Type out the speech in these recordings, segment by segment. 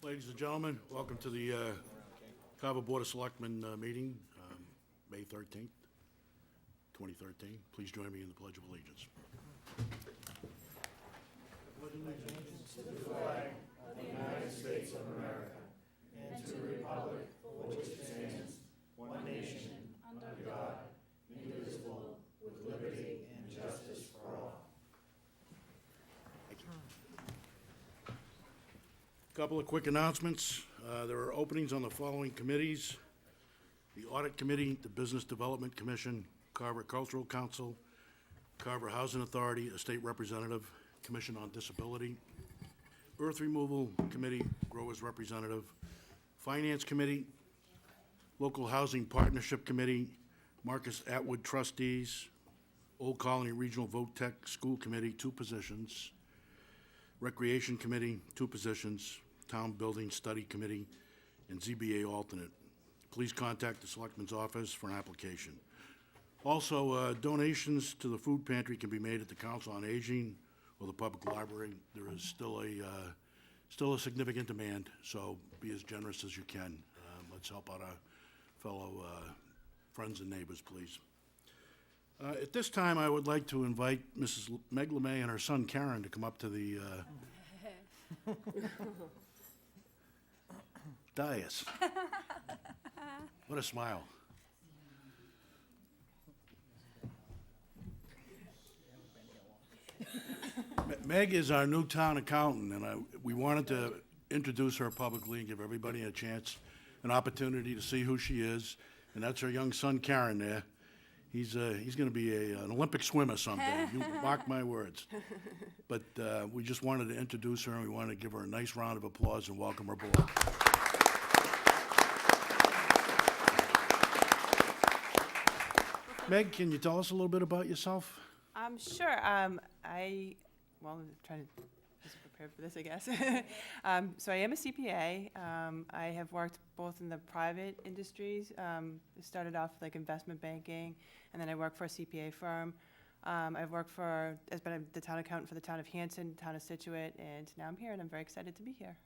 Ladies and gentlemen, welcome to the Carver Board of Selectmen meeting, May 13th, 2013. Please join me in the Pledge of Allegiance. Couple of quick announcements. There are openings on the following committees: the Audit Committee, the Business Development Commission, Carver Cultural Council, Carver Housing Authority, a state representative, Commission on Disability, Earth Removal Committee, Growers Representative, Finance Committee, Local Housing Partnership Committee, Marcus Atwood Trustees, Old Colony Regional Vote Tech School Committee, 2 positions, Recreation Committee, 2 positions, Town Building Study Committee, and ZBA alternate. Please contact the Selectman's office for an application. Also, donations to the food pantry can be made at the Council on Aging or the Public Library. There is still a significant demand, so be as generous as you can. Let's help out our fellow friends and neighbors, please. At this time, I would like to invite Mrs. Meg LeMay and her son Karen to come up to the dais. What a smile. Meg is our new town accountant, and we wanted to introduce her publicly and give everybody a chance, an opportunity to see who she is. And that's her young son Karen there. He's going to be an Olympic swimmer someday. You mark my words. But we just wanted to introduce her, and we wanted to give her a nice round of applause and welcome her aboard. Meg, can you tell us a little bit about yourself? Sure. I'm trying to just prepare for this, I guess. So I am a CPA. I have worked both in the private industries. Started off like investment banking, and then I worked for a CPA firm. I've worked as been the town accountant for the town of Hanson, town of Situate, and now I'm here, and I'm very excited to be here.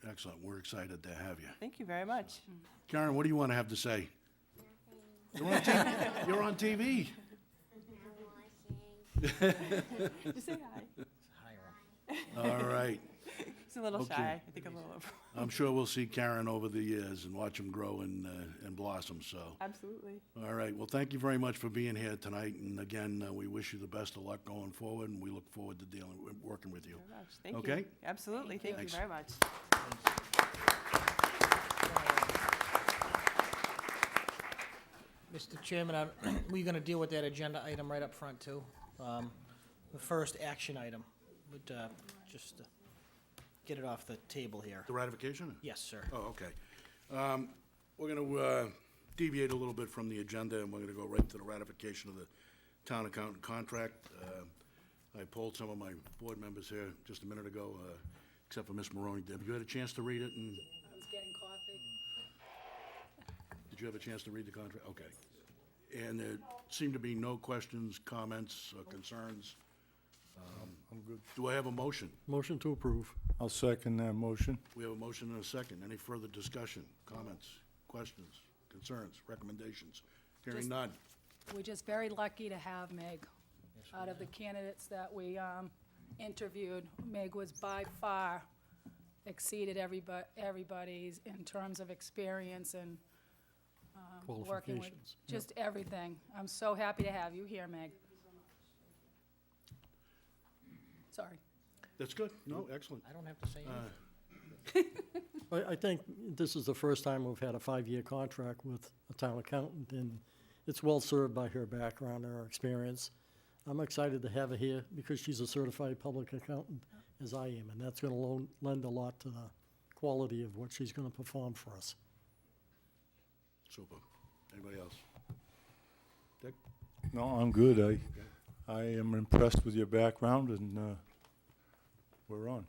Excellent. We're excited to have you. Thank you very much. Karen, what do you want to have to say? Nothing. You're on TV. I'm watching. Just say hi. All right. He's a little Okay. shy. I think I'm a little over. I'm sure we'll see Karen over the years and watch him grow and blossom, so. Absolutely. All right, well, thank you very much for being here tonight, and again, we wish you the best of luck going forward, and we look forward to working with you. Very much. Thank you. Okay? Absolutely. Thank Thanks. you very much. Mr. Chairman, we're going to deal with that agenda item right up front, too. The first action item, but just to get it off the table here. The ratification? Yes, sir. Oh, okay. We're going to deviate a little bit from the agenda, and we're going to go right to the ratification of the town accountant contract. I polled some of my board members here just a minute ago, except for Ms. Maroney. Have you had a chance to read it? And I was getting coffee. did you have a chance to read the contract? Okay. And there seemed to be no questions, comments, or concerns. I'm good. Do I have a motion? Motion to approve. I'll second that motion. We have a motion and a second. Any further discussion, comments, questions, concerns, recommendations? Hearing Just- none. We're just very lucky to have Meg. Out of the candidates that we interviewed, Meg was by far exceeded everybody's in terms of experience and working with, Qualifications. just everything. I'm so happy to have you here, Meg. Sorry. That's good. No, excellent. I don't have to say anything. I think this is the first time we've had a 5-year contract with a town accountant, and it's well-served by her background and her experience. I'm excited to have her here because she's a certified public accountant, as I am, and that's going to lend a lot to the quality of what she's going to perform for us. Super. Anybody else? Dick? No, I'm good. I am impressed with your background, and we're on.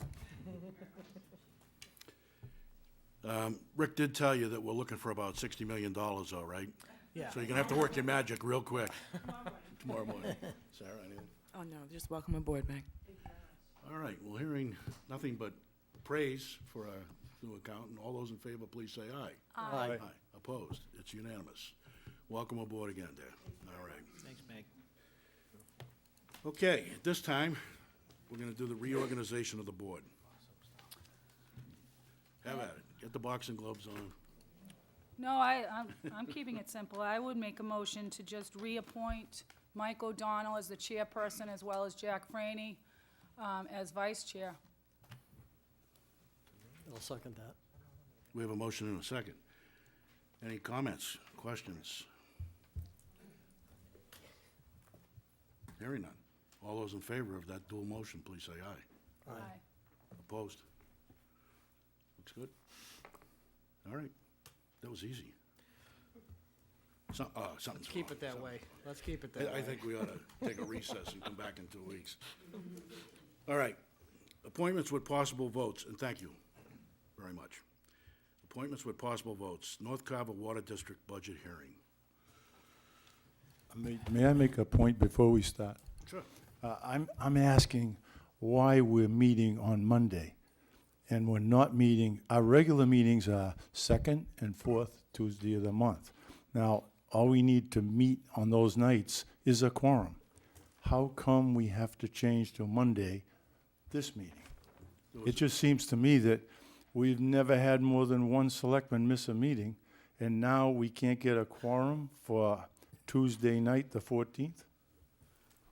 Rick did tell you that we're looking for about $60 million, all right? Yeah. So you're gonna have to work your magic real quick. Tomorrow morning. Sarah, anything? Oh, no, just welcome aboard, Meg. All right, well, hearing nothing but praise for our new accountant. All those in favor, please say aye. Aye. Aye. Opposed? It's unanimous. Welcome aboard again, Dan. All right. Thanks, Meg. Okay, at this time, we're gonna do the reorganization of the board. Have at it. Get the boxing gloves on. No, I'm keeping it simple. I would make a motion to just reappoint Mike O'Donnell as the chairperson, as well as Jack Franny as vice chair. I'll second that. We have a motion and a second. Any comments, questions? Hearing none. All those in favor of that dual motion, please say aye. Aye. Opposed? Looks good. All right. That was easy. Something's Let's keep wrong. it that way. Let's keep it that way. I think we ought to take a recess and come back in 2 weeks. All right. Appointments with possible votes, and thank you very much. Appointments with possible votes. North Carver Water District Budget Hearing. May I make a point before we start? Sure. I'm asking why we're meeting on Monday, and we're not meeting, our regular meetings are second and fourth Tuesday of the month. Now, all we need to meet on those nights is a quorum. How come we have to change to Monday, this meeting? It just seems to me that we've never had more than one selectman miss a meeting, and now we can't get a quorum for Tuesday night, the 14th?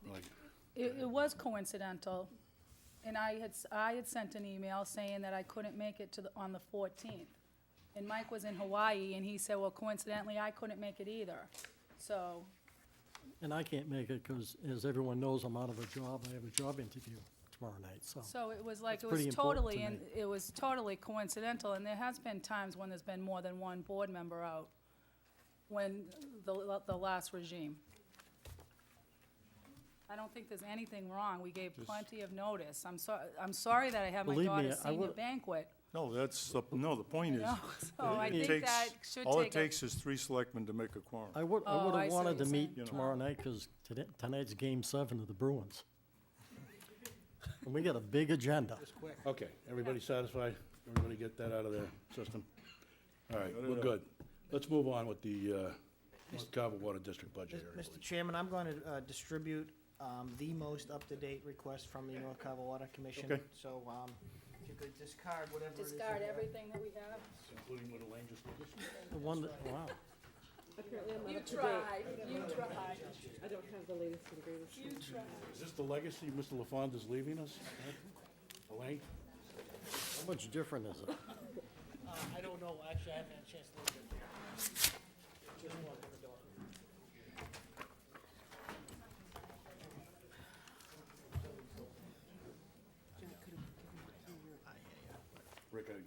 Like, It was coincidental, and I had sent an email saying that I couldn't make it on the 14th. And Mike was in Hawaii, and he said, well, coincidentally, I couldn't make it either. So, And I can't make it because, as everyone knows, I'm out of a job. I have a job interview tomorrow night, so. it was like, That's it pretty was important totally, to and me. it was totally coincidental, and there has been times when there's been more than one board member out, when the last regime. I don't think there's anything wrong. We gave plenty of notice. I'm sorry that I had my Believe me, daughter's I senior would- banquet. No, the point is, No, so I it think takes- that should all it take a. takes is 3 selectmen to make a quorum. I would Oh, I have see what wanted to you're meet saying. tomorrow night because tonight's Game 7 of the Bruins. And we got a big agenda. okay, everybody satisfied? Everybody get that out of their system? All right, we're good. Let's move on with the North Carver Water District Budget Hearing. Mr. Chairman, I'm going to distribute the most up-to-date request from the North Carver Water Commission. Okay. So if you could discard whatever it is. Discard that- everything that we have. Including what Elaine just told us? The one that, wow. You tried, you tried, I don't have the latest and greatest. you tried. Is this the legacy Mr. LaFond is leaving us? Elaine? How much different is it? I don't know, actually, I haven't had a chance to look at it. Just walked in the door. Rick, I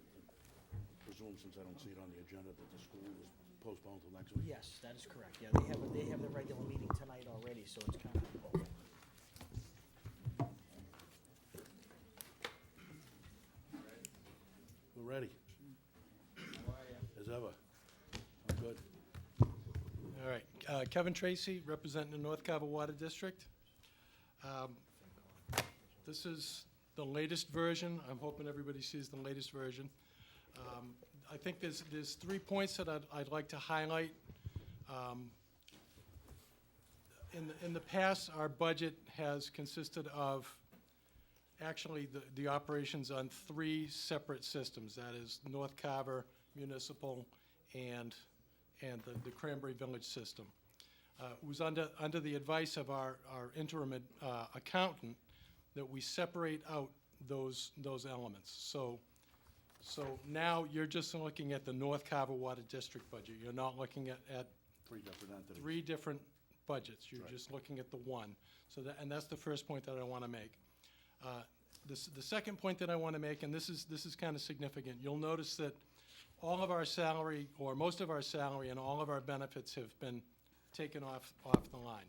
presume, since I don't see it on the agenda, that the school is postponed till next week? Yes, that is correct. Yeah, they have the regular meeting tonight already, so it's kind of. We're ready. As ever. I'm good. All right, Kevin Tracy, representing the North Carver Water District. This is the latest version. I'm hoping everybody sees the latest version. I think there's 3 points that I'd like to highlight. In the past, our budget has consisted of actually the operations on 3 separate systems. That is North Carver Municipal and the Cranberry Village system. It was under the advice of our interim accountant that we separate out those elements. So now you're just looking at the North Carver Water District budget. You're not looking at 3 different entities. 3 different budgets. You're Right. just looking at the one. And that's the first point that I want to make. The second point that I want to make, and this is kind of significant, you'll notice that all of our salary, or most of our salary and all of our benefits have been taken off the line.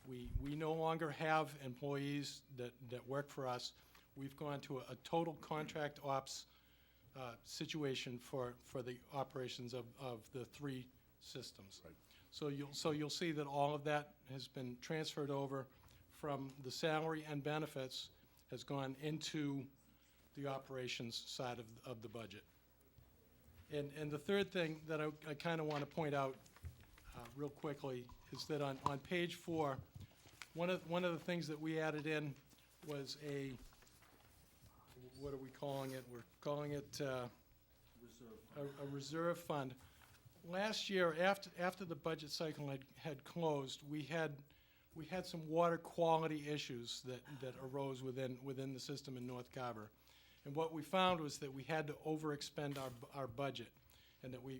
We no longer have employees that work for us. We've gone to a total contract ops situation for the operations of the 3 systems. Right. So you'll see that all of that has been transferred over from the salary and benefits, has gone into the operations side of the budget. And the third thing that I kind of want to point out real quickly is that on page 4, one of the things that we added in was what are we calling it? We're calling it a reserve fund. Last year, after the budget cycle had closed, we had some water quality issues that arose within the system in North Carver. And what we found was that we had to overexpend our budget, and that we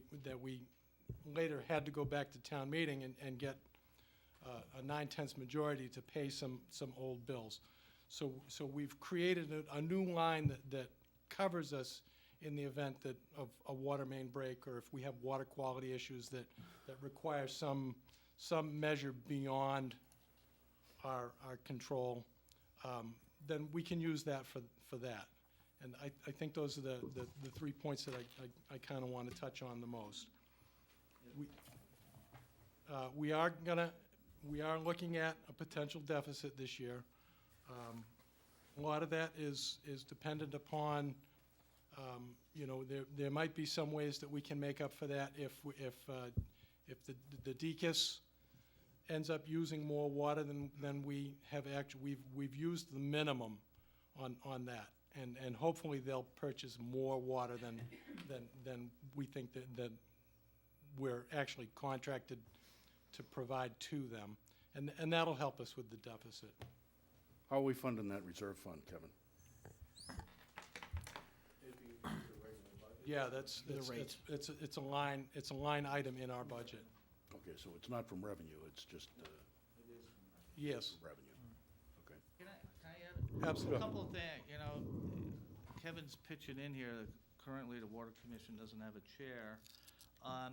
later had to go back to town meeting and get a 9/10 majority to pay some old bills. So we've created a new line that covers us in the event of a water main break, or if we have water quality issues that require some measure beyond our control, then we can use that for that. And I think those are the 3 points that I kind of want to touch on the most. We are looking at a potential deficit this year. A lot of that is dependent upon, there might be some ways that we can make up for that if the DECIS ends up using more water than we have we've used the minimum on that. And hopefully they'll purchase more water than we think that we're actually contracted to provide to them. And that'll help us with the deficit. How are we funding that reserve fund, Kevin? Yeah, The rate. it's a line item in our budget. Okay, so it's not from revenue, it's just Yes. revenue. Okay. Can I add Absolutely. a couple of things? Kevin's pitching in here that currently the Water Commission doesn't have a chair. I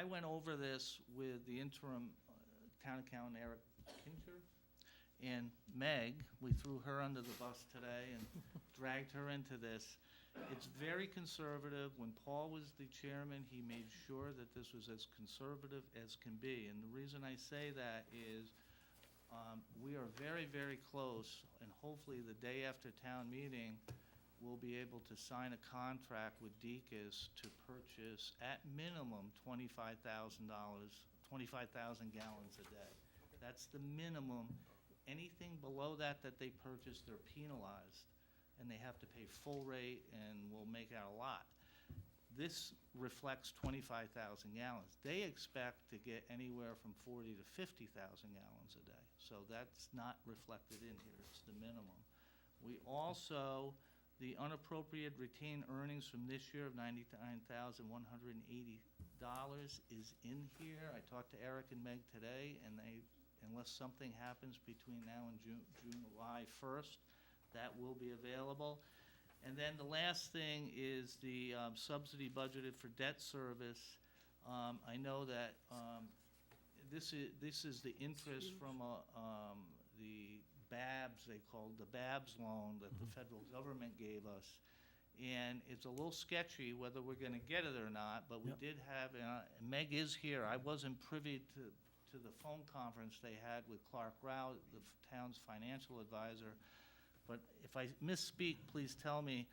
went over this with the interim town accountant, Eric Kincher, and Meg. We threw her under the bus today and dragged her into this. It's very conservative. When Paul was the chairman, he made sure that this was as conservative as can be. And the reason I say that is we are very, very close, and hopefully the day after town meeting, we'll be able to sign a contract with DECIS to purchase, at minimum, $25,000, 25,000 gallons a day. That's the minimum. Anything below that they purchase, they're penalized, and they have to pay full rate, and we'll make out a lot. This reflects 25,000 gallons. They expect to get anywhere from 40 to 50,000 gallons a day. So that's not reflected in here, it's the minimum. We also, the unappropriated retained earnings from this year of $99,180 is in here. I talked to Eric and Meg today, and unless something happens between now and July 1st, that will be available. And then the last thing is the subsidy budgeted for debt service. I know that this is the interest from the BABS, they called the BABS loan that the federal government gave us. And it's a little sketchy whether we're going to get it or not, but we did have, Meg is here. I wasn't privy to the phone conference they had with Clark Rao, the town's financial advisor. But if I misspeak, please tell me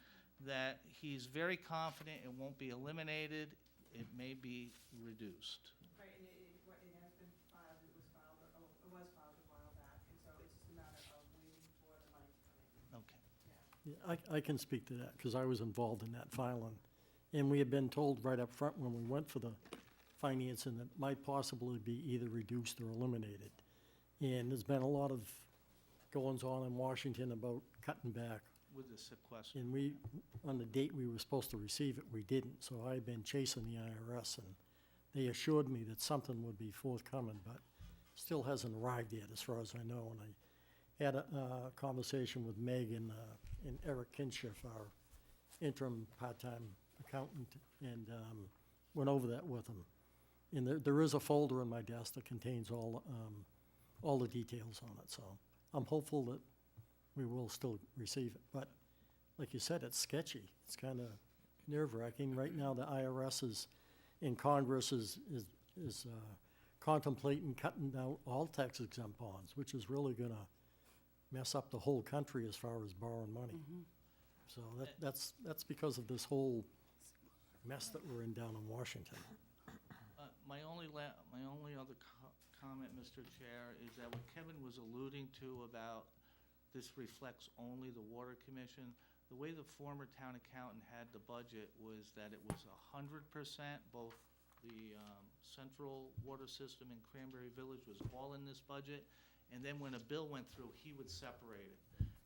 that he's very confident it won't be eliminated. It may be reduced. Right, and it has been filed, it was filed a while back, and so it's just a matter of waiting for the money to come in. Okay. Yeah, I can speak to that, because I was involved in that filing. And we had been told right up front when we went for the financing that it might possibly be either reduced or eliminated. And there's been a lot of goings-on in Washington about cutting back. With the sequester. And we, on the date we were supposed to receive it, we didn't. So I've been chasing the IRS, and they assured me that something would be forthcoming, but still hasn't arrived yet, as far as I know. And I had a conversation with Meg and Eric Kinshef, our interim part-time accountant, and went over that with them. And there is a folder in my desk that contains all the details on it, so I'm hopeful that we will still receive it. But like you said, it's sketchy. It's kind of nerve-wracking. Right now, the IRS is, in Congress, is contemplating cutting out all tax-exempt bonds, which is really going to mess up the whole country as far as borrowing money. So that's because of this whole mess that we're in down in Washington. My only other comment, Mr. Chair, is that what Kevin was alluding to about this reflects only the Water Commission, the way the former town accountant had the budget was that it was 100%, both the central water system in Cranberry Village was all in this budget, and then when a bill went through, he would separate it.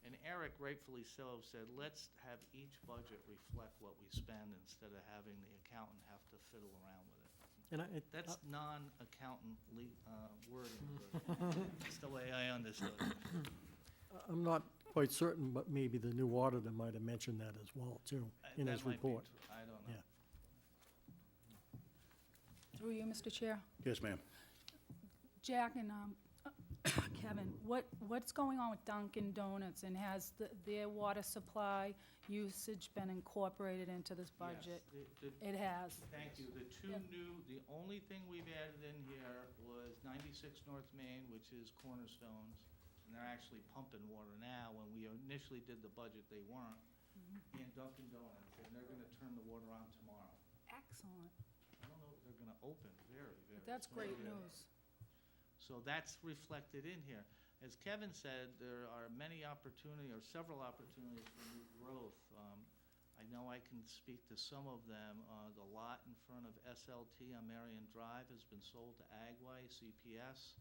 And Eric, rightfully so, said, let's have each budget reflect what we spend instead of having the accountant have to fiddle around with it. And That's non-accountant wording, but that's the way I understood it. I'm not quite certain, but maybe the new auditor might have mentioned that as well, too, in That his might be report. true. I don't know. Yeah. Through you, Mr. Chair. Yes, ma'am. Jack and Kevin, what's going on with Dunkin' Donuts, and has their water supply usage been incorporated into this budget? Yes, It has. thank you. The two Yep. the only thing we've added in here was 96 North Main, which is Cornerstones, and they're actually pumping water now. When we initially did the budget, they weren't. And Dunkin' Donuts, and they're gonna turn the water on tomorrow. Excellent. I don't know if they're gonna open very That's soon. great news. So that's reflected in here. As Kevin said, there are many opportunities, or several opportunities for new growth. I know I can speak to some of them. The lot in front of SLT on Marion Drive has been sold to Agway, CPS.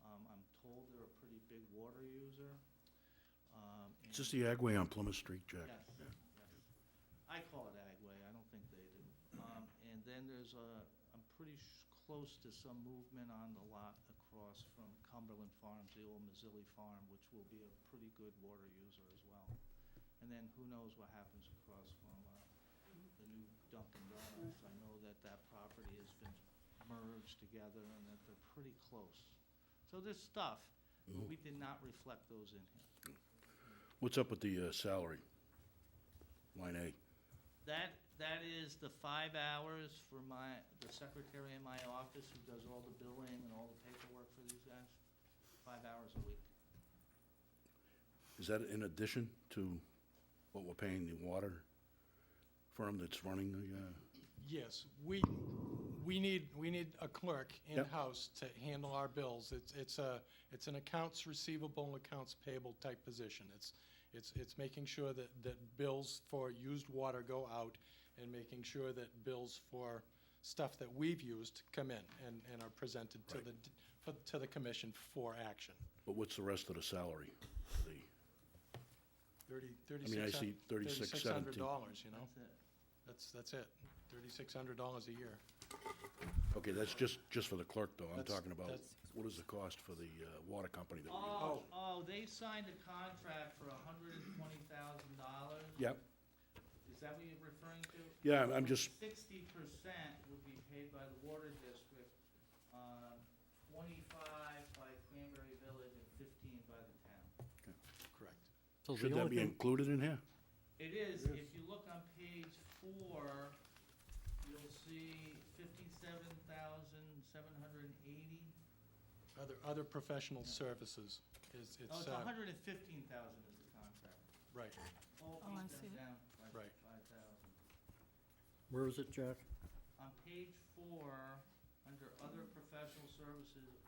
I'm told they're a pretty big water user. Is this the Agway on Plymouth Street, Jack? Yes, yes. I call it Agway, I don't think they do. And then there's I'm pretty close to some movement on the lot across from Cumberland Farms, the old Mazzilli Farm, which will be a pretty good water user as well. And then who knows what happens across from the new Dunkin' Donuts. I know that that property has been merged together and that they're pretty close. So there's stuff, but we did not reflect those in here. What's up with the salary? Line A. That is the 5 hours for the secretary in my office who does all the billing and all the paperwork for these guys. 5 hours a week. Is that in addition to what we're paying the water firm that's running the, Yes, we need a clerk Yep. in-house to handle our bills. It's an accounts receivable and accounts payable type position. It's making sure that bills for used water go out and making sure that bills for stuff that we've used come in and are presented to Right. to the commission for action. but what's the rest of the salary? I see $3,600, you know? That's it. That's it, $3,600 a year. Okay, that's just for the clerk, though. I'm That's- talking about, that's- what is the cost for the water company that we use? Oh, they signed a contract for $120,000? Yep, Is that what you're referring to? yeah, I'm just, 60% would be paid by the water district, 25 by Cranberry Village, and 15 by the town. Correct. So should the that only be thing, included in here? It is, if you look on page 4, you'll see 57,780. Other professional services is, Oh, it's 115,000 is the contract. right, All Oh, I fees see. down by Right. 5,000. where is it, Jack? On page 4, under other professional services,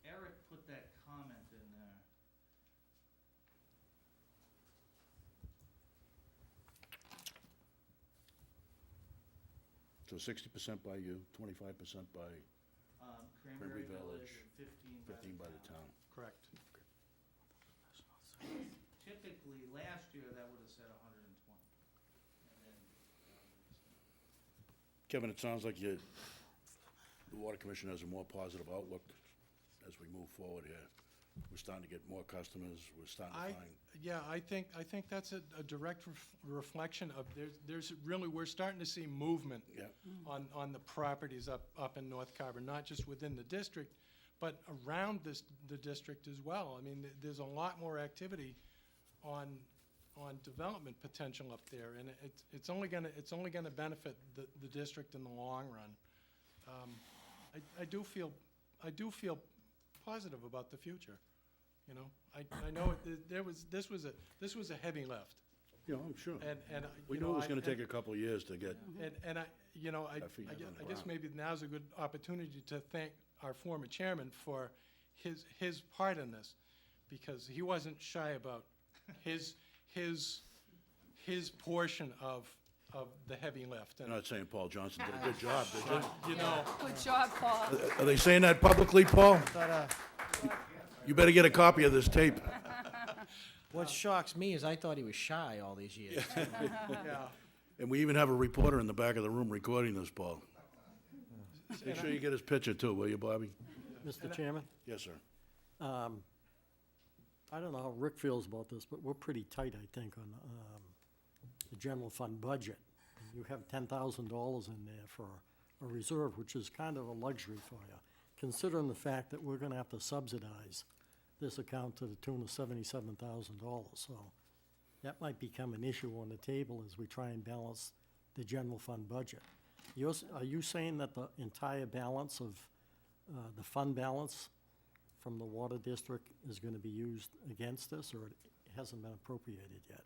Eric put that comment in there. So 60% by you, 25% by, Cranberry Village, Village, and 15 by the town. correct. Typically, last year, that would have said 120. And then, Kevin, it sounds like the Water Commission has a more positive outlook as we move forward here. We're starting to get more customers, we're starting to find, Yeah, I think that's a direct reflection of, there's really, we're starting to see movement yeah, on the properties up in North Carver, not just within the district, but around the district as well. I mean, there's a lot more activity on development potential up there, and it's only gonna benefit the district in the long run. I do feel positive about the future, you know? I know this was a heavy lift. You know, I'm sure. And, We you knew know, it was I- gonna and- take a couple of years to get, And I, you know, Our feet I on gue- the I guess ground. maybe now's a good opportunity to thank our former chairman for his part in this, because he wasn't shy about his portion of the heavy lift. I'm And, not saying Paul Johnson did a good job, did you? you know, Good job, Paul. Are they saying that publicly, Paul? But, You better get a copy of this tape. what shocks me is I thought he was shy all these years. yeah. And we even have a reporter in the back of the room recording this, Paul. Make sure you get his picture too, will you, Bobby? Mr. Chairman, Yes, sir. I don't know how Rick feels about this, but we're pretty tight, I think, on the general fund budget. You have $10,000 in there for a reserve, which is kind of a luxury for you, considering the fact that we're gonna have to subsidize this account to the tune of $77,000. So that might become an issue on the table as we try and balance the general fund budget. Are you saying that the entire balance of, the fund balance from the water district is gonna be used against this, or it hasn't been appropriated yet?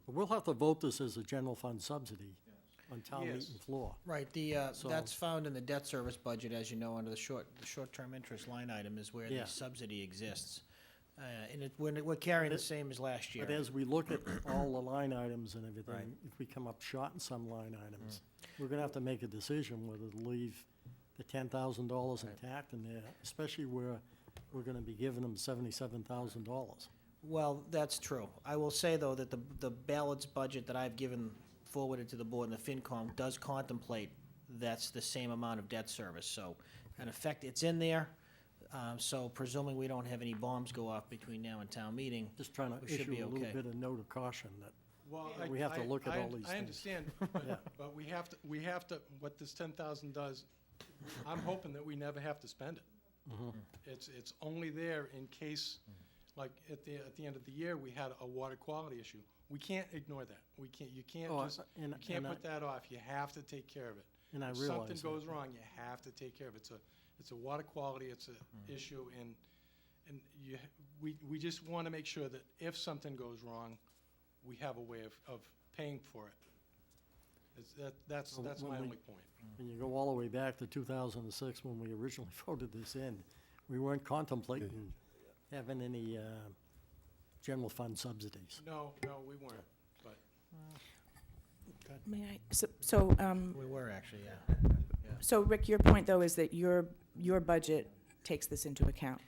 But we'll have to vote this as a general fund subsidy on town Yes. meeting floor. Right, So- that's found in the debt service budget, as you know, under the short-term interest line item is where Yeah. the subsidy exists. And we're carrying the same as last year. But as we look at all the line items and everything, Right. if we come up short in some line items, we're gonna have to make a decision whether to leave the $10,000 intact in there, especially where we're gonna be giving them $77,000. Well, that's true. I will say, though, that the balanced budget that I've given forwarded to the board and the FinCom does contemplate that's the same amount of debt service. So, in effect, it's in there. So presuming we don't have any bombs go off between now and town meeting, Just trying to We should issue be a little okay. bit of note of caution that, Well, We have to look at all these I things. understand, Yeah. but we have to, what this 10,000 does, I'm hoping that we never have to spend it. It's only there in case, like, at the end of the year, we had a water quality issue. We can't ignore that. You can't Oh, just, and- you can't and put that off. You have to take care of it. and I If realize something that. goes wrong, you have to take care of it. It's a water quality, it's an issue, and we just want to make sure that if something goes wrong, we have a way of paying for it. That's Well, my when we- only point. When you go all the way back to 2006, when we originally voted this in, we weren't contemplating having any general fund subsidies. No, we weren't, but May I, so, we were actually, yeah. so Rick, your point though is that your budget takes this into account?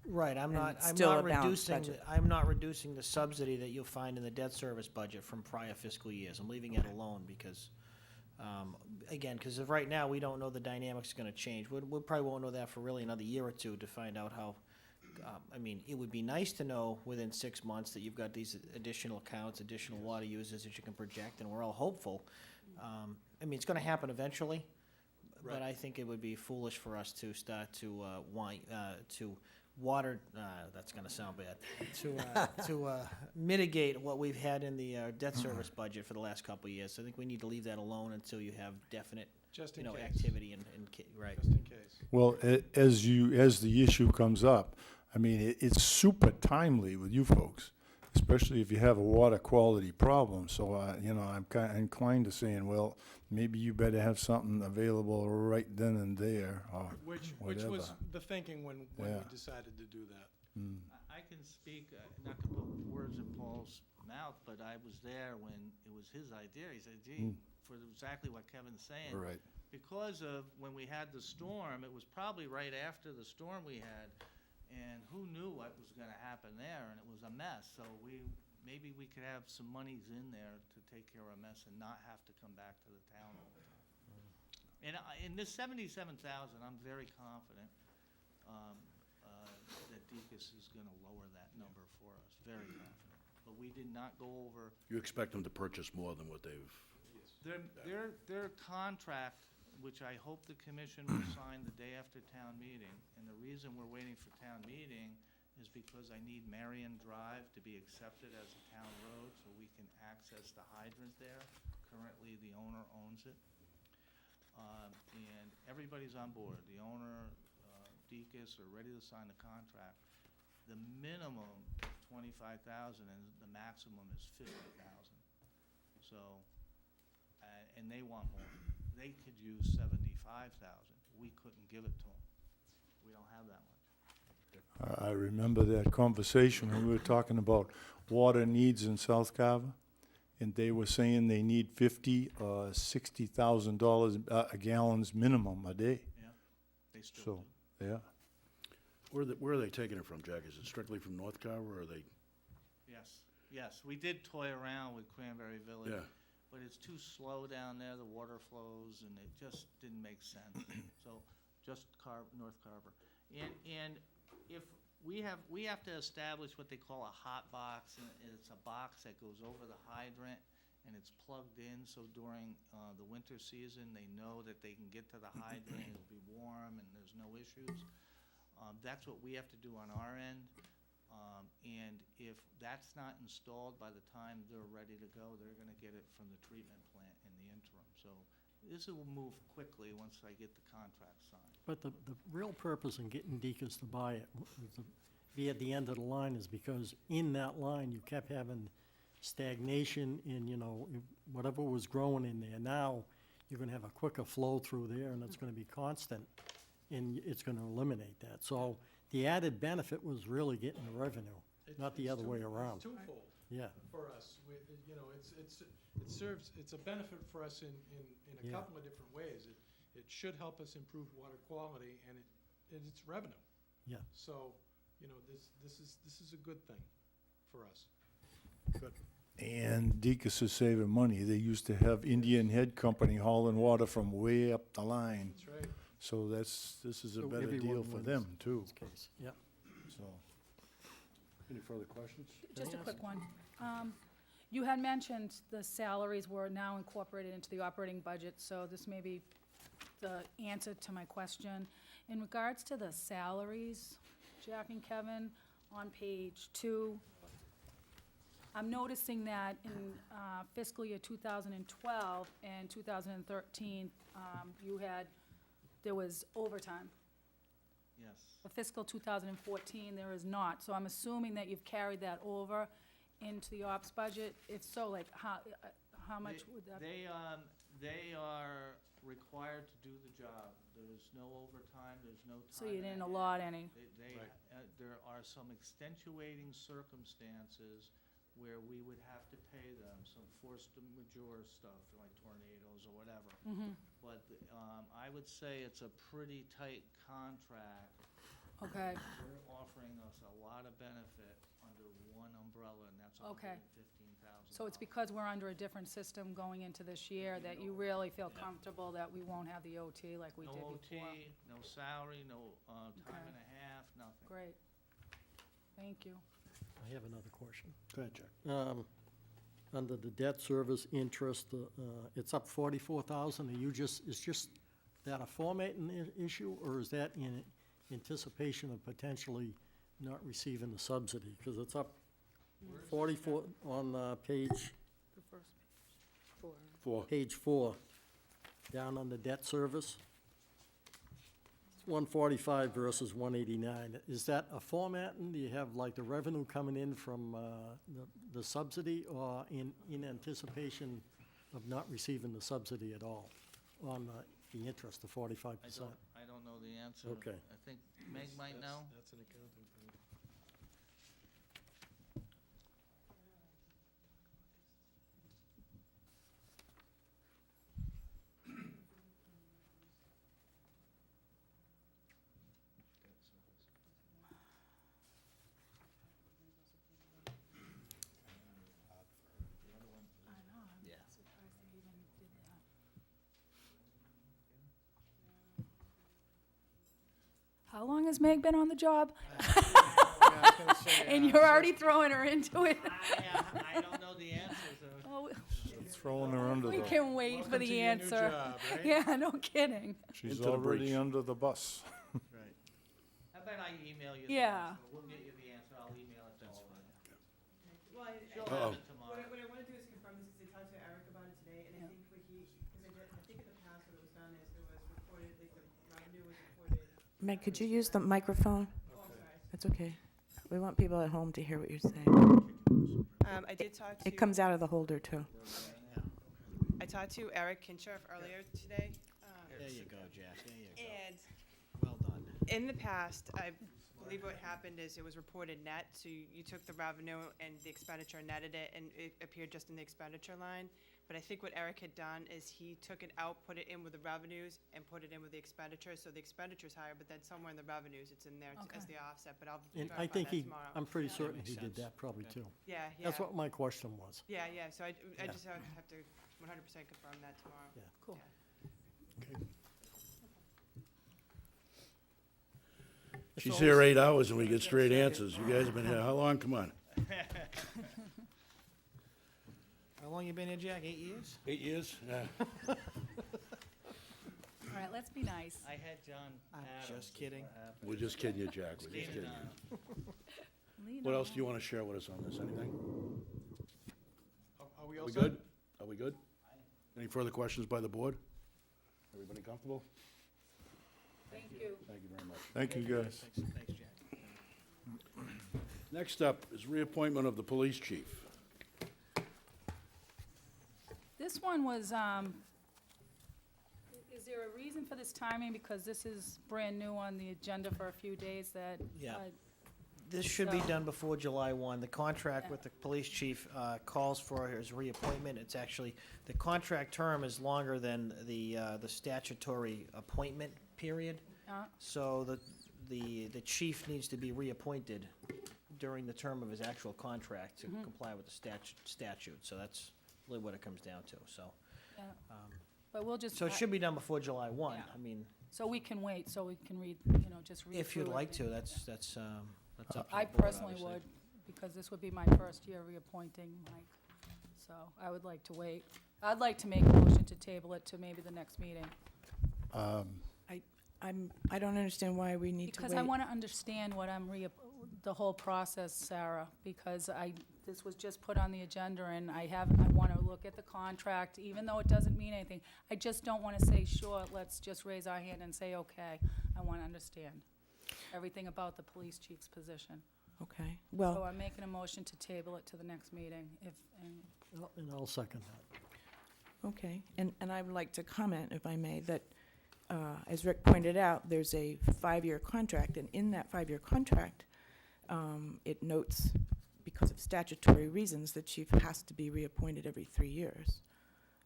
Right, I'm And not, it's I'm still not a balanced reducing, budget. I'm not reducing the subsidy that you'll find in the debt service budget from prior fiscal years. I'm leaving it alone because, again, because of right now, we don't know the dynamics are gonna change. We probably won't know that for really another year or two to find out how, I mean, it would be nice to know within 6 months that you've got these additional accounts, additional water users that you can project, and we're all hopeful. I mean, it's gonna happen eventually, but Right. I think it would be foolish for us to start to, to water, that's gonna sound bad, to mitigate what we've had in the debt service budget for the last couple of years. So I think we need to leave that alone until you have definite, just you in know, case. activity and, right. Just in case. Well, as the issue comes up, I mean, it's super timely with you folks, especially if you have a water quality problem. So, I'm kind of inclined to saying, well, maybe you better have something available right then and there, or Which whatever. was the thinking when we Yeah. decided to do that. I can speak, not to put words in Paul's mouth, but I was there when it was his idea. He said, gee, for exactly what Kevin's saying. Right. Because of when we had the storm, it was probably right after the storm we had, and who knew what was gonna happen there, and it was a mess. So maybe we could have some monies in there to take care of a mess and not have to come back to the town all the time. And in this 77,000, I'm very confident that Deacon's is gonna lower that number for us, very confident. But we did not go over You expect them to purchase more than what they've, their contract, which I hope the commission will sign the day after town meeting, and the reason we're waiting for town meeting is because I need Marion Drive to be accepted as a town road so we can access the hydrant there. Currently, the owner owns it. And everybody's on board. The owner, Deacus, are ready to sign the contract. The minimum 25,000 and the maximum is 50,000. So, and they want more. They could use 75,000. We couldn't give it to them. We don't have that much. I remember that conversation when we were talking about water needs in South Carver, and they were saying they need $50,000 or $60,000 gallons minimum a day. Yeah, they still So, do. yeah. Where are they taking it from, Jack? Is it strictly from North Carver, or are they, Yes, we did toy around with Cranberry Village. yeah? But it's too slow down there, the water flows, and it just didn't make sense. So, just North Carver. And if, we have to establish what they call a hot box, and it's a box that goes over the hydrant, and it's plugged in, so during, the winter season, they know that they can get to the hydrant, it'll be warm, and there's no issues. That's what we have to do on our end. And if that's not installed by the time they're ready to go, they're gonna get it from the treatment plant in the interim. So this will move quickly once I get the contract signed. But the real purpose in getting Deacon's to buy it, to be at the end of the line, is because in that line, you kept having stagnation in, whatever was growing in there. Now, you're gonna have a quicker flow through there, and it's gonna be constant, and it's gonna eliminate that. So the added benefit was really getting the revenue, not the other way around. It's twofold Yeah, for us. It serves, it's a benefit for us in a Yeah. couple of different ways. It should help us improve water quality, and it's revenue. yeah. So, this is a good thing for us. And Deacon's is saving money. They used to have Indian Head Company hauling water from way up the line. That's right. So this is a So better everyone deal for wins. them, too. This case, yeah. So, Any further questions? Just a quick one. You had mentioned the salaries were now incorporated into the operating budget, so this may be the answer to my question. In regards to the salaries, Jack and Kevin, on page 2, I'm noticing that in fiscal year 2012 and 2013, there was overtime. Yes. For fiscal 2014, there is not, so I'm assuming that you've carried that over into the ops budget. If so, like, how much would that be? They are required to do the job. There's no overtime, there's no time. So you and a didn't half. allot any? There are some extenuating circumstances where we would have to pay them, some force majeure stuff, like tornadoes or whatever. Mm-hmm. But I would say it's a pretty tight contract. Okay, They're offering us a lot of benefit under one umbrella, and that's Okay. $115,000. so it's because we're under a different system going into this year that you really feel comfortable that we won't have the OT like we did No before? OT, no salary, no time Okay. and a half, nothing. Great. Thank you. I have another question. Go ahead, Jack. Under the debt service interest, it's up 44,000. Is just that a formatting issue, or is that in anticipation of potentially not receiving the subsidy? Because it's up 44 on page The first page. 4. page 4, down on the debt service. It's 145 versus 189. Is that a formatting? Do you have like the revenue coming in from the subsidy, or in anticipation of not receiving the subsidy at all on the interest, the 45%? I don't know the answer. Okay. I think Meg might know. That's an accounting thing. I know, I'm surprised they even did that. How long has Meg been on the job? And you're already throwing her into it? I don't know the answer, so. Oh, throwing her under we the, can wait for Welcome to the your new answer. job, right? Yeah, no kidding. she's Into the already breach. under the bus. Right. How about I email you the Yeah. answer? We'll get you the answer, I'll email it to all of you. Well, She'll Uh-oh. have it tomorrow. What I want to do is confirm this, because I talked to Eric about it today, and I think because I think in the past what was done is it was reported, like the revenue was reported. Meg, could you use the microphone? Oh, I'm sorry. That's okay. We want people at home to hear what you're saying. I did talk to. It comes out of the holder, too. I talked to Eric Kinshirf earlier today. There you go, Jack, there you go. And Well done. in the past, I believe what happened is it was reported net, so you took the revenue and the expenditure, netted it, and it appeared just in the expenditure line. But I think what Eric had done is he took it out, put it in with the revenues, and put it in with the expenditure, so the expenditure's higher, but then somewhere in the revenues, it's in there as the offset, but I'll And verify I think that tomorrow. I'm pretty certain makes he did sense. that probably too. Yeah, yeah. That's what my question was. Yeah, yeah, so I Yeah. just have to 100% confirm that tomorrow. Yeah. Cool. Yeah. Okay. It's She's always- here 8 hours and we get straight answers. You guys have been here, how long? Come on. How long you been here, Jack? 8 years? 8 years? Yeah. All right, let's be nice. I had John I'm Adams. just kidding. We're just kidding you, Jack. We're just Lean kidding on you. Lean What else on. do you want to share with us on this? Anything? Are we all We set? good? Are we good? Any further questions by the board? Everybody comfortable? Thank you. Thank you very much. Thank you, guys. Thanks, Jack. Next up is reappointment of the police chief. This one was, is there a reason for this timing? Because this is brand new on the agenda for a few days that. Yeah. This should be So- done before July 1. The contract with the police chief calls for his reappointment. It's actually, the contract term is longer than the statutory appointment period. So the chief needs to be reappointed during the term of his actual contract to comply with the statute. So that's really what it comes down to, so. Yeah. But we'll just. So it should be done before July 1. Yeah. I mean, So we can wait, so we can read, just read if you'd through it. like to, that's up to the I board, personally obviously. would, because this would be my first year reappointing Mike. So I would like to wait. I'd like to make a motion to table it to maybe the next meeting. I don't understand why we need to wait. Because I want to understand what the whole process, Sarah, because this was just put on the agenda, and I want to look at the contract, even though it doesn't mean anything. I just don't want to say, sure, let's just raise our hand and say, okay. I want to understand everything about the police chief's position. Okay, So well, I'm making a motion to table it to the next meeting, And I'll second that. okay. And I would like to comment, if I may, that as Rick pointed out, there's a 5-year contract, and in that 5-year contract, it notes, because of statutory reasons, the chief has to be reappointed every 3 years.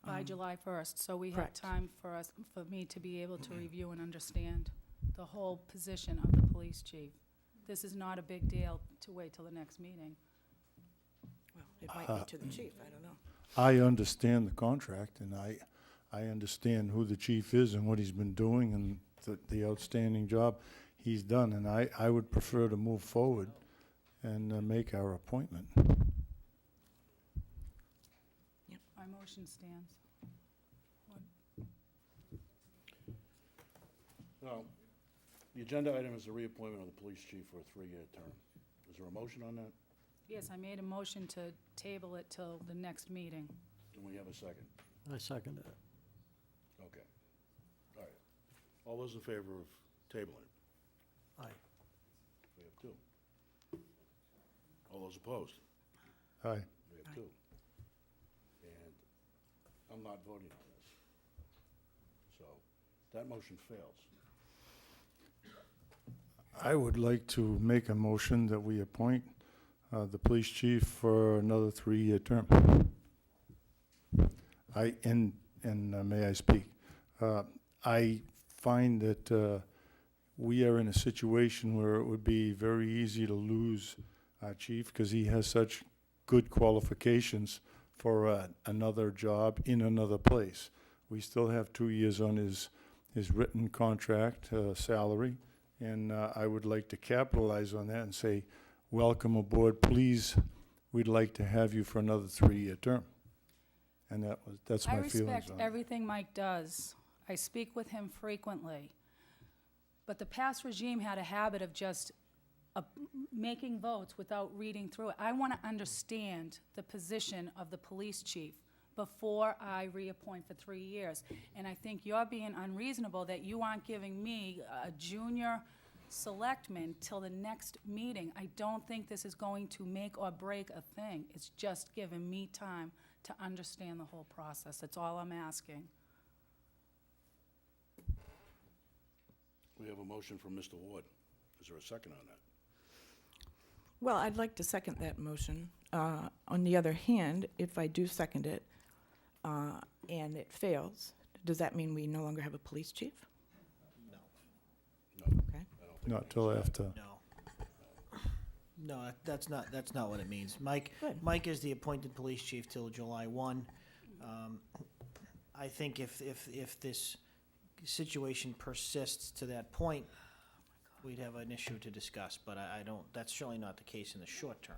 by July 1st. So we have correct. time for me to be able to review and understand the whole position of the police chief. This is not a big deal to wait till the next meeting. Well, it might be to the chief, I don't know. I understand the contract, and I understand who the chief is and what he's been doing and the outstanding job he's done, and I would prefer to move forward and make our appointment. My motion stands. Now, the agenda item is the reappointment of the police chief for a 3-year term. Is there a motion on that? Yes, I made a motion to table it till the next meeting. Do we have a second? I second it. Okay. All right. All those in favor of tabling? Aye. We have 2. All those opposed? Aye. We have 2. And I'm not voting on this. So that motion fails. I would like to make a motion that we appoint the police chief for another 3-year term. May I speak? I find that we are in a situation where it would be very easy to lose our chief because he has such good qualifications for another job in another place. We still have 2 years on his written contract salary, and I would like to capitalize on that and say, welcome aboard, please, we'd like to have you for another 3-year term. And that's my I feelings respect on it. everything Mike does. I speak with him frequently. But the past regime had a habit of just making votes without reading through it. I want to understand the position of the police chief before I reappoint for 3 years. And I think you're being unreasonable that you aren't giving me, a junior selectmen till the next meeting. I don't think this is going to make or break a thing. It's just giving me time to understand the whole process. That's all I'm asking. We have a motion from Mr. Ward. Is there a second on that? Well, I'd like to second that motion. On the other hand, if I do second it, and it fails, does that mean we no longer have a police chief? No. No. Okay. I don't think Not till after. No. No, that's not what it means. Mike, Good. Mike is the appointed police chief till July 1. I think if this situation persists to that point, we'd have an issue to discuss, but I don't, that's certainly not the case in the short term.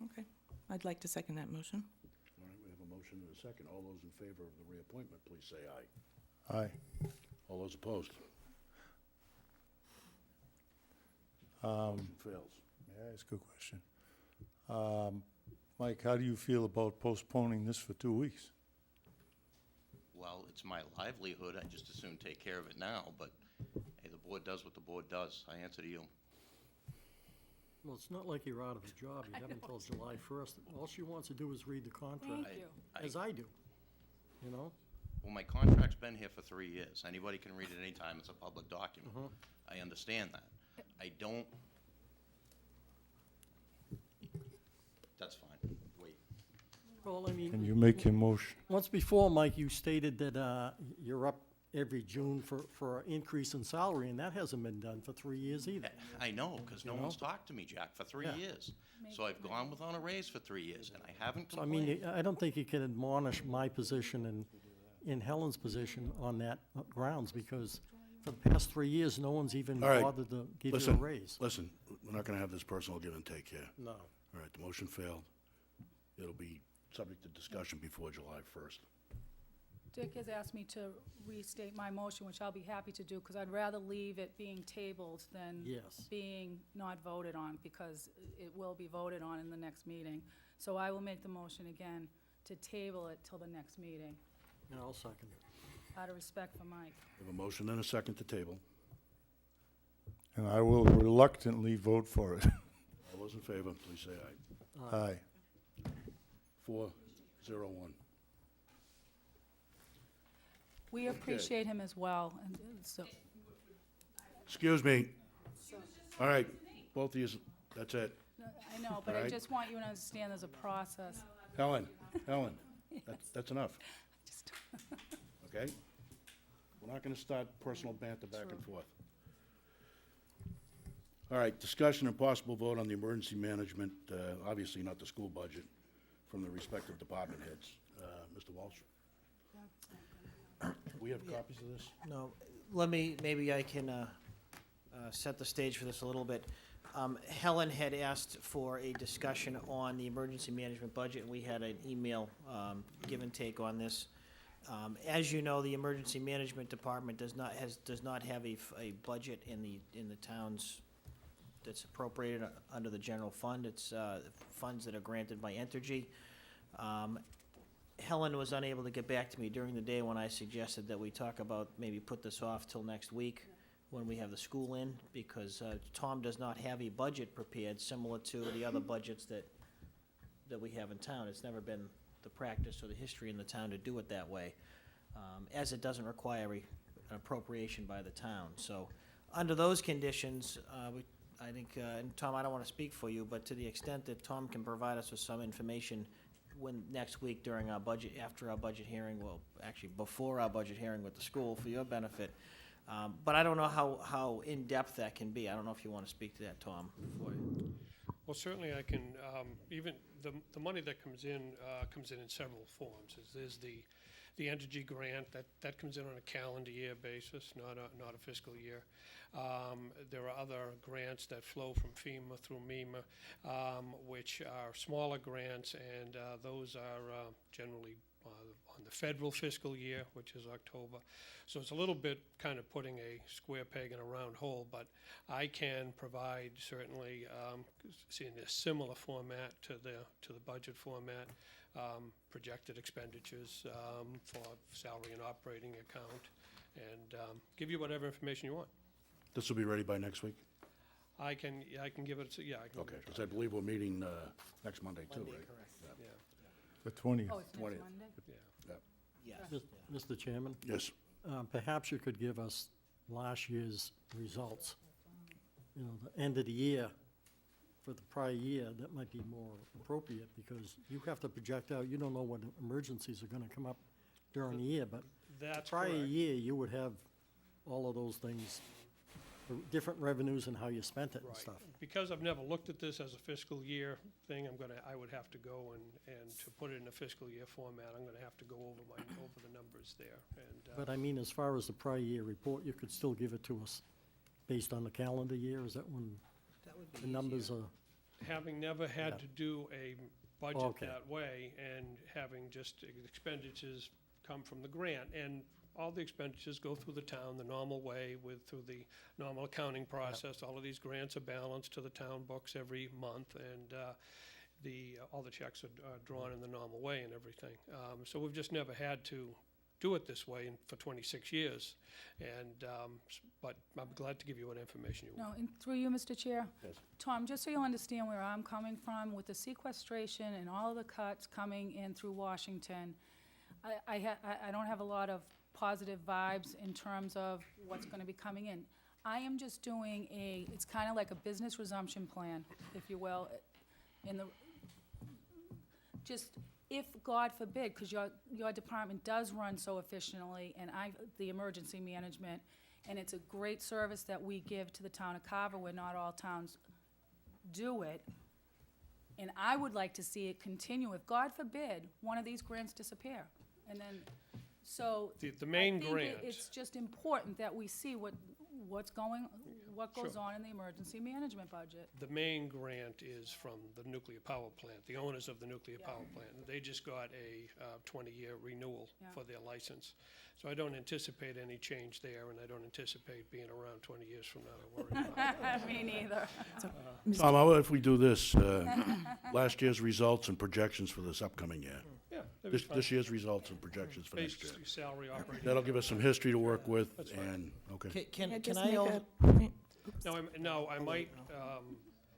Okay. I'd like to second that motion. All right, we have a motion and a second. All those in favor of the reappointment, please say aye. Aye. All those opposed? Motion fails. Yeah, that's a good question. Mike, how do you feel about postponing this for 2 weeks? Well, it's my livelihood, I just as soon take care of it now, but, hey, the board does what the board does. I answer to you. Well, it's not like you're out of a job. You have until July 1st. All she wants to do is read the contract, Thank you. as I do, you know? Well, my contract's been here for 3 years. Anybody can read it anytime. It's a public document. I understand that. I don't... That's fine. Wait. Well, I mean... Can you make your motion? Once before, Mike, you stated that you're up every June for an increase in salary, and that hasn't been done for 3 years either. I know, because no You know? one's talked to me, Jack, for 3 Yeah. years. So I've gone without a raise for 3 years, and I haven't So, I mean, complained. I don't think you can admonish my position and Helen's position on that grounds, because for the past 3 years, no one's even All right. bothered to give you a Listen, raise. listen, we're not gonna have this personal give and take here. No. All right, the motion failed. It'll be subject to discussion before July 1st. Dick has asked me to restate my motion, which I'll be happy to do, because I'd rather leave it being tabled than Yes. being not voted on, because it will be voted on in the next meeting. So I will make the motion again to table it till the next meeting, Yeah, I'll second it. out of respect for Mike. We have a motion and a second to table. And I will reluctantly vote for it. All those in favor, please say aye. Aye. 4-0-1. We appreciate him as well, and so, Excuse me. All right, both of you, that's it. I know, but I Right. just want you to understand there's a process. Helen, that's enough, Just- okay? We're not gonna start personal banter back and forth. All right, discussion and possible vote on the emergency management, obviously not the school budget, from the respective department heads. Mr. Walsh? We have copies of this? No, maybe I can set the stage for this a little bit. Helen had asked for a discussion on the emergency management budget, and we had an email give and take on this. As you know, the emergency management department does not have a budget in the town's that's appropriated under the general fund. It's funds that are granted by Entergy. Helen was unable to get back to me during the day when I suggested that we talk about, maybe put this off till next week when we have the school in, because Tom does not have a budget prepared similar to the other budgets that we have in town. It's never been the practice or the history in the town to do it that way, as it doesn't require an appropriation by the town. So, under those conditions, I think, and Tom, I don't want to speak for you, but to the extent that Tom can provide us with some information next week during our budget, after our budget hearing, well, actually before our budget hearing with the school for your benefit. But I don't know how in-depth that can be. I don't know if you want to speak to that, Tom, before you. Well, certainly I can, even the money that comes in several forms. There's the Entergy grant, that comes in on a calendar year basis, not a fiscal year. There are other grants that flow from FEMA through MEMA, which are smaller grants, and those are generally on the federal fiscal year, which is October. So it's a little bit kind of putting a square peg in a round hole, but I can provide certainly, in a similar format to the budget format, projected expenditures for salary and operating account, and give you whatever information you want. This will be ready by next week? I can give it, yeah, I can. Okay, because I believe we're meeting next Monday too, Monday, right? correct. Yeah, The 20th. Oh, it's next 20th. Monday? yeah. Yes. Mr. Chairman, Yes. perhaps you could give us last year's results. You know, the end of the year for the prior year, that might be more appropriate, because you have to project out, you don't know what emergencies are gonna come up during the year, but That's prior correct. year, you would have all of those things, the different revenues and how you spent it and Right. stuff. Because I've never looked at this as a fiscal year thing, I would have to go and to put it in a fiscal year format, I'm gonna have to go over over the numbers there, and, But I mean, as far as the prior year report, you could still give it to us based on the calendar year, is that when That would be the numbers easier. are? having never had Yeah. to do a budget Okay. that way, and having just expenditures come from the grant, and all the expenditures go through the town the normal way through the normal accounting process. All of these grants are balanced to the town books every month, and all the checks are drawn in the normal way and everything. So we've just never had to do it this way for 26 years, and, but I'm glad to give you what information you want. No, and through you, Mr. Chair? Yes. Tom, just so you'll understand where I'm coming from, with the sequestration and all of the cuts coming in through Washington, I don't have a lot of positive vibes in terms of what's gonna be coming in. I am just doing it's kinda like a business resumption plan, if you will, just if, God forbid, because your department does run so efficiently, and the emergency management, and it's a great service that we give to the town of Carver, where not all towns do it, and I would like to see it continue, if, God forbid, one of these grants disappear, and then, so. The main I think grant. it's just important that we see what goes Sure. on in the emergency management budget. The main grant is from the nuclear power plant, the owners of the nuclear Yeah. power plant. They just got a 20-year renewal Yeah. for their license. So I don't anticipate any change there, and I don't anticipate being around 20 years from now to worry about it. Me neither. Tom, how about if we do this, last year's results and projections for this upcoming year? Yeah, that'd be fine. This year's results and projections for next year. Base salary operating. That'll give us some history to work with, That's fine. and, okay. Can I Can just I make al- a point? No, I might,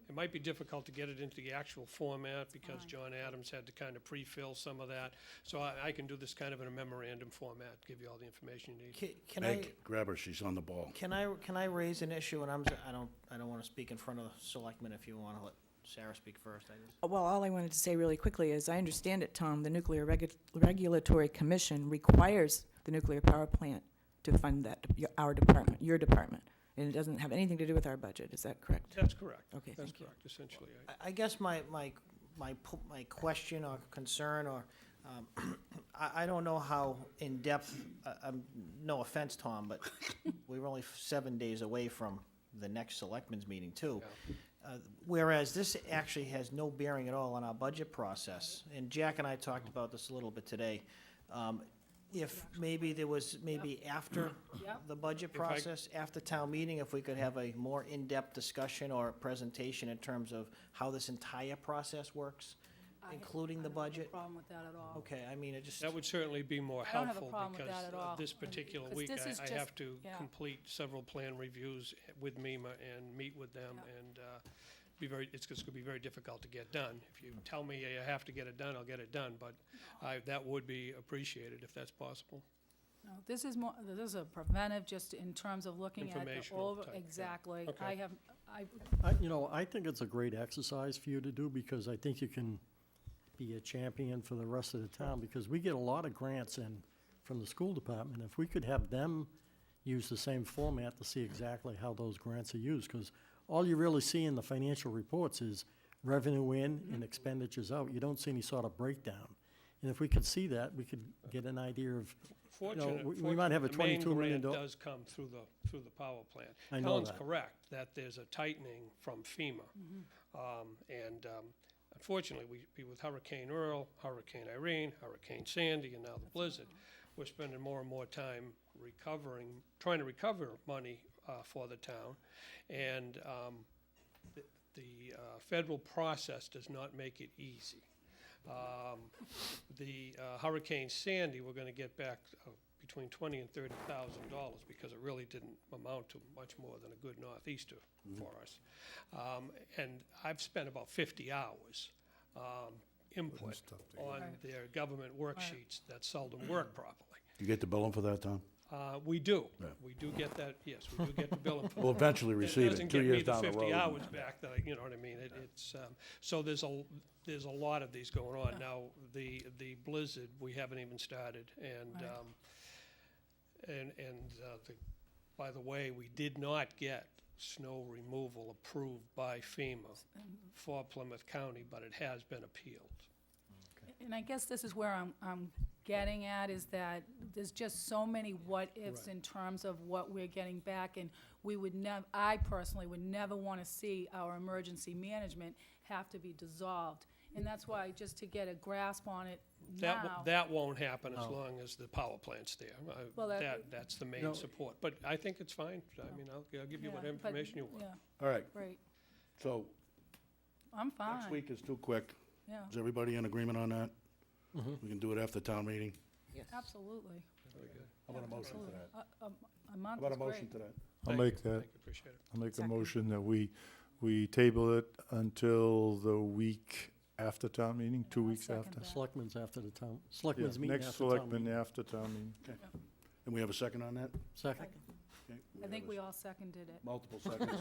it might be difficult to get it into the actual format, because John Adams had to kind of pre-fill some of that. So I can do this kind of in a memorandum format, give you all the information you need. Can I, Meg, grab her, she's on the ball. can I raise an issue, and I don't wanna speak in front of the selectmen if you wanna let Sarah speak first, I guess. Well, all I wanted to say really quickly is, I understand it, Tom, the Nuclear Regulatory Commission requires the nuclear power plant to fund that, our department, your department, and it doesn't have anything to do with our budget, is that correct? That's correct. Okay, That's thank you. correct, essentially. I guess my question or concern, or, I don't know how in-depth, no offense, Tom, but we're only 7 days away from the next selectmen's meeting, too. Whereas this actually has no bearing at all on our budget process, and Jack and I talked about this a little bit today. If maybe there was, maybe after Yep. the budget If I- process, after town meeting, if we could have a more in-depth discussion or presentation in terms of how this entire process works, including the budget. I don't have a problem with that at all. Okay, I mean, it just, That would certainly be more I don't have a helpful, problem with because that at all. this particular 'Cause week, this is I just- have to yeah. complete several plan reviews with MEMA and meet with them, Yeah. and it's just gonna be very difficult to get done. If you tell me you have to get it done, I'll get it done, but that would be appreciated if that's possible. No, this is a preventive, just in terms of looking at the Informational type, yeah. exactly. Okay. I think it's a great exercise for you to do, because I think you can be a champion for the rest of the town, because we get a lot of grants in from the school department. If we could have them use the same format to see exactly how those grants are used, because all you really see in the financial reports is revenue in and expenditures out. You don't see any sort of breakdown. And if we could see that, we could get an idea of, we might have a $22 million The main grant does come through the power plant. I know Helen's that. correct, that there's a tightening from FEMA. And unfortunately, with Hurricane Earl, Hurricane Irene, Hurricane Sandy, and now the blizzard, we're spending more and more time trying to recover money for the town. And the federal process does not make it easy. The Hurricane Sandy, we're gonna get back between $20,000 and $30,000 because it really didn't amount to much more than a good northeaster for us. And I've spent about 50 hours input stuff together. on Right. their government worksheets that seldom work properly. You get the billing for that, Tom? We do. Yeah. We do get that, yes, we do get the billing for that. We'll eventually receive it, 2 years down the It doesn't get me road. the 50 hours back that I, you know what I mean? It's, so there's a lot of these going on. Now, the blizzard, we haven't even started, and, Right. by the way, we did not get snow removal approved by FEMA for Plymouth County, but it has been appealed. And I guess this is where I'm getting at, is that there's just so many what-ifs in terms of what we're getting back, and we would I personally would never want to see our emergency management have to be dissolved. And that's why, just to get a grasp on it now. That won't happen as long as the power plant's there. Well, That's the No. main support. But I think it's fine. I mean, I'll give you what Yeah, but- information you want. Yeah, All right, right. so I'm fine. next week is too quick. Yeah, Is everybody in agreement on that? We can do it after town meeting? absolutely. How about a motion to that? A month How about is a motion great. to that? I'll Thank make you. that, Thank you, appreciate it. I'll make a Second. motion that we table it until the week after town meeting, 2 I'll weeks second after. that. Selectmen's after the town, Yeah, selectmen's meeting next after town selectmen meeting. after town meeting. And we have a second on that? Second. Okay, I think have we a all seconded it. multiple seconds.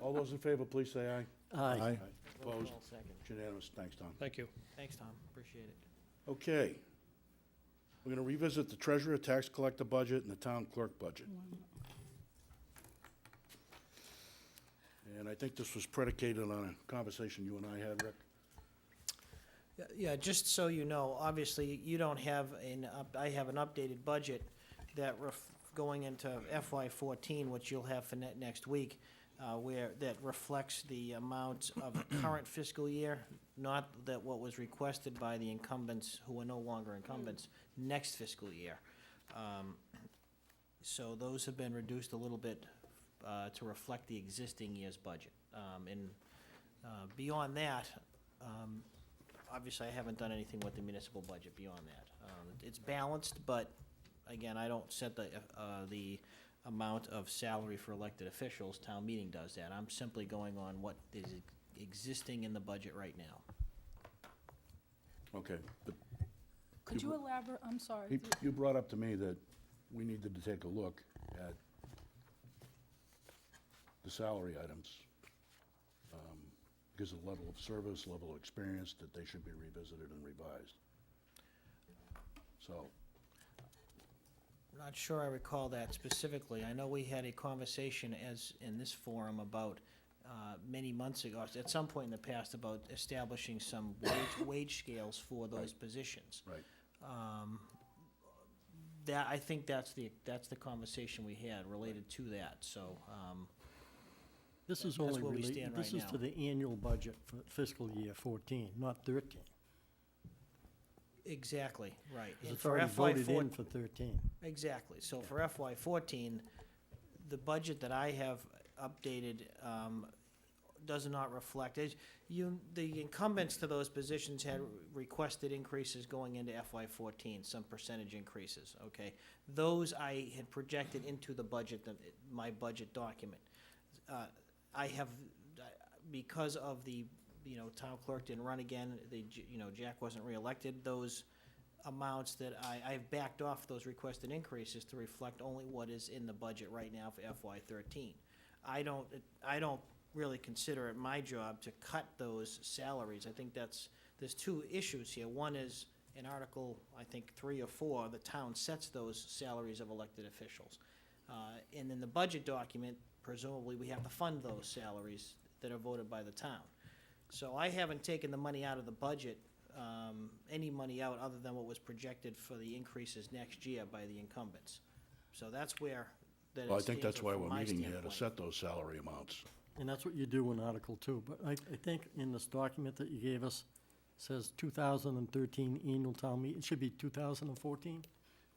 All those in favor, please say aye. Aye. Opposed? Roll second. It's unanimous. Thanks, Tom. Thank you. Thanks, Tom, appreciate it. Okay. We're gonna revisit the treasurer, tax collector budget, and the town clerk budget. And I think this was predicated on a conversation you and I had, Rick. Yeah, just so you know, obviously, you don't have I have an updated budget that going into FY '14, which you'll have for next week, that reflects the amount of the current fiscal year, not that what was requested by the incumbents, who are no longer incumbents, next fiscal year. So those have been reduced a little bit to reflect the existing year's budget. And beyond that, obviously, I haven't done anything with the municipal budget beyond that. It's balanced, but again, I don't set the amount of salary for elected officials. Town meeting does that. I'm simply going on what is existing in the budget right now. Okay. But Could you elaborate, I'm sorry. you brought up to me that we needed to take a look at the salary items, because of the level of service, level of experience, that they should be revisited and revised. So, I'm not sure I recall that specifically. I know we had a conversation in this forum about, many months ago, at some point in the past, about establishing some wage scales for those positions. right. I think that's the conversation we had related to that, so, This is That's only where we related, stand this right is to now. the annual budget for fiscal year 14, not 13. exactly, right. 'Cause And it's for already FY voted four- in for 13. Exactly. So for FY '14, the budget that I have updated does not reflect, the incumbents to those positions had requested increases going into FY '14, some percentage increases, okay? Those I had projected into the budget, my budget document. I have, because of the, town clerk didn't run again, Jack wasn't reelected, those amounts that I've backed off those requested increases to reflect only what is in the budget right now for FY '13. I don't really consider it my job to cut those salaries. I think there's two issues here. One is in Article, I think, 3 or 4, the town sets those salaries of elected officials. And in the budget document, presumably, we have to fund those salaries that are voted by the town. So I haven't taken the money out of the budget, any money out other than what was projected for the increases next year by the incumbents. So that's where that Well, I it think stands that's why from we're my meeting here, to standpoint. set those salary amounts. And that's what you do in Article 2. But I think in this document that you gave us, says 2013 annual town meeting, it should be 2014?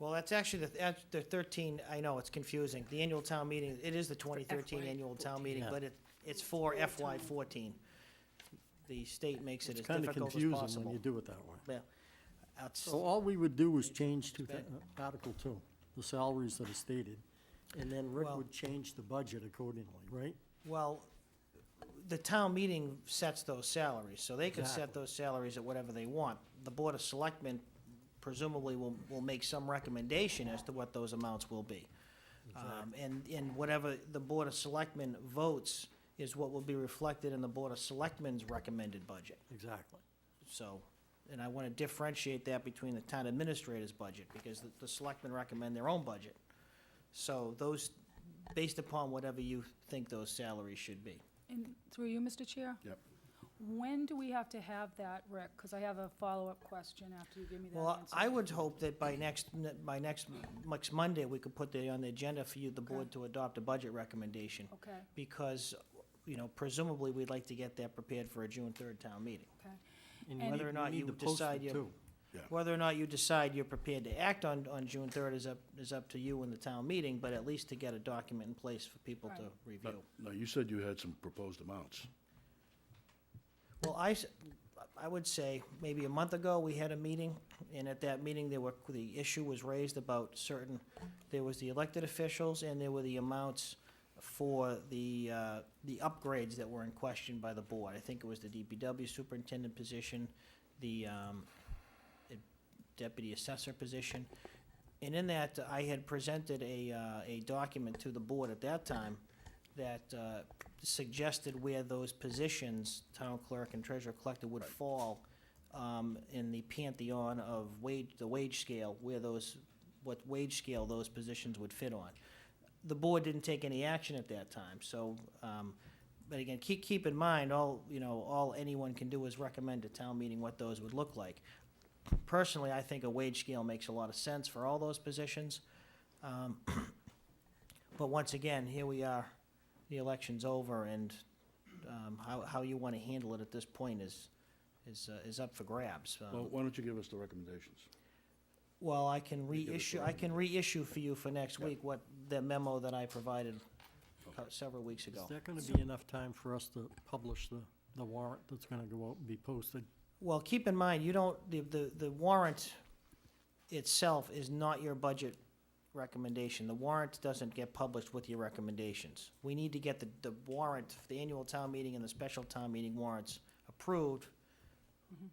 Well, that's actually the 13, I know, it's confusing. The annual town meeting, it is the 2013 annual town meeting, Yeah. but it's for FY '14. The state makes it It's as kind of difficult as confusing when possible. you do it that way. Well, that's, So all we would do is change to Article 2. the salaries that are stated, and then Rick Well- would change the budget accordingly, right? Well, the town meeting sets those salaries, so they could set Exactly. those salaries at whatever they want. The Board of Selectmen presumably will make some recommendation as to what those amounts will be. And whatever the Board of Selectmen votes is what will be reflected in the Board of Selectmen's recommended budget. Exactly. So, and I want to differentiate that between the town administrator's budget, because the selectmen recommend their own budget. So those, based upon whatever you think those salaries should be. And through you, Mr. Chair? Yep. When do we have to have that, Rick? Because I have a follow-up question after you give me that Well, answer. I would hope that by next Monday, we could put on the agenda for you, the board, to adopt a budget recommendation. Okay, Because, presumably, we'd like to get that prepared for a June 3rd town meeting. okay. And And- Whether or we not need you to post decide it, you, too. whether or not you decide you're prepared to act on June 3rd is up to you in the town meeting, but at least to get a document in place for people to Right. review. No, you said you had some proposed amounts. Well, I would say maybe a month ago, we had a meeting, and at that meeting, the issue was raised about there was the elected officials, and there were the amounts for the upgrades that were in question by the board. I think it was the DPW superintendent position, the deputy assessor position. And in that, I had presented a document to the board at that time that suggested where those positions, town clerk and treasurer collector, would fall in the pantheon of the wage scale, what wage scale those positions would fit on. The board didn't take any action at that time, so, but again, keep in mind, all anyone can do is recommend to town meeting what those would look like. Personally, I think a wage scale makes a lot of sense for all those positions. But once again, here we are, the election's over, and how you want to handle it at this point is up for grabs. Well, why don't you give us the recommendations? Well, I can You give us the reissue for you for next Yep. week what the memo that I provided several weeks ago. Is that gonna be enough time for us to publish the warrant that's gonna go out and be posted? Well, keep in mind, the warrant itself is not your budget recommendation. The warrant doesn't get published with your recommendations. We need to get the warrant, the annual town meeting and the special town meeting warrants approved,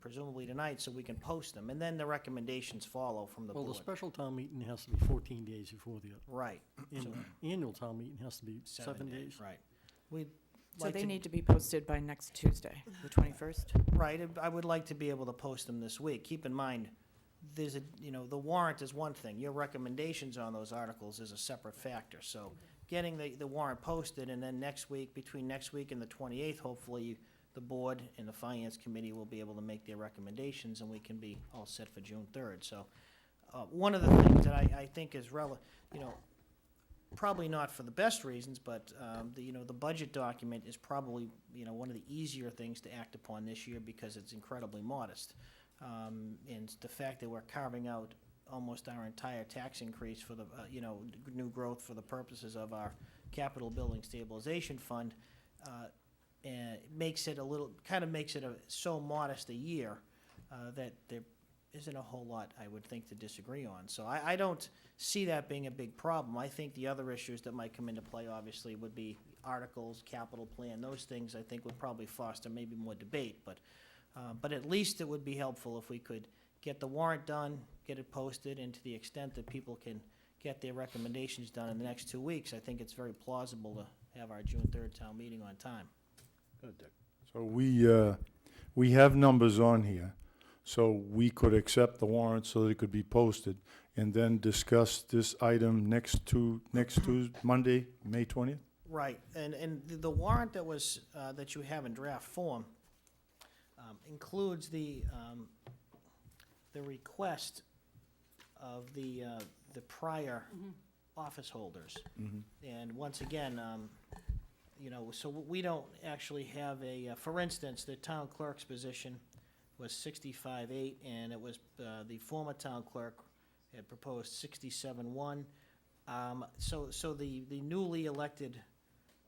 presumably tonight, so we can post them, and then the recommendations follow from the Well, board. the special town meeting has to be 14 days before the Right. annual town meeting has to be 7 days. Right. We'd So like they to- need to be posted by next Tuesday, the 21st? Right, I would like to be able to post them this week. Keep in mind, there's the warrant is one thing. Your recommendations on those articles is a separate factor. So getting the warrant posted, and then between next week and the 28th, hopefully, the board and the finance committee will be able to make their recommendations, and we can be all set for June 3rd. So one of the things that I think is probably not for the best reasons, but the budget document is probably one of the easier things to act upon this year because it's incredibly modest. And the fact that we're carving out almost our entire tax increase for the new growth for the purposes of our capital building stabilization fund, and makes it so modest a year that there isn't a whole lot, I would think, to disagree on. So I don't see that being a big problem. I think the other issues that might come into play, obviously, would be articles, capital plan, those things I think would probably foster maybe more debate, but at least it would be helpful if we could get the warrant done, get it posted, and to the extent that people can get their recommendations done in the next 2 weeks, I think it's very plausible to have our June 3rd town meeting on time. Go ahead, Dick. So we have numbers on here, so we could accept the warrant so that it could be posted, and then discuss this item next Tuesday, Monday, May 20th? Right, and the warrant that was, that you have in draft form includes the request of the prior office holders. And once again, so we don't actually have for instance, the town clerk's position was 65.8, and it was, the former town clerk had proposed 67.1. So the newly elected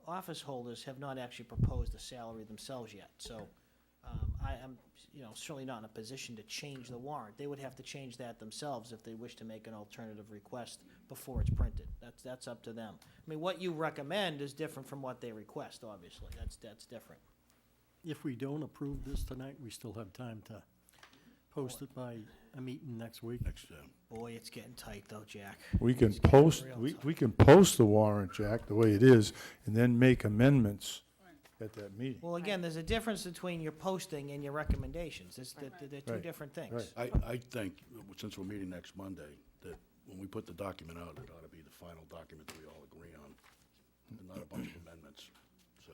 office holders have not actually proposed a salary themselves yet. So I'm, certainly not in a position to change the warrant. They would have to change that themselves if they wish to make an alternative request before it's printed. That's up to them. I mean, what you recommend is different from what they request, obviously. That's different. If we don't approve this tonight, we still have time to post it by a meeting next week. Boy, it's getting tight though, Jack. We can It's getting post, real we, tight. we can post the warrant, Jack, the way it is, and then make amendments at that meeting. Well, again, there's a difference between your posting and your recommendations. They're two Right. different things. Right. I think, since we're meeting next Monday, that when we put the document out, it ought to be the final document that we all agree on, and not a bunch of amendments, so.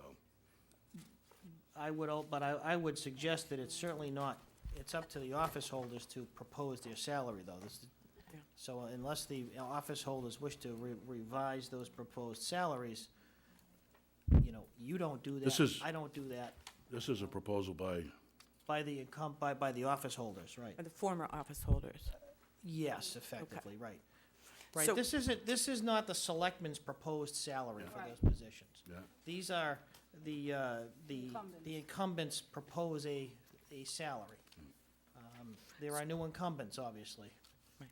But I would suggest that it's certainly not, it's up to the office holders to propose their salary, though. Yeah. So unless the office holders wish to revise those proposed salaries, you don't do that. This is- I don't do that This is a proposal by, by the office holders, right? Or the former office holders. Yes, effectively, right. Right, So- this is not the selectmen's proposed salary for Right. those positions. yeah, These are the Incumbents. the incumbents propose a salary. There are new incumbents, obviously. Right.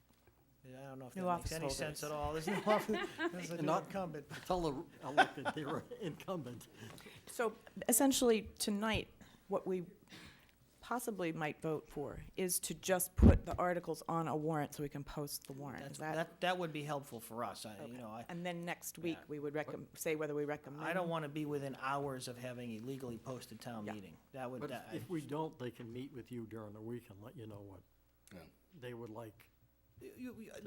Yeah, I don't know if New that makes office any sense at holders. all. There's no office, there's a new Not- incumbent. Tell the elected they're incumbent. So essentially, tonight, what we possibly might vote for is to just put the articles on a warrant so we can post the warrant. Is that? That would be helpful for us. Okay. And then next week, Yeah. we would say whether we recommend. I don't want to be within hours of having a legally posted town Yeah. meeting. That would, But if we don't, they can meet with you during the week and let you know what Yeah. they would like. to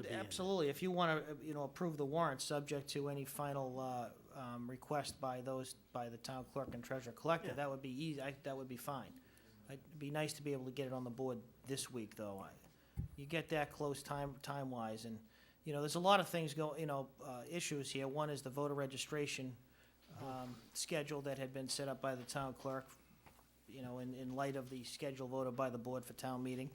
be in. Absolutely. If you want to, approve the warrant, subject to any final request by the town clerk and treasurer collector, Yeah. that would be easy, that would be fine. It'd be nice to be able to get it on the board this week, though. You get that close time-wise, and, there's a lot of things issues here. One is the voter registration schedule that had been set up by the town clerk, in light of the schedule voted by the board for town meeting.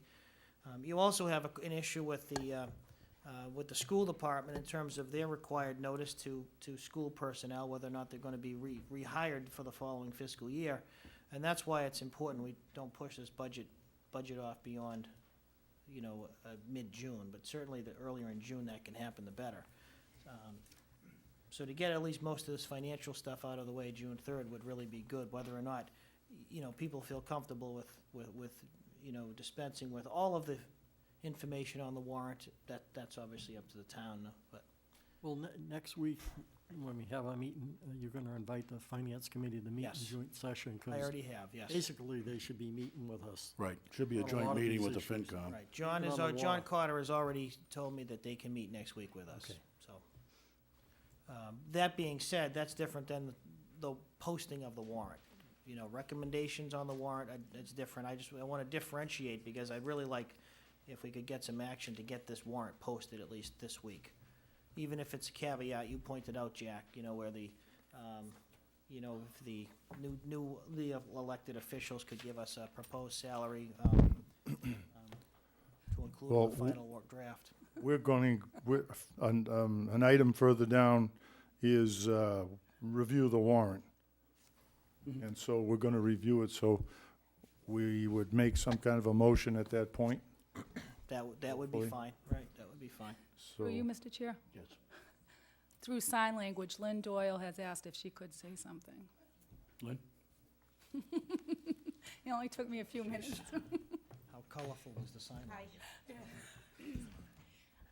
You also have an issue with the school department in terms of their required notice to school personnel, whether or not they're gonna be rehired for the following fiscal year. And that's why it's important we don't push this budget off beyond, mid-June, but certainly the earlier in June that can happen, the better. So to get at least most of this financial stuff out of the way, June 3rd would really be good, whether or not, people feel comfortable with dispensing with all of the information on the warrant. That's obviously up to the town, but. Well, next week, when we have our meeting, you're going to invite the finance committee to meet in Yes. joint session, I because already have, yes. basically, they should be meeting with us. right, should be a On a joint lot of meeting these with the issues. FinCom. Right, John Even is, on the John warrant. Carter has already told me that they can meet next week with us, Okay. so. That being said, that's different than the posting of the warrant. Recommendations on the warrant, it's different. I want to differentiate, because I'd really like if we could get some action to get this warrant posted at least this week. Even if it's a caveat, you pointed out, Jack, where the, if the newly elected officials could give us a proposed salary, to include Well, in the final draft. an item further down is review the warrant. And so we're going to review it, so we would make some kind of a motion at that point. That would be Hopefully. fine, right, that would be fine. So Through you, Mr. Chair? Yes. Through sign language, Lynn Doyle has asked if she could say something. Lynn? It only took me a few minutes. How colorful was the sign? Hi.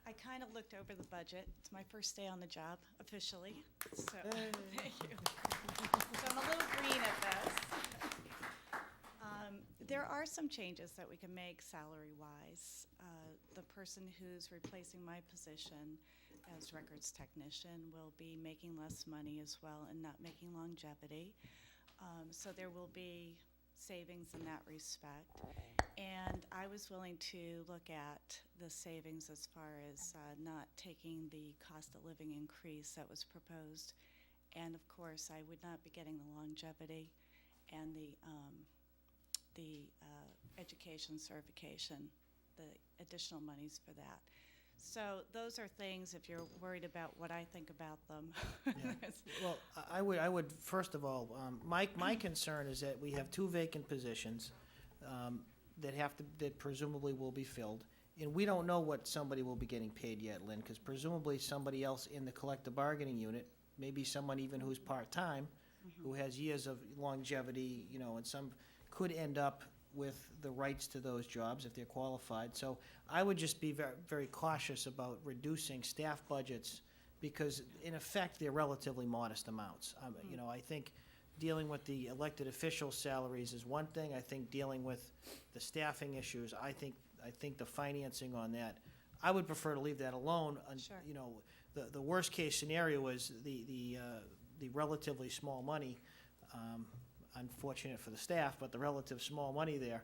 I kind of looked over the budget. It's my first day on the job officially, so, thank you. So I'm a little green at this. There are some changes that we can make salary-wise. The person who's replacing my position as records technician will be making less money as well and not making longevity. So there will be savings in that respect. And I was willing to look at the savings as far as not taking the cost of living increase that was proposed. And of course, I would not be getting the longevity and the education certification, the additional monies for that. So those are things, if you're worried about what I think about them. Well, I would, first of all, my concern is that we have two vacant positions. that presumably will be filled. And we don't know what somebody will be getting paid yet, Lynn, because presumably somebody else in the collective bargaining unit, maybe someone even who's part-time, who has years of longevity, you know, and some could end up with the rights to those jobs if they're qualified. So I would just be very, very cautious about reducing staff budgets because in effect, they're relatively modest amounts. You know, I think dealing with the elected officials' salaries is one thing. I think dealing with the staffing issues, I think the financing on that, I would prefer to leave that alone. Sure. You know, the worst-case scenario is the relatively small money, unfortunate for the staff, but the relative small money there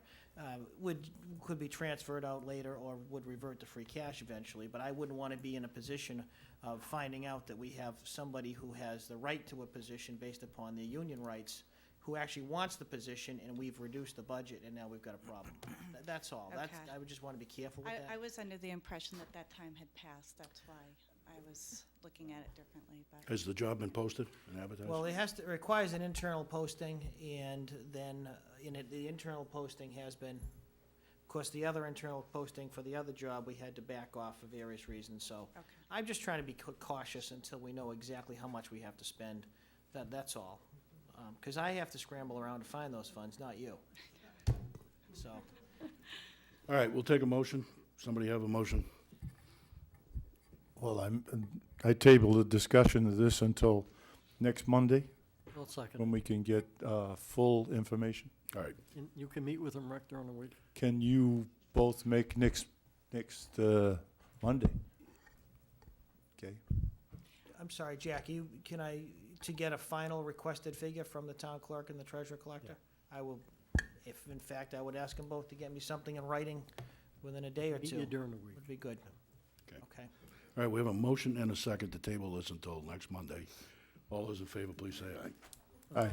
could be transferred out later or would revert to free cash eventually. But I wouldn't want to be in a position of finding out that we have somebody who has the right to a position based upon their union rights, who actually wants the position, and we've reduced the budget, and now we've got a problem. That's all. Okay. I would just want to be careful with that. I was under the impression that that time had passed, that's why I was looking at it differently, but. Has the job been posted and advertised? Well, it requires an internal posting, and then the internal posting has been, of course, the other internal posting for the other job, we had to back off for various reasons, so. Okay. I'm just trying to be cautious until we know exactly how much we have to spend. That's all. Because I have to scramble around to find those funds, not you. So, All right, we'll take a motion. Somebody have a motion? Well, I table the discussion of this until next Monday, Well, second. when we can get full information. All right. And you can meet with them, Rick, during the week. Can you both make next Monday? Okay. I'm sorry, Jack, to get a final requested figure from the town clerk and the treasurer collector? I will, if in fact, I would ask them both to get me something in writing within a day or Meet two. you during the week. Would be good. Okay. Okay. All right, we have a motion and a second to table this until next Monday. All those in favor, please say aye. Aye. Aye.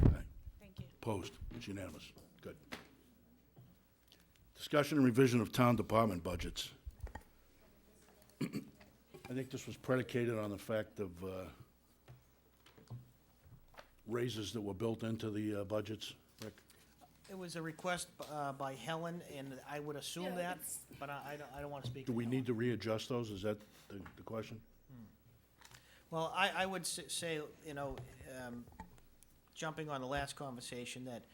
Thank you. Opposed? It's unanimous. Good. Discussion and revision of town department budgets. I think this was predicated on the fact of raises that were built into the budgets, Rick? It was a request by Helen, and I would assume that, but I don't want to speak. Do for we Helen. need to readjust those? Is that the question? Well, I would say, you know, jumping on the last conversation, that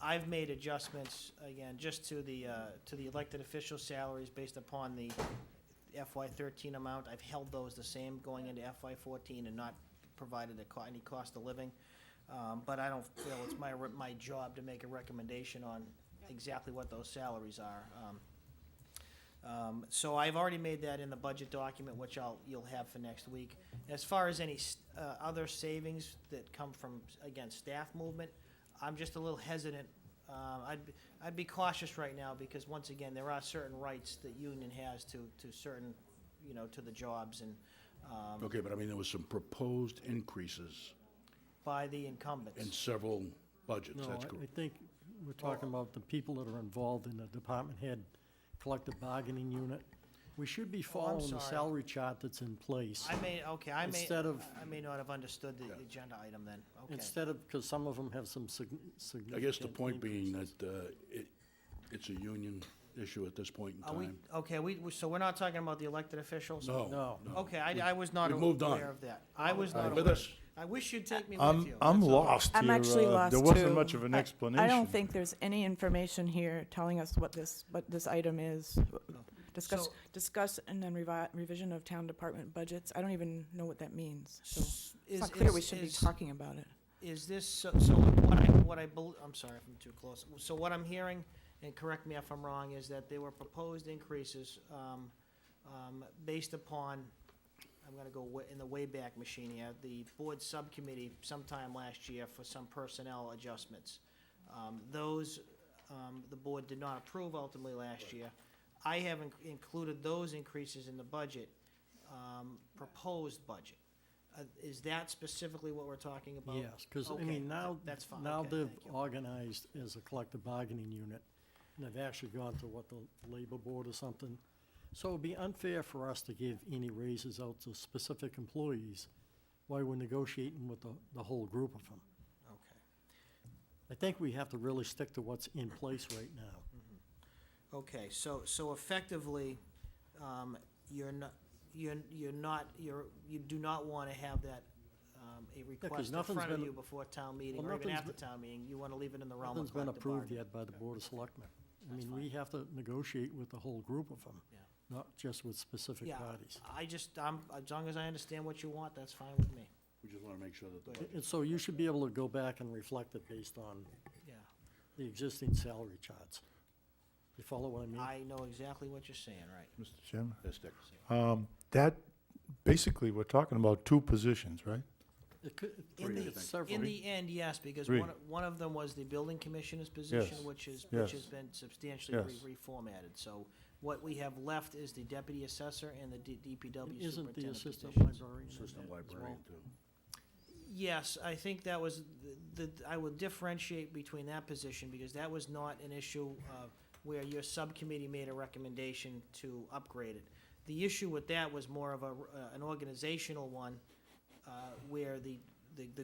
I've made adjustments, again, just to the elected official salaries based upon the FY13 amount. I've held those the same going into FY14 and not provided any cost of living. But I don't feel it's my job to make a recommendation on exactly what those salaries are. So I've already made that in the budget document, which you'll have for next week. As far as any other savings that come from, again, staff movement, I'm just a little hesitant. I'd be cautious right now because, once again, there are certain rights that union has to certain, you know, to the jobs and Okay, but I mean, there was some proposed increases by the incumbents. in several budgets. No, That's I correct. think we're talking about the people that are involved in the department head collective bargaining unit. We should be following the sorry. salary chart that's in place. I may not have understood the Yeah. agenda item then. Okay. Instead of, because some of them have some significant. I guess the point being increases. that it's a union issue at this point in Are we, time. okay, so we're not talking about the elected officials? No, No. no. Okay, I was not We've moved on. aware of that. I was not With aware. us? I wish you'd take me with I'm you. I'm that's all. lost I'm here. actually lost too. There wasn't much of an I- explanation. I don't think there's any information here telling us what this item is. Discuss and then revision of town department budgets. I don't even know what that means. So it's not clear we should be talking about it. Is this, so I'm sorry if I'm too close. So what I'm hearing, and correct me if I'm wrong, is that there were proposed increases based upon, I'm gonna go in the Wayback Machine here, the board subcommittee sometime last year for some personnel adjustments. Those, the board did not approve ultimately last year. I have included those increases in the budget, proposed budget. Is that specifically what we're talking about? Yes, because, I Okay, mean, now, that's fine. now Okay, they've thank you. organized as a collective bargaining unit, and they've actually gone to what, the labor board or something. So it'd be unfair for us to give any raises out to specific employees while we're negotiating with the whole group of them. Okay. I think we have to really stick to what's in place right now. Okay, so effectively, you're not, you do not want to have that, a request in nothing's front of been- you before town meeting, well, or even nothing's after town meeting, you want to leave it in the realm of Nothing's been collective approved bargaining. yet by the Board of Selectmen. I mean, we have to negotiate with the whole group of them, Yeah. not just with specific Yeah, parties. as long as I understand what you want, that's fine with me. We just want to make sure that the Good. budget. And so you should be able to go back and reflect it based on Yeah, the existing salary charts. You follow what I mean? I know exactly what you're saying, right. Mr. Chairman? Yes, Dick. That, basically, we're talking about two positions, right? It could, In Three, I the, think. several. in the end, yes, because Three. one of them was the building commissioner's position, Yes, which has yes. been substantially Yes. reformatted. So what we have left is the deputy assessor and the DPW Isn't the superintendent assistant positions. librarian in Assistant that as well? librarian, too. Yes, I think that was, I would differentiate between that position, because that was not an issue where your subcommittee made a recommendation to upgrade it. The issue with that was more of an organizational one, where the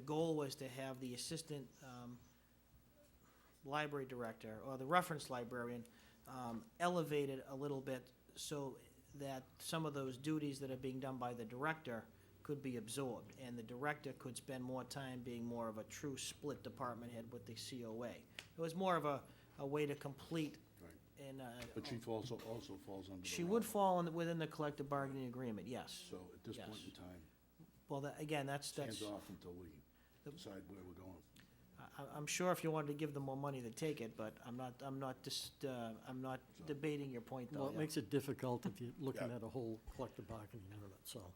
goal was to have the assistant library director, or the reference librarian, elevated a little bit so that some of those duties that are being done by the director could be absorbed, and the director could spend more time being more of a true split department head with the COA. It was more of a way to complete, Right. and But she also falls under the. she law. would fall within the collective bargaining agreement, yes. So at this point Yes. in time, Well, again, that's, hands off until we decide where we're going. I'm sure if you wanted to give them more money, they'd take it, but I'm not debating your point, though. Well, it yeah. makes it difficult if you're looking Yeah. at a whole collective bargaining unit, so.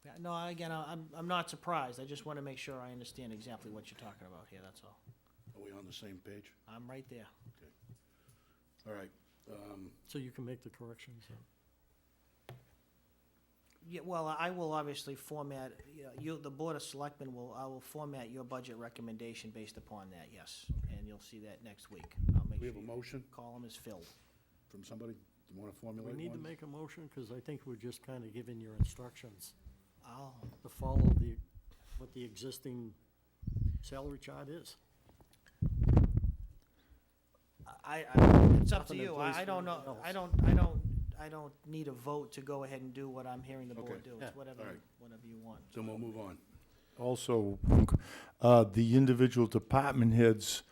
Yeah, no, again, I'm not surprised, I just want to make sure I understand exactly what you're talking about here, that's all. Are we on the same page? I'm right there. All right. So you can make the corrections. Yeah, well, I will obviously format, the Board of Selectmen I will format your budget recommendation based upon that, yes, and you'll see that next week. I'll make We sure have a your motion column is filled. from somebody? Do you want to We formulate one? need to make a motion, because I think we're just kind of giving your instructions I'll, to follow what the existing salary chart is. it's up to Nothing in you, place I for don't know, anything else. I don't need a vote to go ahead and do what I'm hearing the board Okay. do, Yeah. it's whatever, All right. whatever you want. Then we'll move on. Also, the individual department heads'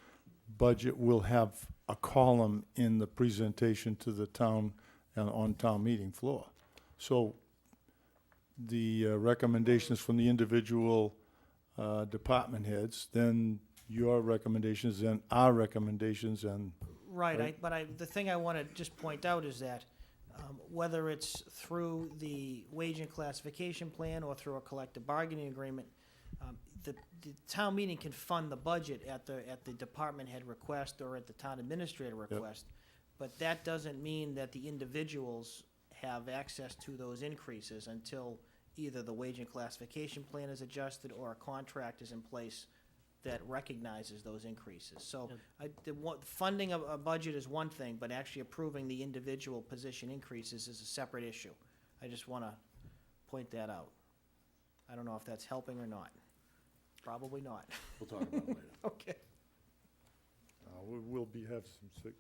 budget will have a column in the presentation to the town and on town meeting floor. So the recommendations from the individual department heads, then your recommendations, then our recommendations, and Right, Right. the thing I want to just point out is that, whether it's through the wage and classification plan or through a collective bargaining agreement, the town meeting can fund the budget at the department head request or at the town administrator request. But that doesn't mean that the individuals have access to those increases until either the wage and classification plan is adjusted or a contract is in place that recognizes those increases. So, funding a budget is one thing, but actually approving the individual position increases is a separate issue. I just want to point that out. I don't know if that's helping or not. Probably not. We'll talk about it later. Okay. we'll have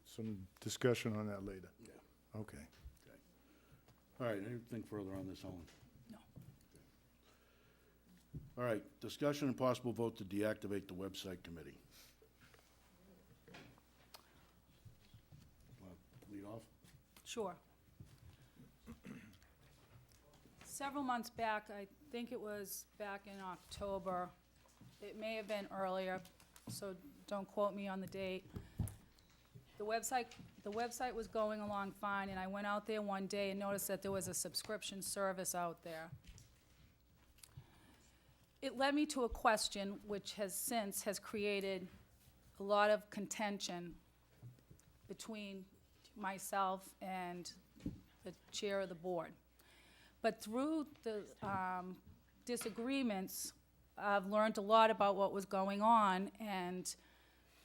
some discussion on that later. Yeah. Okay. All right, anything further on this, Ellen? No. All right, discussion and possible vote to deactivate the website committee. Want to lead off? Sure. Several months back, I think it was back in October, it may have been earlier, so don't quote me on the date. The website was going along fine, and I went out there one day and noticed that there was a subscription service out there. It led me to a question which has created a lot of contention between myself and the chair of the board. But through the disagreements, I've learned a lot about what was going on, and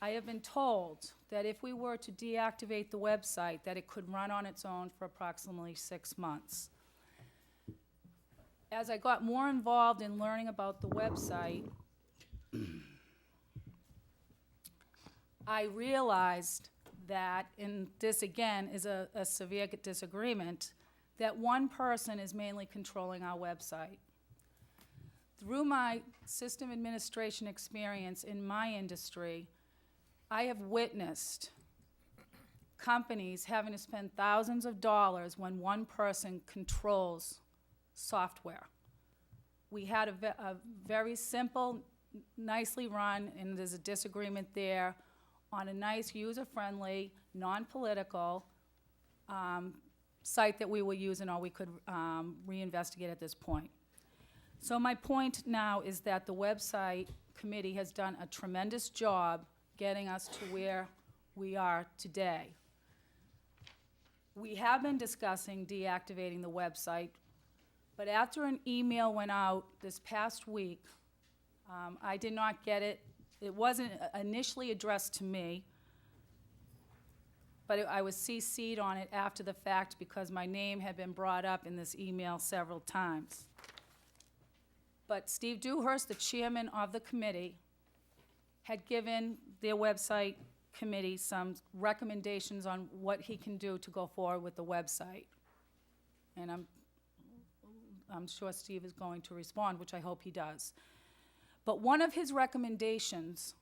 I have been told that if we were to deactivate the website, that it could run on its own for approximately 6 months. As I got more involved in learning about the website, I realized that, and this again is a severe disagreement, that one person is mainly controlling our website. Through my system administration experience in my industry, I have witnessed companies having to spend thousands of dollars when one person controls software. We had a very simple, nicely run, and there's a disagreement there, on a nice, user-friendly, non-political site that we were using, or we could reinvestigate at this point. So my point now is that the website committee has done a tremendous job getting us to where we are today. We have been discussing deactivating the website, but after an email went out this past week, I did not get it. It wasn't initially addressed to me, but I was CC'd on it after the fact because my name had been brought up in this email several times. But Steve Dewhurst, the chairman of the committee, had given their website committee some recommendations on what he can do to go forward with the website. And I'm sure Steve is going to respond, which I hope he does. But one of his recommendations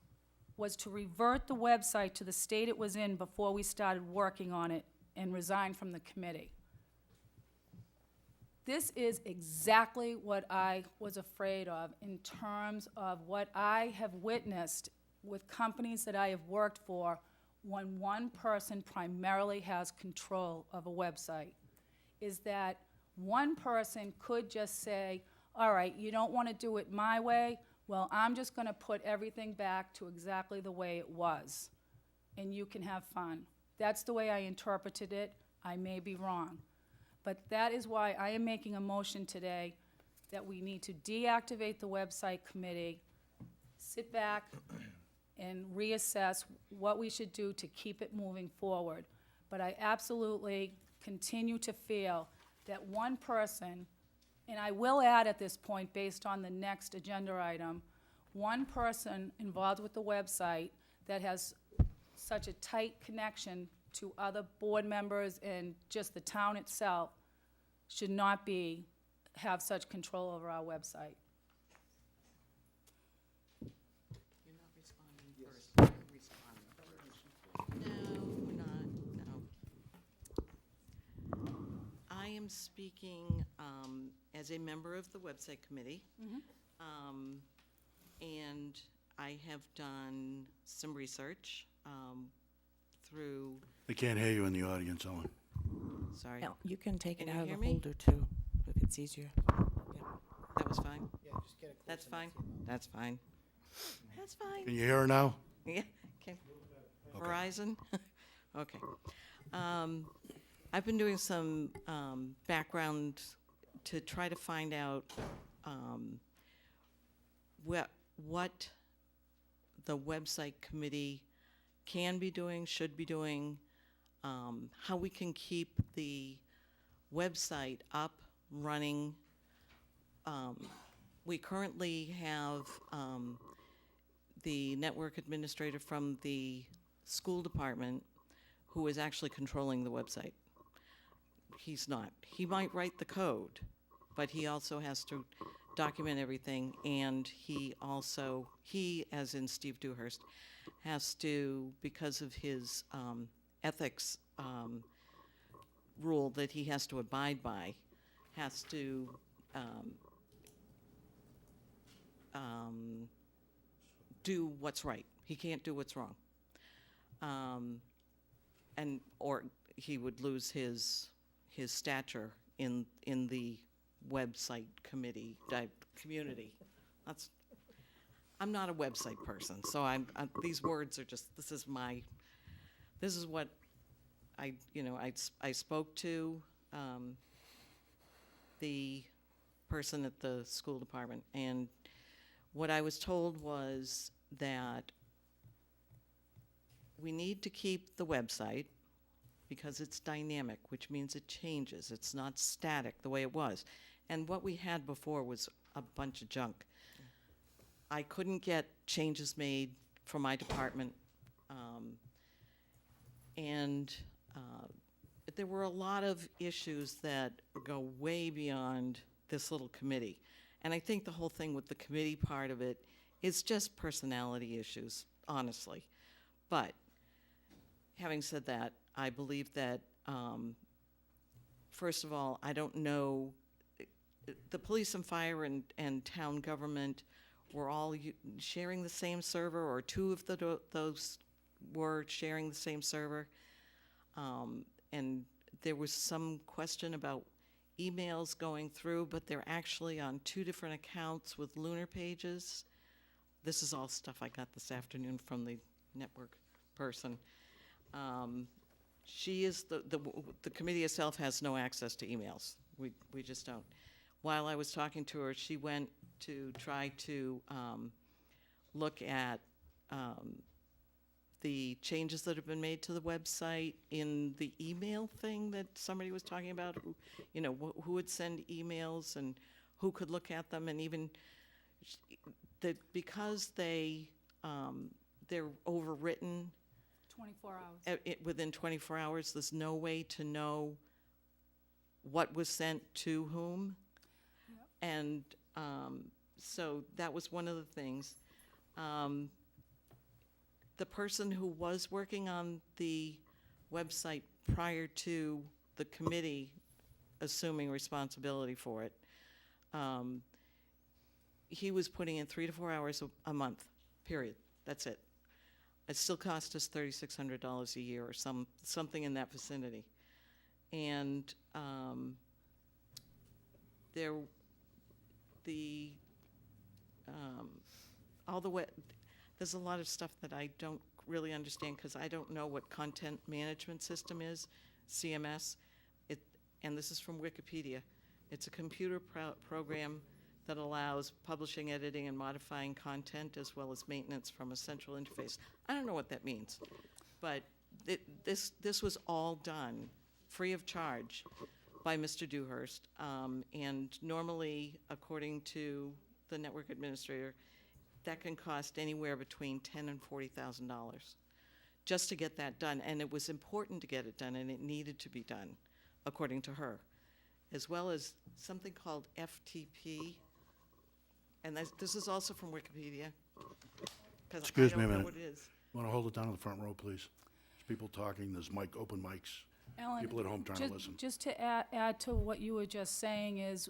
was to revert the website to the state it was in before we started working on it and resign from the committee. This is exactly what I was afraid of in terms of what I have witnessed with companies that I have worked for when one person primarily has control of a website, is that one person could just say, all right, you don't want to do it my way, well, I'm just going to put everything back to exactly the way it was, and you can have fun. That's the way I interpreted it. I may be wrong. But that is why I am making a motion today that we need to deactivate the website committee, sit back, and reassess what we should do to keep it moving forward. But I absolutely continue to feel that one person, and I will add at this point, based on the next agenda item, one person involved with the website that has such a tight connection to other board members and just the town itself should not have such control over our website. You're not responding first. You're responding first. No, we're not, no. I am speaking as a member of the website committee. And I have done some research through, They can't hear you in the audience, Ellen. sorry. Now, you can take Can it you out of hear the me? holder too, if it's easier. That was fine? Yeah, just get it That's fine? That's fine. That's fine. Can you hear her now? Yeah, okay. Verizon? Okay. I've been doing some background to try to find out what the website committee can be doing, should be doing, how we can keep the website up, running. We currently have the network administrator from the school department who is actually controlling the website. He's not. He might write the code, but he also has to document everything, and he, as in Steve Dewhurst, has to, because of his ethics rule that he has to abide by, has to do what's right. He can't do what's wrong. Or he would lose his stature in the website community. I'm not a website person, so these words are just, this is what I spoke to the person at the school department, and what I was told was that we need to keep the website because it's dynamic, which means it changes. It's not static the way it was. And what we had before was a bunch of junk. I couldn't get changes made for my department. And there were a lot of issues that go way beyond this little committee. And I think the whole thing with the committee part of it is just personality issues, honestly. But having said that, I believe that, first of all, I don't know, the police and fire and town government were all sharing the same server, or two of those were sharing the same server. And there was some question about emails going through, but they're actually on two different accounts with lunar pages. This is all stuff I got this afternoon from the network person. She is, the committee itself has no access to emails. We just don't. While I was talking to her, she went to try to look at the changes that have been made to the website in the email thing that somebody was talking about, who would send emails and who could look at them, and even that because they're overwritten 24 hours. within 24 hours, there's no way to know what was sent to whom. Yep. And so that was one of the things. The person who was working on the website prior to the committee assuming responsibility for it, he was putting in 3 to 4 hours a month, period. That's it. It still cost us $3,600 a year or something in that vicinity. And there's a lot of stuff that I don't really understand because I don't know what content management system is, CMS. And this is from Wikipedia. It's a computer program that allows publishing, editing, and modifying content as well as maintenance from a central interface. I don't know what that means, but this was all done free of charge by Mr. Dewhurst. And normally, according to the network administrator, that can cost anywhere between $10,000 and $40,000 just to get that done. And it was important to get it done, and it needed to be done, according to her, as well as something called FTP. And this is also from Wikipedia. Excuse me a I don't know minute. what it is. Want to hold it down to the front row, please? There's people talking, there's open mics, Ellen, people at home trying to listen. Just to add to what you were just saying is,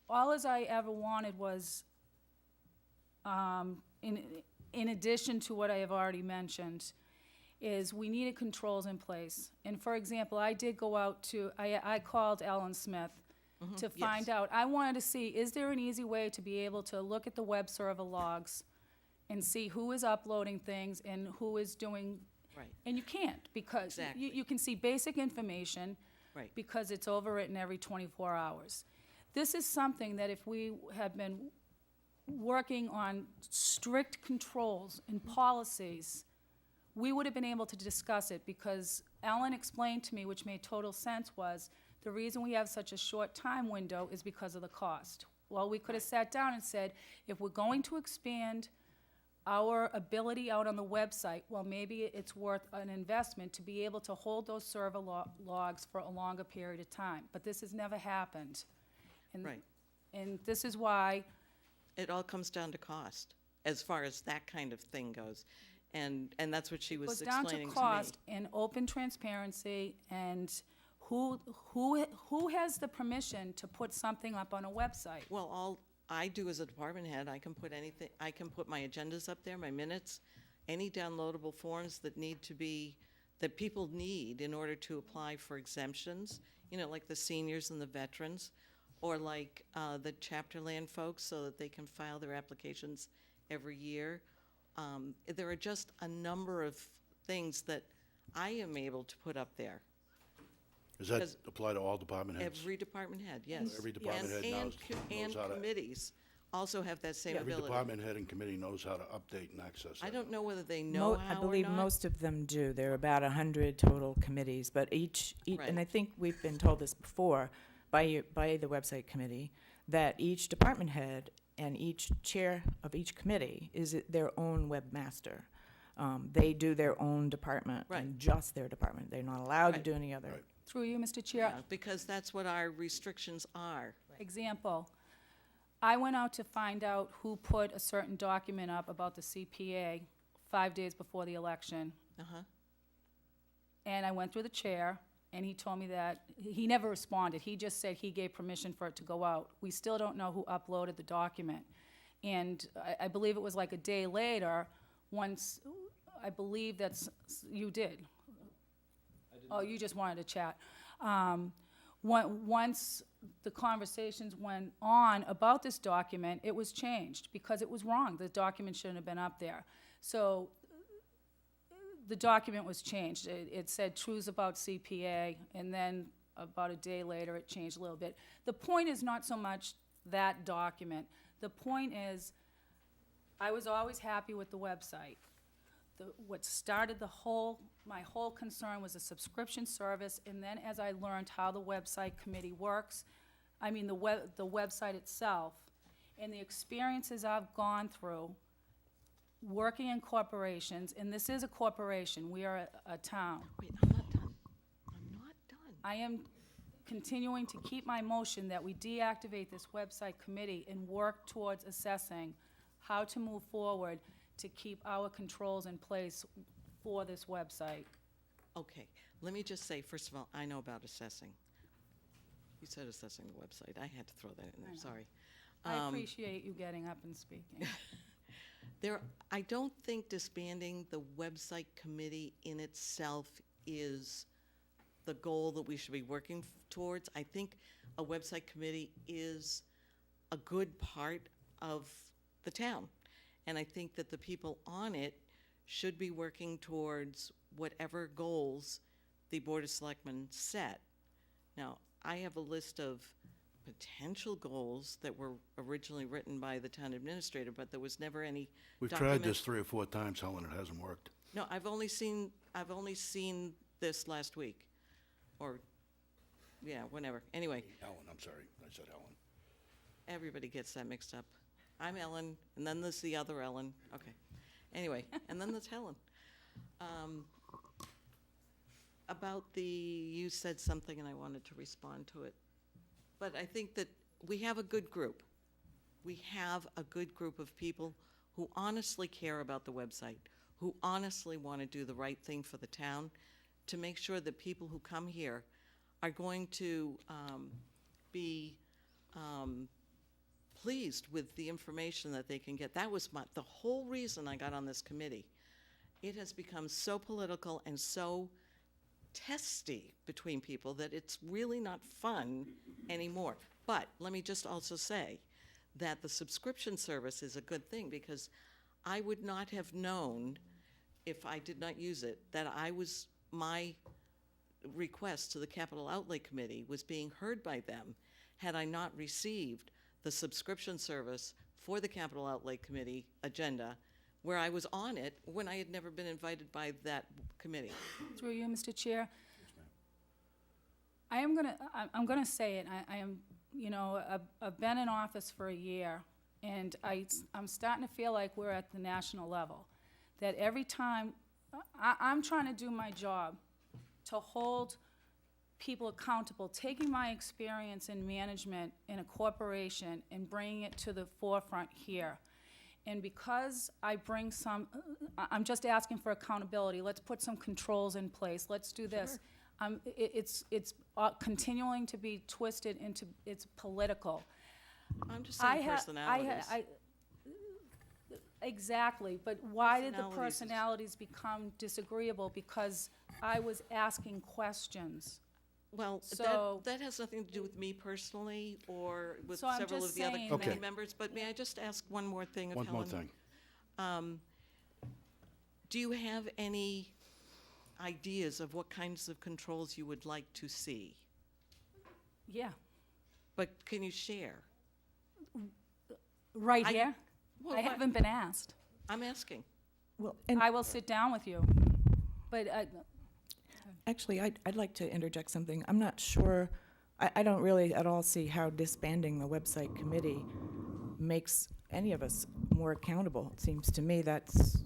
all as I ever wanted was, in addition to what I have already mentioned, is we needed controls in place. And for example, I did go out to, I called Ellen Smith to find out. I wanted to see, is there an easy way to be able to look at the web server logs and see who is uploading things and who is doing. Right. And you can't, because Exactly. you can see basic information. Right. Because it's overwritten every 24 hours. This is something that if we had been working on strict controls and policies, we would have been able to discuss it, because Ellen explained to me, which made total sense, was the reason we have such a short time window is because of the cost. Well, we could have sat down and said, if we're going to expand our ability out on the website, well, maybe it's worth an investment to be able to hold those server logs for a longer period of time. But this has never happened. And, Right. and this is why, It all comes down to cost, as far as that kind of thing goes. And that's what she it was goes down explaining to to me. cost and open transparency, and who has the permission to put something up on a website? Well, all I do as a department head, I can put anything, I can put my agendas up there, my minutes, any downloadable forms that need to be, that people need in order to apply for exemptions, like the seniors and the veterans, or like the chapter land folks, so that they can file their applications every year. There are just a number of things that I am able to put up there. Does that Because apply to all department heads? Every department head, yes. Every department head knows And how to- committees also have that same Every ability. department head and committee knows how to update and access that. I don't know whether they know I how or believe not. most of them do. There are about 100 total committees, but each, and Right. I think we've been told this before by the website committee, that each department head and each chair of each committee is their own webmaster. They do their own department Right. and just their department. They're not allowed to Right. do any other. Right. Through you, Mr. Chair. Yeah, because that's what our restrictions are. Example, I went out to find out who put a certain document up about the CPA 5 days before the election. Uh-huh. And I went through the chair, and he told me that, he never responded. He just said he gave permission for it to go out. We still don't know who uploaded the document. And I believe it was like a day later, once, I believe you did. Oh, you just wanted to chat. Once the conversations went on about this document, it was changed because it was wrong. The document shouldn't have been up there. So the document was changed. It said truths about CPA, and then about a day later, it changed a little bit. The point is not so much that document. The point is, I was always happy with the website. What started my whole concern was a subscription service, and then as I learned how the website committee works, the website itself, and the experiences I've gone through working in corporations, and this is a corporation, we are a town. Wait, I'm not done. I'm not done. I am continuing to keep my motion that we deactivate this website committee and work towards assessing how to move forward to keep our controls in place for this website. Okay, let me just say, first of all, I know about assessing. You said assessing the website. I had to throw that in I there, know. sorry. I appreciate you getting up and speaking. I don't think disbanding the website committee in itself is the goal that we should be working towards. I think a website committee is a good part of the town. And I think that the people on it should be working towards whatever goals the Board of Selectmen set. Now, I have a list of potential goals that were originally written by the town administrator, but there was never any We've document. tried this 3 or 4 times, Helen, it hasn't worked. No, I've only seen this last week, or, yeah, whenever. Anyway, Helen, I'm sorry, I said Helen. everybody gets that mixed up. I'm Ellen, and then there's the other Ellen. Okay. Anyway, and then there's Helen. You said something and I wanted to respond to it. But I think that we have a good group. We have a good group of people who honestly care about the website, who honestly want to do the right thing for the town, to make sure that people who come here are going to be pleased with the information that they can get. That was the whole reason I got on this committee. It has become so political and so testy between people that it's really not fun anymore. But let me just also say that the subscription service is a good thing, because I would not have known, if I did not use it, that my request to the Capital Outlay Committee was being heard by them had I not received the subscription service for the Capital Outlay Committee agenda, where I was on it when I had never been invited by that committee. Through you, Mr. Chair. I'm gonna say it, I am, I've been in office for a year, and I'm starting to feel like we're at the national level. That every time, I'm trying to do my job to hold people accountable, taking my experience in management in a corporation and bringing it to the forefront here. And because I bring I'm just asking for accountability. Let's put some controls in place. Let's do this. It's continuing to be twisted into, it's political. I'm just saying personalities. Exactly, but why did the Personalities is- personalities become disagreeable? Because I was asking questions. Well, So- that has nothing to do with me personally or with So I'm several just of the other saying committee that- members, but may I just ask one more thing of Helen? One more thing. Do you have any ideas of what kinds of controls you would like to see? Yeah, But can you share? right I- here? Well, I what- haven't been asked. I'm asking. Well, and I will sit down with you, but actually, I'd like to interject something. I'm not sure, I don't really at all see how disbanding the website committee makes any of us more accountable. It seems to me that's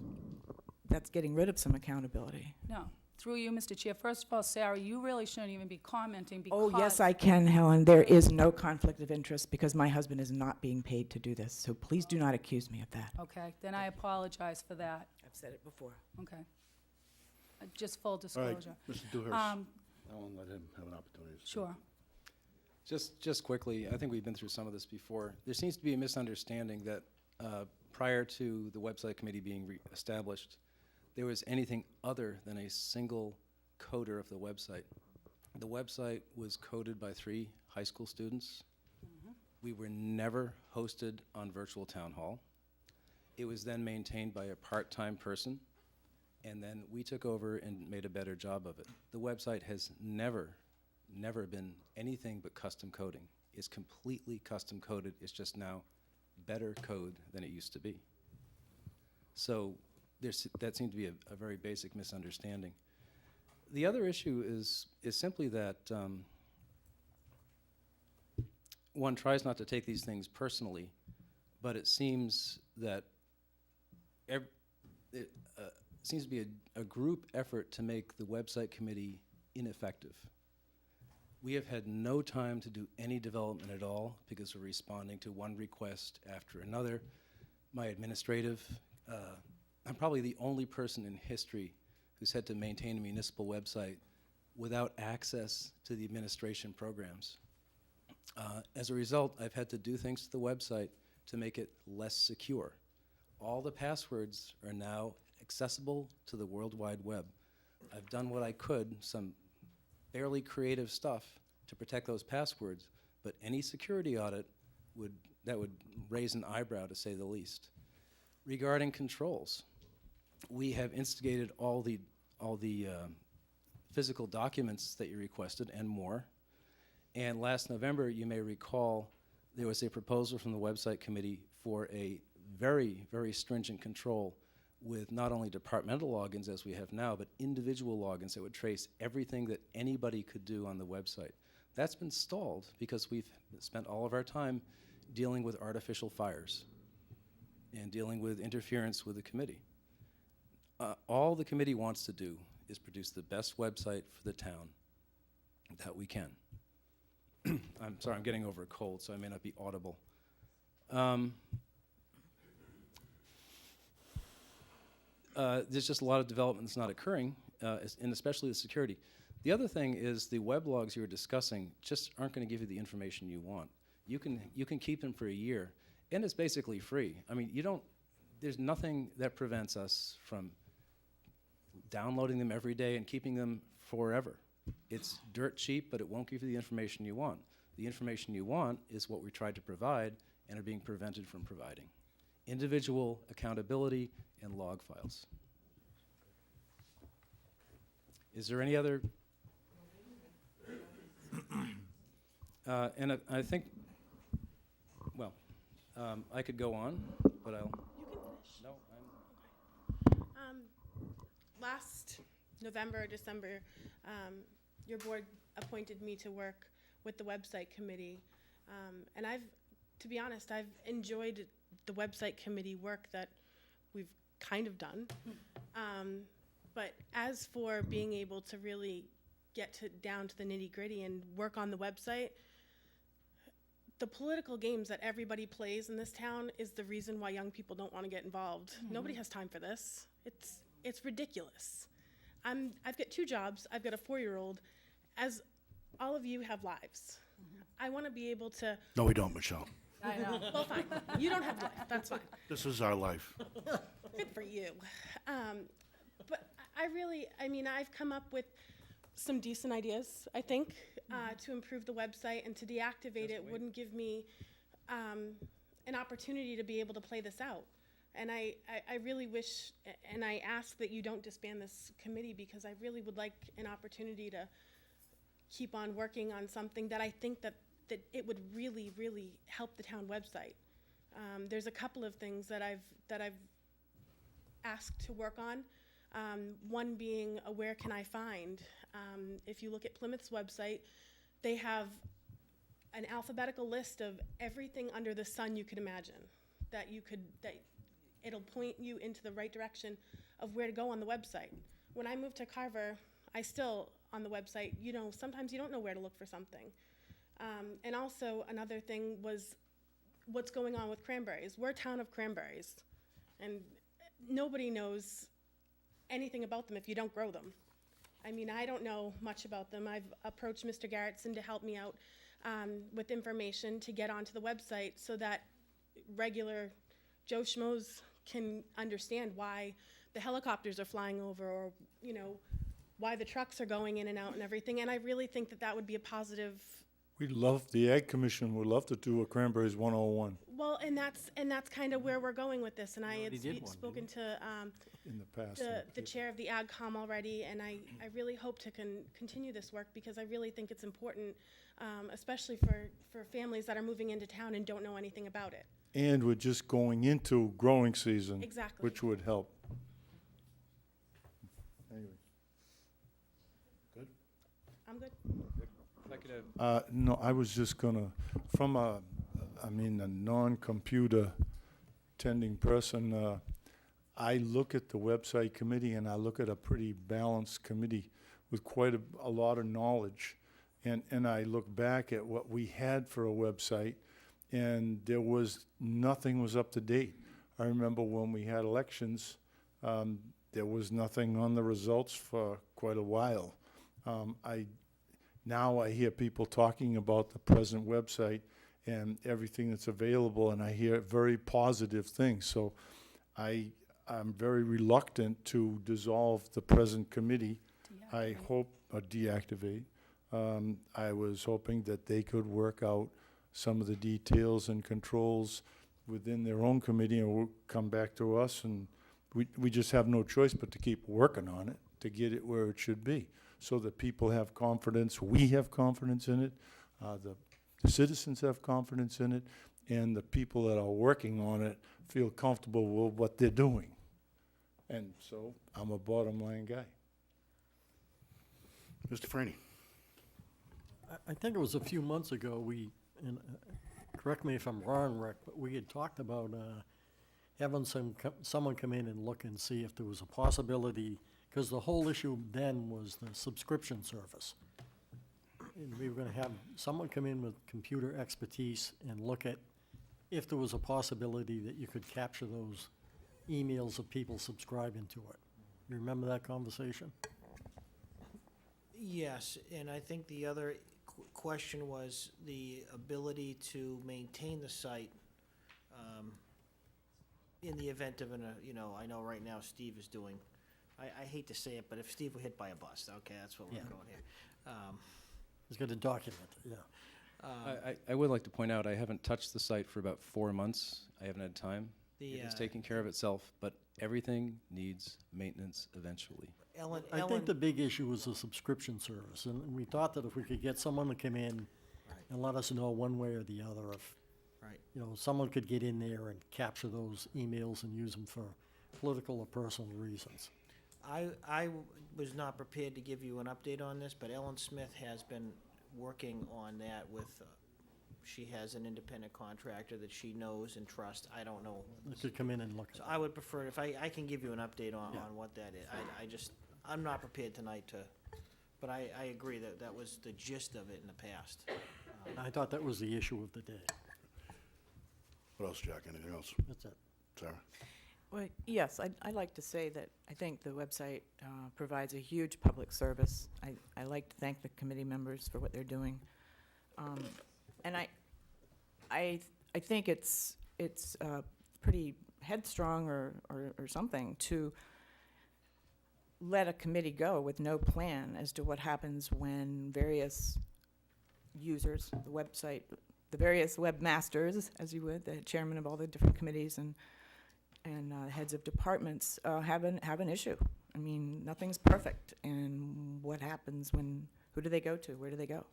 that's getting rid of some accountability. No, through you, Mr. Chair. First of all, Sarah, you really shouldn't even be commenting because. Oh, yes, I can, Helen. There is no conflict of interest because my husband is not being paid to do this, so please do not accuse me of that. Okay, then I apologize for that. I've said it before. Okay. Just full All right, disclosure. Mr. Dewhurst, I won't let him have an opportunity to speak. Sure. Just quickly, I think we've been through some of this before. There seems to be a misunderstanding that prior to the website committee being established, there was anything other than a single coder of the website. The website was coded by 3 high school students. We were never hosted on virtual town hall. It was then maintained by a part-time person, and then we took over and made a better job of it. The website has never been anything but custom coding. It's completely custom coded. It's just now better code than it used to be. So that seemed to be a very basic misunderstanding. The other issue is simply that one tries not to take these things personally, but it seems that it seems to be a group effort to make the website committee ineffective. We have had no time to do any development at all because we're responding to one request after another. My administrative, I'm probably the only person in history who's had to maintain a municipal website without access to the administration programs. As a result, I've had to do things to the website to make it less secure. All the passwords are now accessible to the World Wide Web. I've done what I could, some fairly creative stuff to protect those passwords, but any security audit would raise an eyebrow, to say the least. Regarding controls, we have instigated all the physical documents that you requested and more. And last November, you may recall, there was a proposal from the website committee for a very, very stringent control with not only departmental logins as we have now, but individual logins that would trace everything that anybody could do on the website. That's been stalled because we've spent all of our time dealing with artificial fires and dealing with interference with the committee. All the committee wants to do is produce the best website for the town that we can. I'm sorry, I'm getting over a cold, so I may not be audible. There's just a lot of development that's not occurring, and especially the security. The other thing is the weblogs you were discussing just aren't going to give you the information you want. You can keep them for a year, and it's basically free. I mean, there's nothing that prevents us from downloading them every day and keeping them forever. It's dirt cheap, but it won't give you the information you want. The information you want is what we tried to provide and are being prevented from providing. Individual accountability and log files. Is there any other? And I think, well, I could go on, but I'll. You can finish. No, Last November or December, your board appointed me to work with the website committee. And to be honest, I've enjoyed the website committee work that we've kind of done. But as for being able to really get down to the nitty-gritty and work on the website, the political games that everybody plays in this town is the reason why young people don't want to get involved. Nobody has time for this. It's ridiculous. I've got 2 jobs. I've got a 4-year-old. As all of you have lives. I want to be able to. No, we don't, Michelle. I know. Well, fine. You don't have life. That's fine. This is our life. Good for you. But I've come up with some decent ideas, I think, to improve the website, and to deactivate it wouldn't give me an opportunity to be able to play this out. And I really wish, and I ask that you don't disband this committee, because I really would like an opportunity to keep on working on something that I think that it would really, really help the town website. There's a couple of things that I've asked to work on. One being a where can I find? If you look at Plymouth's website, they have an alphabetical list of everything under the sun you could imagine that it'll point you into the right direction of where to go on the website. When I moved to Carver, I still, on the website, you know, sometimes you don't know where to look for something. And also, another thing was what's going on with cranberries. We're a town of cranberries, and nobody knows anything about them if you don't grow them. I mean, I don't know much about them. I've approached Mr. Garrettson to help me out with information to get onto the website so that regular Joe Schmoes can understand why the helicopters are flying over, or, you know, why the trucks are going in and out and everything. And I really think that that would be a positive. The Ag Commission would love to do a Cranberries 101 Well, and that's kind of where we're going with this. And I had already did one, spoken to in the past. the chair of the AgCom already, and I really hope to continue this work, because I really think it's important, especially for families that are moving into town and don't know anything about it. And we're just going into growing season. Exactly. Which would help. Anyway. I'm good. If I could have No, I was just gonna, from a non-computer tending person, I look at the website committee, and I look at a pretty balanced committee with quite a lot of knowledge. And I look back at what we had for a website, and nothing was up to date. I remember when we had elections, there was nothing on the results for quite a while. Now I hear people talking about the present website and everything that's available, and I hear very positive things. So I'm very reluctant to dissolve the present committee. I hope, or deactivate. I was hoping that they could work out some of the details and controls within their own committee, and will come back to us, and we just have no choice but to keep working on it to get it where it should be, so that people have confidence, we have confidence in it, the citizens have confidence in it, and the people that are working on it feel comfortable with what they're doing. And so I'm a bottom line guy. Mr. Franny? I think it was a few months ago, and correct me if I'm wrong, Rick, but we had talked about having someone come in and look and see if there was a possibility, because the whole issue then was the subscription service. And we were gonna have someone come in with computer expertise and look at if there was a possibility that you could capture those emails of people subscribing to it. You remember that conversation? Yes, and I think the other question was the ability to maintain the site in the event of I know right now Steve is doing, I hate to say it, but if Steve were hit by a bus, okay, that's what we're Yeah. going here. He's got to document it, yeah. I would like to point out, I haven't touched the site for about 4 months. I haven't had time. It is taking care of itself, but everything needs maintenance eventually. I think the big issue was the subscription service, and we thought that if we could get someone to come in and let us know one way or the other, if, Right. Someone could get in there and capture those emails and use them for political or personal reasons. I was not prepared to give you an update on this, but Ellen Smith has been working on that with, she has an independent contractor that she knows and trusts. I don't know. They could come in and look So at I it. would prefer, if I can give you an update on Yeah. what that is. I'm not prepared tonight but I agree that was the gist of it in the past. I thought that was the issue of the day. What else, Jack? Anything else? That's it. Sarah? Well, yes, I'd like to say that I think the website provides a huge public service. I like to thank the committee members for what they're doing. And I think it's pretty headstrong or something to let a committee go with no plan as to what happens when various users, the website, the various webmasters, as you would, the chairman of all the different committees and heads of departments have an issue. I mean, nothing's perfect, and what happens who do they go to? Where do they go?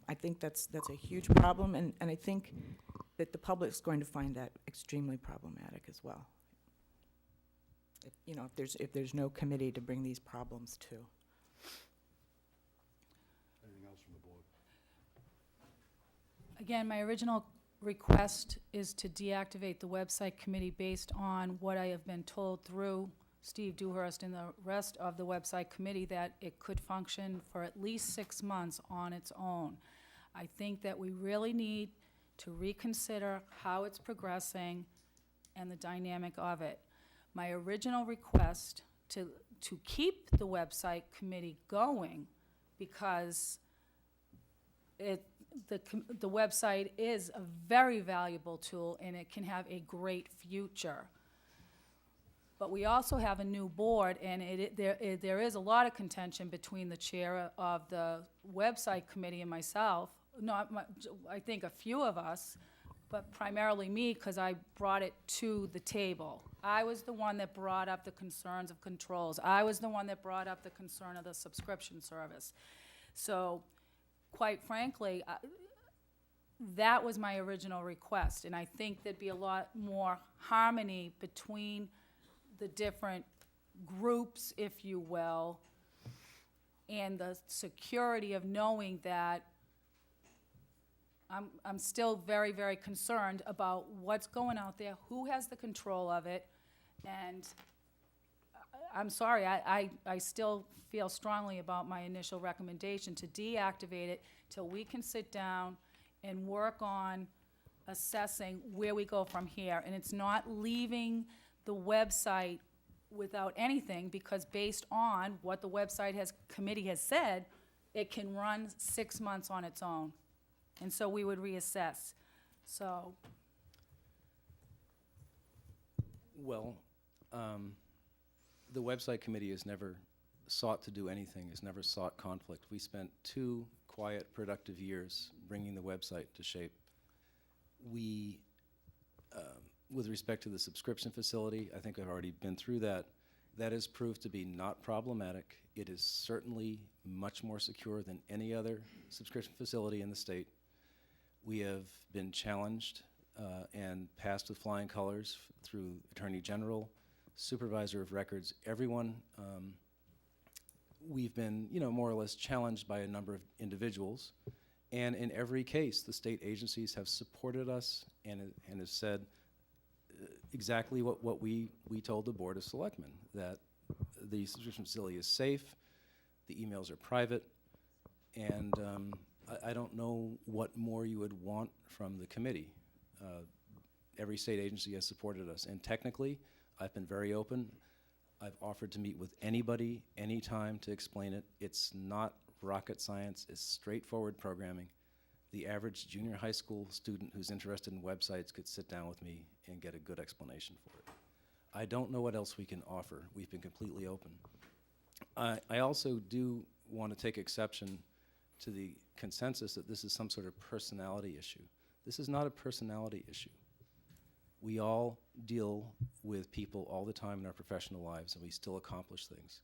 I think that's a huge problem, and I think that the public's going to find that extremely problematic as well. If there's no committee to bring these problems to. Anything else from the board? Again, my original request is to deactivate the website committee based on what I have been told through Steve Dewhurst and the rest of the website committee that it could function for at least 6 months on its own. I think that we really need to reconsider how it's progressing and the dynamic of it. My original request to keep the website committee going, because the website is a very valuable tool and it can have a great future. But we also have a new board, and there is a lot of contention between the chair of the website committee and myself. I think a few of us, but primarily me, because I brought it to the table. I was the one that brought up the concerns of controls. I was the one that brought up the concern of the subscription service. So, quite frankly, that was my original request, and I think there'd be a lot more harmony between the different groups, if you will, and the security of knowing that I'm still very, very concerned about what's going out there, who has the control of it, and I'm sorry, I still feel strongly about my initial recommendation to deactivate it till we can sit down and work on assessing where we go from here. And it's not leaving the website without anything, because based on what the website committee has said, it can run 6 months on its own. And so we would reassess. So, Well, the website committee has never sought to do anything, has never sought conflict. We spent 2 quiet, productive years bringing the website to shape. We, with respect to the subscription facility, I think I've already been through that. That has proved to be not problematic. It is certainly much more secure than any other subscription facility in the state. We have been challenged and passed with flying colors through Attorney General, Supervisor of Records, everyone. We've been, more or less challenged by a number of individuals. And in every case, the state agencies have supported us and have said exactly what we told the Board of Selectmen, that the subscription facility is safe, the emails are private, and I don't know what more you would want from the committee. Every state agency has supported us, and technically, I've been very open. I've offered to meet with anybody, anytime, to explain it. It's not rocket science, it's straightforward programming. The average junior high school student who's interested in websites could sit down with me and get a good explanation for it. I don't know what else we can offer. We've been completely open. I also do want to take exception to the consensus that this is some sort of personality issue. This is not a personality issue. We all deal with people all the time in our professional lives, and we still accomplish things.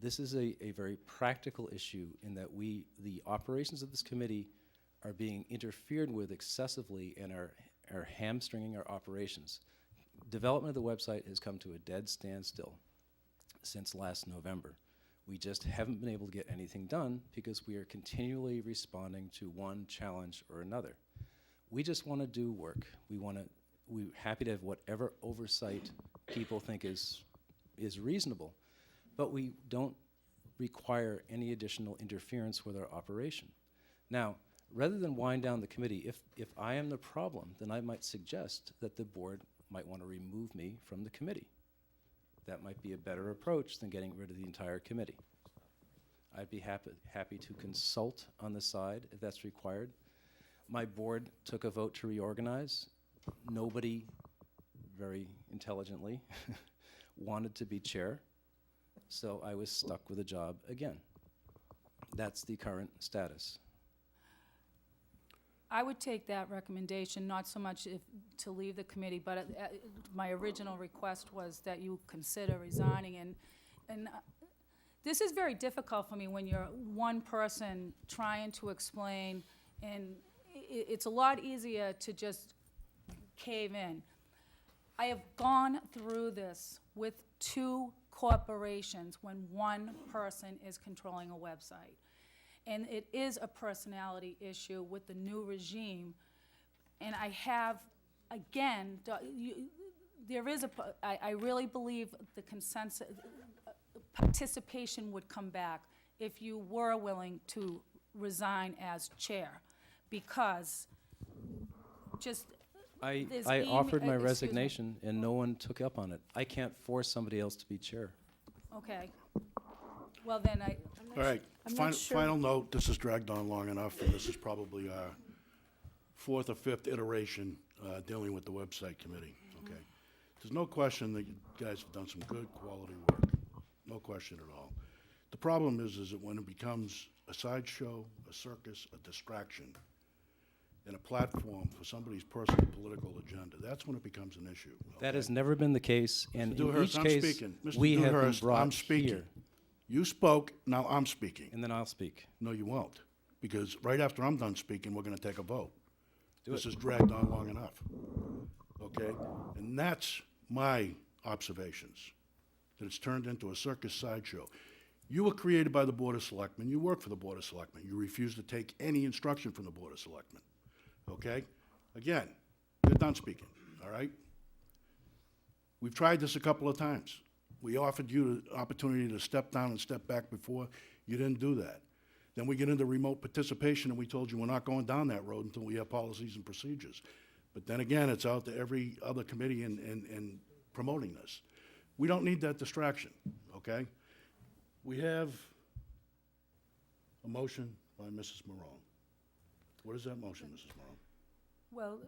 This is a very practical issue in that the operations of this committee are being interfered with excessively and are hamstringing our operations. Development of the website has come to a dead standstill since last November. We just haven't been able to get anything done because we are continually responding to one challenge or another. We just want to do work. We're happy to have whatever oversight people think is reasonable, but we don't require any additional interference with our operation. Now, rather than wind down the committee, if I am the problem, then I might suggest that the board might want to remove me from the committee. That might be a better approach than getting rid of the entire committee. I'd be happy to consult on the side if that's required. My board took a vote to reorganize. Nobody, very intelligently, wanted to be chair, so I was stuck with a job again. That's the current status. I would take that recommendation, not so much to leave the committee, but my original request was that you consider resigning. And this is very difficult for me when you're one person trying to explain, and it's a lot easier to just cave in. I have gone through this with 2 corporations when one person is controlling a website. And it is a personality issue with the new regime. And I have, again, there is I really believe the consensus, participation would come back if you were willing to resign as chair, because just, there's I offered my excuse me. resignation, and no one took up on it. I can't force somebody else to be chair. Okay. Well, then All right, I'm not sure. final note, this has dragged on long enough, and this is probably our fourth or fifth iteration dealing with the website committee, okay? There's no question that you guys have done some good quality work, no question at all. The problem is that when it becomes a sideshow, a circus, a distraction, and a platform for somebody's personal political agenda, that's when it becomes an issue. That okay? has never been the case, and Mr. in Dewhurst, each I'm case, speaking. Mr. we have been Dewhurst, I'm brought speaking. here. You spoke, now I'm speaking. And then I'll speak. No, you won't, because right after I'm done speaking, we're gonna take a vote. This it. has dragged on long enough, okay? And that's my observations, that it's turned into a circus sideshow. You were created by the Board of Selectmen, you work for the Board of Selectmen, you refuse to take any instruction from the Board of Selectmen, okay? Again, you're done speaking, all right? We've tried this a couple of times. We offered you the opportunity to step down and step back before, you didn't do that. Then we get into remote participation, and we told you we're not going down that road until we have policies and procedures. But then again, it's out to every other committee in promoting this. We don't need that distraction, okay? We have a motion by Mrs. Morone. What is that motion, Mrs. Morone? well,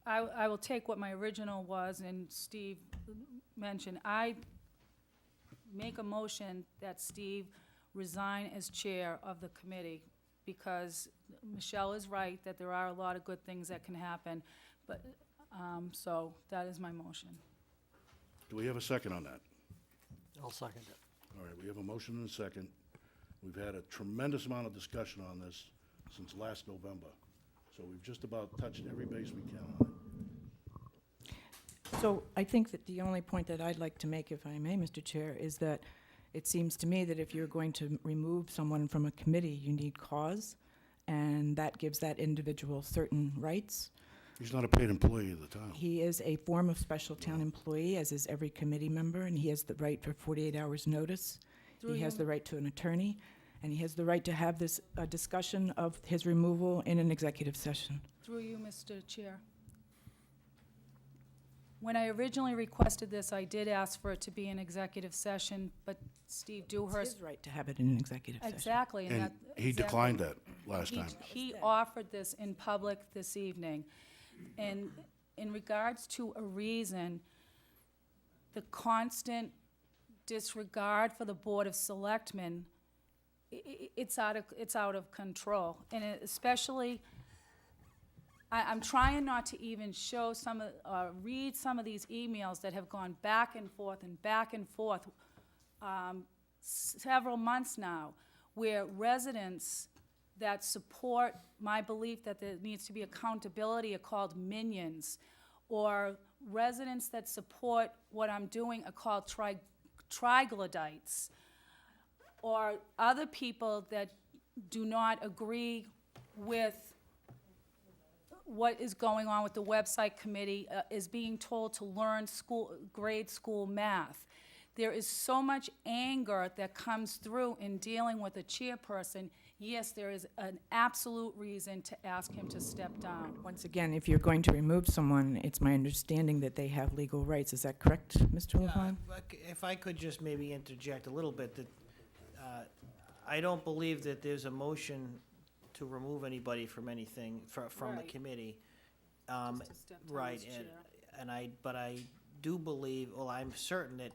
I will take what my original was, and Steve mentioned. I make a motion that Steve resign as chair of the committee, because Michelle is right that there are a lot of good things that can happen, but, so that is my motion. Do we have a second on that? I'll second it. All right, we have a motion and a second. We've had a tremendous amount of discussion on this since last November. So we've just about touched every base we can on it. So I think that the only point that I'd like to make, if I may, Mr. Chair, is that it seems to me that if you're going to remove someone from a committee, you need cause, and that gives that individual certain rights. He's not a paid employee of the town. He is a form of special town employee, as is every committee member, and he has the right for 48 hours' notice. Through He has you, the right to an attorney, and he has the right to have this discussion of his removal in an executive session. Through you, Mr. Chair. When I originally requested this, I did ask for it to be an executive session, but Steve It's Dewhurst. his right to have it in an executive session. Exactly, and And that. he exactly. declined that last He- time. He offered this in public this evening. And in regards to a reason, the constant disregard for the Board of Selectmen, it's out of control. And especially, I'm trying not to even show read some of these emails that have gone back and forth several months now, where residents that support my belief that there needs to be accountability are called minions, or residents that support what I'm doing are called troglodytes, or other people that do not agree with what is going on with the website committee is being told to learn grade school math. There is so much anger that comes through in dealing with a chairperson. Yes, there is an absolute reason to ask him to step down. Once again, if you're going to remove someone, it's my understanding that they have legal rights. Is that correct, Mr. Levine? If I could just maybe interject a little bit, that I don't believe that there's a motion to remove anybody from anything, from the Right. committee. Just to step down Right, as chair. but I do believe, well, I'm certain that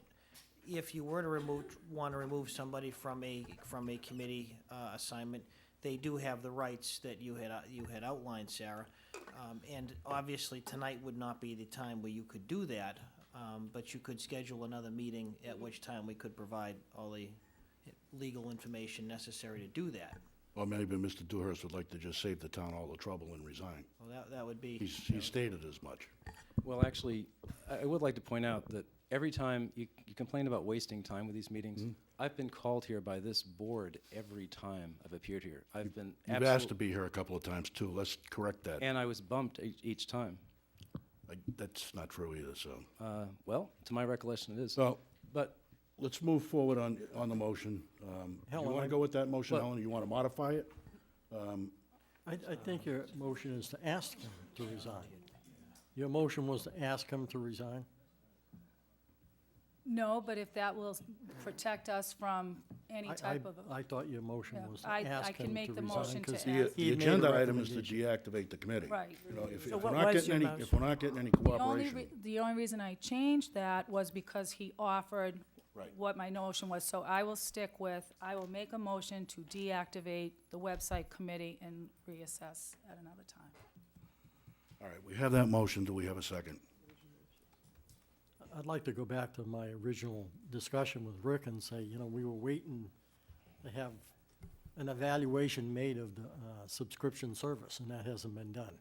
if you were to want to remove somebody from a committee assignment, they do have the rights that you had outlined, Sarah. And obviously, tonight would not be the time where you could do that, but you could schedule another meeting at which time we could provide all the legal information necessary to do that. Or maybe Mr. Dewhurst would like to just save the town all the trouble and resign. Well, that would be. He stated as much. Well, actually, I would like to point out that every time you complain about wasting time with these meetings, I've been called here by this board every time I've appeared here. I've been You've asked to be here a couple of times, too. Let's correct that. and I was bumped each time. That's not true either, so. Well, to my recollection, it is. So, But let's move forward on the motion. You Helen, want to I- go with that motion, But- Helen, or you want to modify it? I think your motion is to ask him to resign. Your motion was to ask him to resign? No, but if that will protect us from any type of. I thought your motion Yeah, was to I ask him can to make the resign, motion to 'cause ask. The he had made a agenda item is to recommendation. deactivate the committee. Right. You know, if So we're what not was getting your any, if motion? we're not getting any The only, cooperation. the only reason I changed that was because he offered Right. what my motion was. So I will stick with, I will make a motion to deactivate the website committee and reassess at another time. All right, we have that motion. Do we have a second? I'd like to go back to my original discussion with Rick and say, you know, we were waiting to have an evaluation made of the subscription service, and that hasn't been done.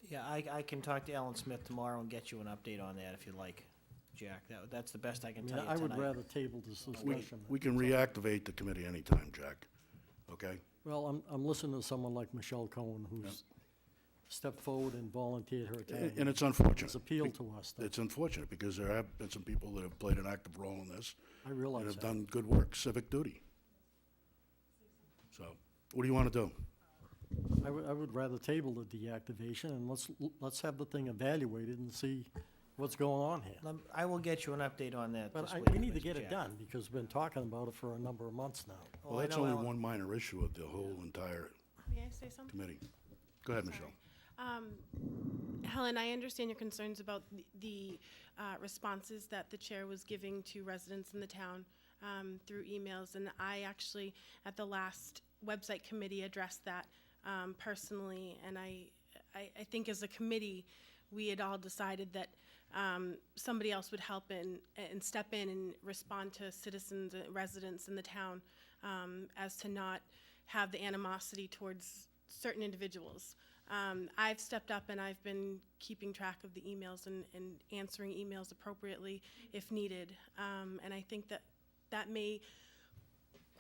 Yeah, I can talk to Alan Smith tomorrow and get you an update on that if you'd like, Jack. That's the best I I can mean, tell you I tonight. would rather table this discussion. We can reactivate the committee anytime, Jack. Okay? Well, I'm listening to someone like Michelle Cohen, who's stepped forward and volunteered her time. And it's unfortunate. It's appealed to us. It's unfortunate, because there have been some people that have played an active role in this I and realize have that. done good work, civic duty. So, what do you want to do? I would rather table the deactivation, and let's have the thing evaluated and see what's going on here. I will get you an update on that But this I, week, we need to Mr. get it Jack. done, because we've been talking about it for a number of months now. Well, I that's know only Alan- one minor issue of the whole entire May I say something? committee. Go ahead, Michelle. Helen, I understand your concerns about the responses that the chair was giving to residents in the town through emails, and I actually, at the last website committee, addressed that personally, and I think as a committee, we had all decided that somebody else would help and step in and respond to citizens, residents in the town, as to not have the animosity towards certain individuals. I've stepped up and I've been keeping track of the emails and answering emails appropriately if needed. And I think that may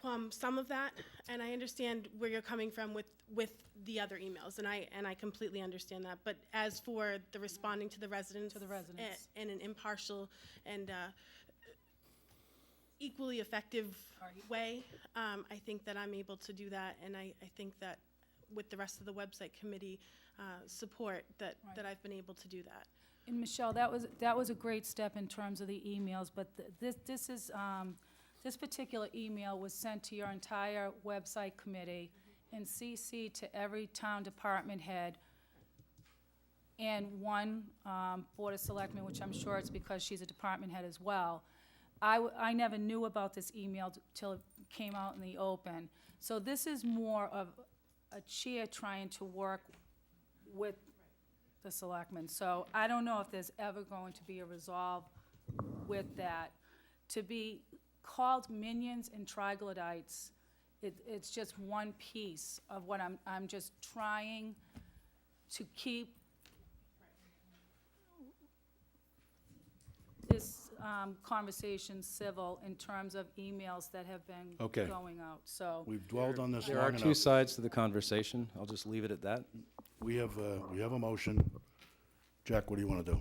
qualm some of that, and I understand where you're coming from with the other emails, and I completely understand that. But as for the responding to the residents, in an impartial and equally effective way, I think that I'm able to do that, and I think that with the rest of the website committee support, that I've been able to do that. And Michelle, that was a great step in terms of the emails, but this particular email was sent to your entire website committee and CC to every town department head and one Board of Selectmen, which I'm sure it's because she's a department head as well. I never knew about this email till it came out in the open. So this is more of a chair trying to work with the selectmen. So I don't know if there's ever going to be a resolve with that. To be called minions and troglodytes, it's just one piece of what I'm just trying to keep this conversation civil in terms of emails that have been Okay. going out, so. We've dwelled on this there long are enough. two sides to the conversation. I'll just leave it at that. We have a motion. Jack, what do you want to do?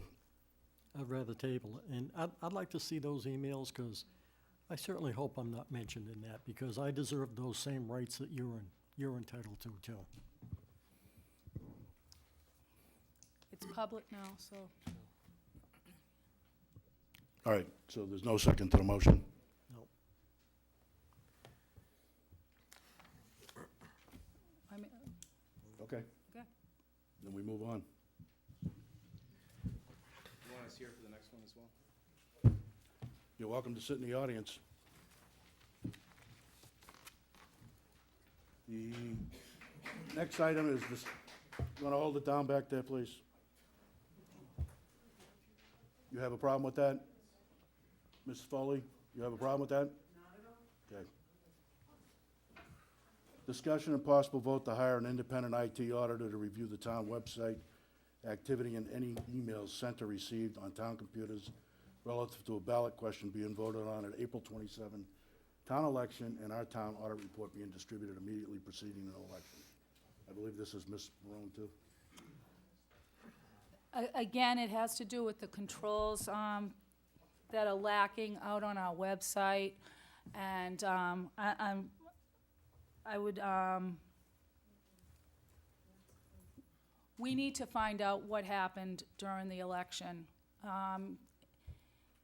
I'd rather table it, and I'd like to see those emails, because I certainly hope I'm not mentioned in that, because I deserve those same rights that you're entitled to, too. It's public now, so. All right, so there's no second to the motion? No. I mean, Okay. okay. Then we move on. You want us here for the next one as well? You're welcome to sit in the audience. The next item is this, you want to hold it down back there, please? You have a problem with that? Mrs. Foley, you have a problem with that? Not at all. Okay. Discussion and possible vote to hire an independent IT auditor to review the town website activity and any emails sent or received on town computers relative to a ballot question being voted on at April 27 town election, and our town audit report being distributed immediately preceding an election. I believe this is Ms. Marone, too. Again, it has to do with the controls that are lacking out on our website. And I would, we need to find out what happened during the election.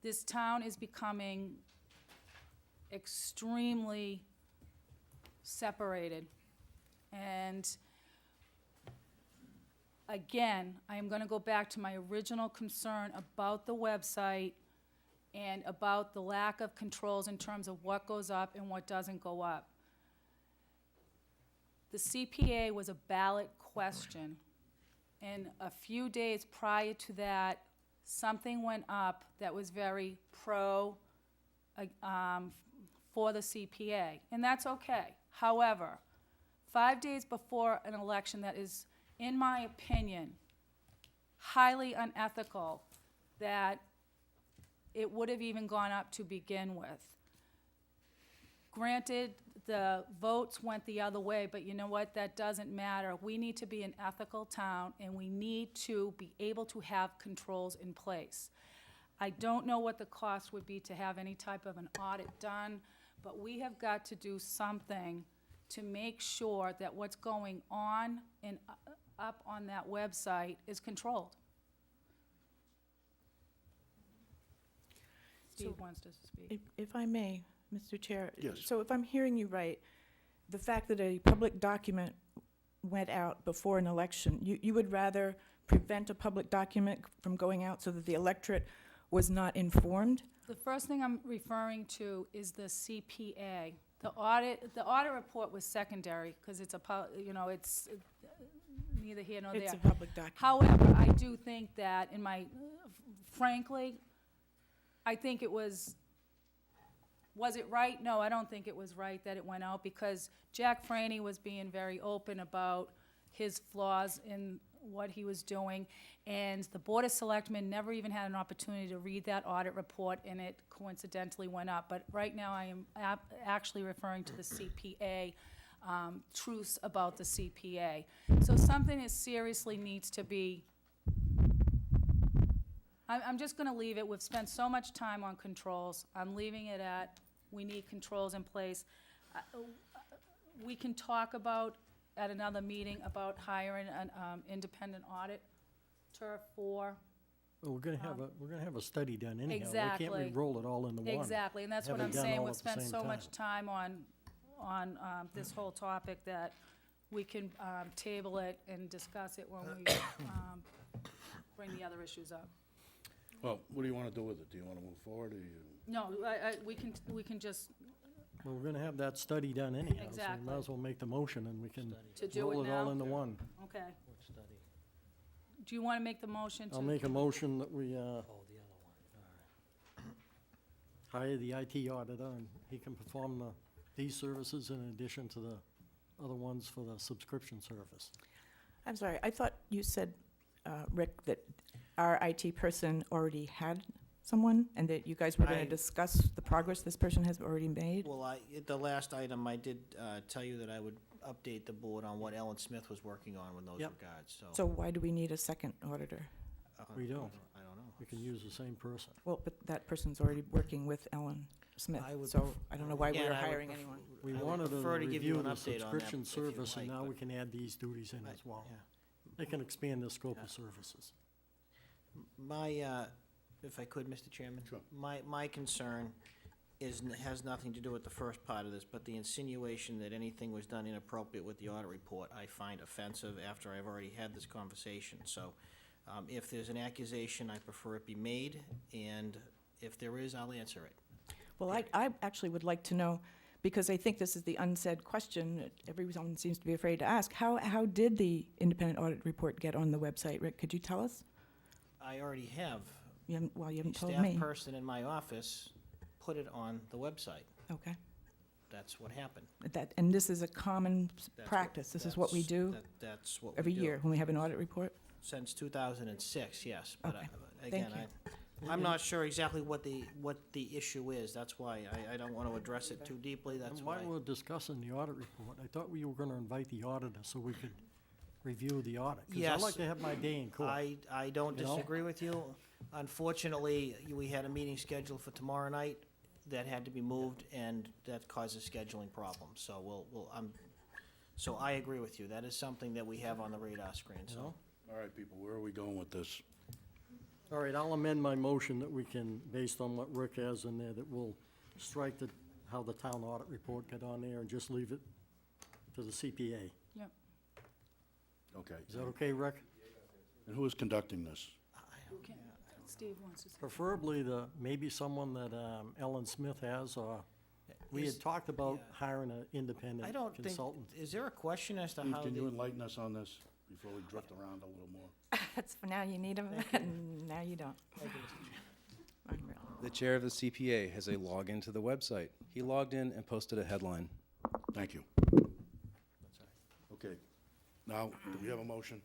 This town is becoming extremely separated. And again, I am going to go back to my original concern about the website and about the lack of controls in terms of what goes up and what doesn't go up. The CPA was a ballot question, and a few days prior to that, something went up that was very for the CPA, and that's okay. However, 5 days before an election that is, in my opinion, highly unethical, that it would have even gone up to begin with. Granted, the votes went the other way, but you know what? That doesn't matter. We need to be an ethical town, and we need to be able to have controls in place. I don't know what the cost would be to have any type of an audit done, but we have got to do something to make sure that what's going on and up on that website is controlled. Steve wants to speak. If I may, Mr. Chair. Yes. So if I'm hearing you right, the fact that a public document went out before an election, you would rather prevent a public document from going out so that the electorate was not informed? The first thing I'm referring to is the CPA. The audit report was secondary, because it's it's neither here nor there. It's a public document. However, I do think that frankly, I think it was it right? No, I don't think it was right that it went out, because Jack Franny was being very open about his flaws in what he was doing, and the Board of Selectmen never even had an opportunity to read that audit report, and it coincidentally went up. But right now, I am actually referring to the CPA, truths about the CPA. So something that seriously needs to be, I'm just gonna leave it. We've spent so much time on controls. I'm leaving it at, we need controls in place. We can talk about, at another meeting, about hiring an independent auditor for. Well, we're gonna have a study done anyhow. Exactly. Why can't we roll it all into one? Exactly, and that's Have what it I'm done saying. all We've at the spent same so time. much time on this whole topic that we can table it and discuss it when we bring the other issues up. Well, what do you want to do with it? Do you want to move forward, or you? No, we can just, Well, we're gonna have that study done anyhow, so we Exactly. might as well make the motion and we can to do roll it it all now. into one. Okay. Do you want to make the motion to? I'll make a motion that we, hire the IT auditor, and he can perform these services in addition to the other ones for the subscription service. I'm sorry, I thought you said, Rick, that our IT person already had someone, and that you guys were going I- to discuss the progress this person has already made? Well, at the last item, I did tell you that I would update the board on what Ellen Smith was working on in those Yep. regards, so. So why do we need a second auditor? We don't. I don't know. We can use the same person. Well, but that person's already working with Ellen Smith, I would so I don't know why Again, we're I would hiring pref- anyone. We I would wanted to prefer to give you review an the update on that subscription if you'd service, and like, now we but- can add these duties in as well. Yeah. They can expand the scope of services. My, if I could, Mr. Chairman? Sure. My concern has nothing to do with the first part of this, but the insinuation that anything was done inappropriate with the audit report, I find offensive after I've already had this conversation. So, if there's an accusation, I prefer it be made, and if there is, I'll answer it. Well, I actually would like to know, because I think this is the unsaid question that everyone seems to be afraid to ask. How did the independent audit report get on the website? Rick, could you tell us? I already have. You haven't The told staff me. person in my office put it on the website. Okay. That's what happened. And this is a common That's what- practice. This is what we do That's what we every do. year when we have an audit report? Since 2006, yes. But Okay. again, Thank I'm not sure exactly what the issue is. That's why I don't want to address it too deeply. That's And why. while we're discussing the audit report, I thought we were gonna invite the auditor so we could review the audit. 'Cause I Yes. like to have my day in court. I don't You know? disagree with you. Unfortunately, we had a meeting scheduled for tomorrow night that had to be moved, and that causes scheduling problems. So so I agree with you. That is something that we have on the radar screen, You so. know? All right, people, where are we going with this? All right, I'll amend my motion that we can, based on what Rick has in there, that we'll strike how the town audit report got on there and just leave it to the CPA. Yep. Okay. Is that okay, Rick? And who is conducting this? Okay. Steve wants to say. Preferably maybe someone that Ellen Smith has, or we had talked about hiring an I independent don't think, consultant. is there a question as to Steve, how can you the, enlighten us on this before we drift around a little more? That's for now, you need them, now you don't. Unreal. The chair of the CPA has a login to the website. He logged in and posted a headline. Thank you. Okay. Now, do we have a motion?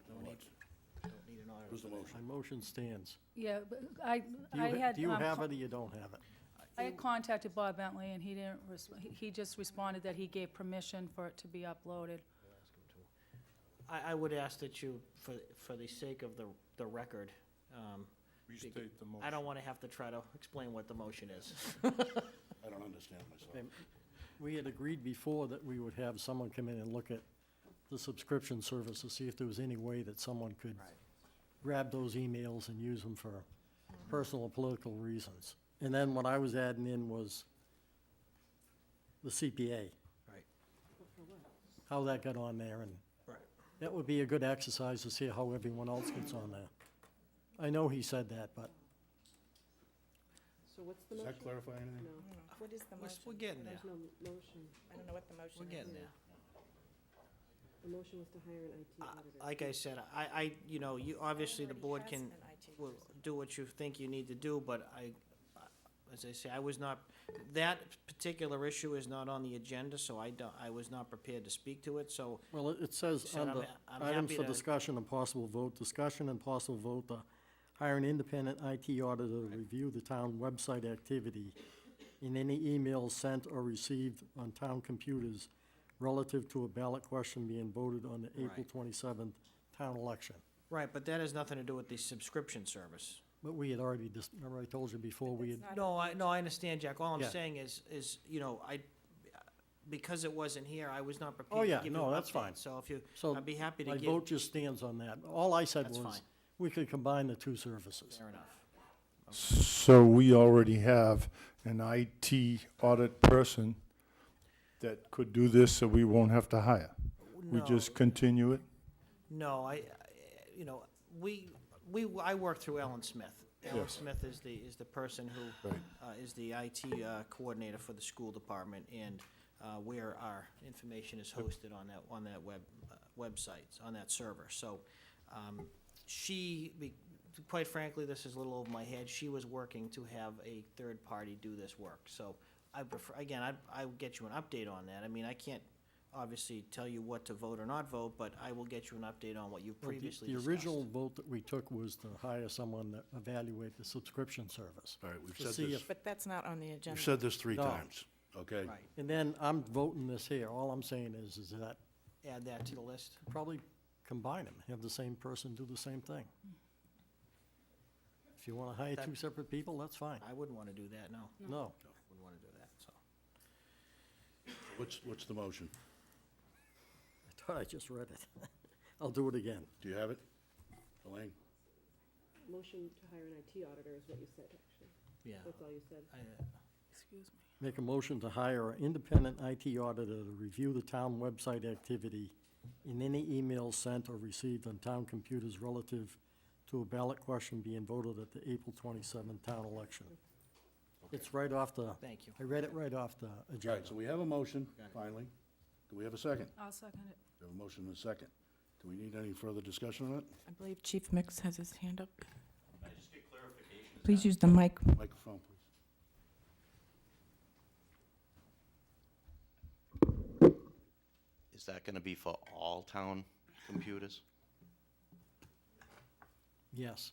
Who's the motion? My motion stands. Yeah, but I Do you, had. do you have co- it or you don't have it? I had contacted Bob Bentley, and he didn't, he just responded that he gave permission for it to be uploaded. I would ask that you, for the sake of the record, Restate the motion. I don't want to have to try to explain what the motion is. I don't understand myself. Okay, We had agreed before that we would have someone come in and look at the subscription service to see if there was any way that someone could grab those emails and use them for personal or political reasons. And then what I was adding in was the CPA. Right. How that got on there, and Right. that would be a good exercise to see how everyone else gets on there. I know he said that, but So what's the Does motion? that clarify anything? No, What is the motion? We're getting there. there's no motion. I don't know what the motion We're is. getting there. The motion was to hire an IT auditor. Like I said, you, obviously, the board can, will do what you think you need to do, but as I say, that particular issue is not on the agenda, so I was not prepared to speak to it, so. well, it says Said under I'm items happy for to- discussion and possible vote, discussion and possible vote to hire an independent IT auditor to review the town website activity in any emails sent or received on town computers relative to a ballot question being voted on the April Right. 27th town election. Right, but that has nothing to do with the subscription service. But we had already, remember I told you before, we had, No, I understand, Jack. All I'm Yeah. saying is, because it wasn't here, I was not Oh, prepared yeah, to give you no, an that's update. fine. So so I'd be happy to my give. vote just stands on that. All I said That's was, fine. we could combine the two services. Fair enough. So we already have an IT audit person that could do this, so we won't have to hire? We just continue it? No, I work through Ellen Smith. Ellen Yes. Smith is the person who Right. is the IT coordinator for the school department, and where our information is hosted on that website, on that server. So quite frankly, this is a little over my head. She was working to have a third party do this work. So I prefer, again, I will get you an update on that. I mean, I can't obviously tell you what to vote or not vote, but I will get you an update on what you Well, previously The discussed. original vote that we took was to hire someone to evaluate the subscription service. All right, we've To said see this, if- But that's not on the agenda. we've said this 3 No. times, okay? Right. And then I'm voting this here. All I'm saying is that Add that to the list. probably combine them, have the same person do the same thing. If you want to hire That- 2 separate people, that's fine. I wouldn't want to do that, no. No. Wouldn't want to do that, so. What's the motion? I thought I just read it. I'll do it again. Do you have it? Elaine? Motion to hire an IT auditor is what you said, actually. Yeah. That's all you said. Excuse me. Make a motion to hire an independent IT auditor to review the town website activity in any emails sent or received on town computers relative to a ballot question being voted at the April 27th town election. It's right off the, Thank you. I read it right off the All agenda. right, so we have a motion, finally. Do we have a second? I'll second it. We have a motion and a second. Do we need any further discussion on it? I believe Chief Mix has his hand up. Can I just get clarification? Please use the mic. Microphone, please. Is that gonna be for all town computers? Yes.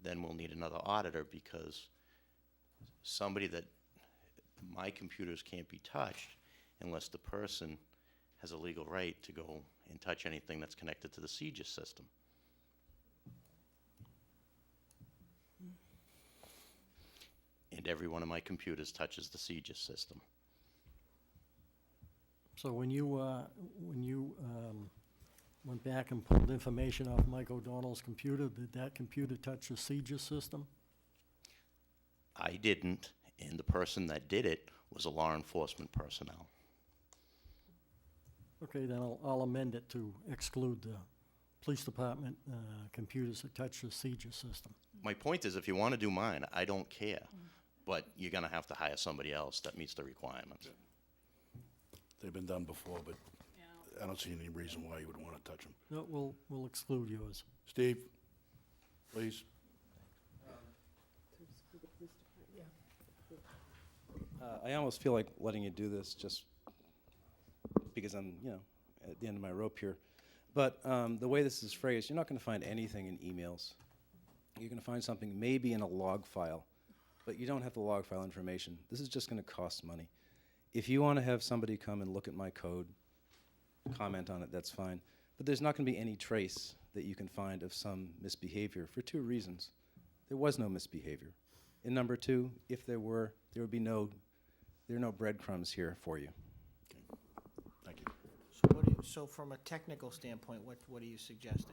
Then we'll need another auditor, because somebody that, my computers can't be touched unless the person has a legal right to go and touch anything that's connected to the CGIS system. And every one of my computers touches the CGIS system. So when you went back and pulled information off Mike O'Donnell's computer, did that computer touch the CGIS system? I didn't, and the person that did it was a law enforcement personnel. Okay, then I'll amend it to exclude the police department computers that touch the CGIS system. My point is, if you want to do mine, I don't care, but you're going to have to hire somebody else that meets the requirements. They've been done before, but I don't see any reason why you would want to touch them. No, we'll exclude yours. Steve, please. I almost feel like letting you do this just because I'm, at the end of my rope here. But the way this is phrased, you're not going to find anything in emails. You're going to find something maybe in a log file, but you don't have the log file information. This is just going to cost money. If you want to have somebody come and look at my code, comment on it, that's fine. But there's not going to be any trace that you can find of some misbehavior for two reasons. There was no misbehavior. And number two, if there were, there are no breadcrumbs here for you. Thank you. So from a technical standpoint, what are you suggesting?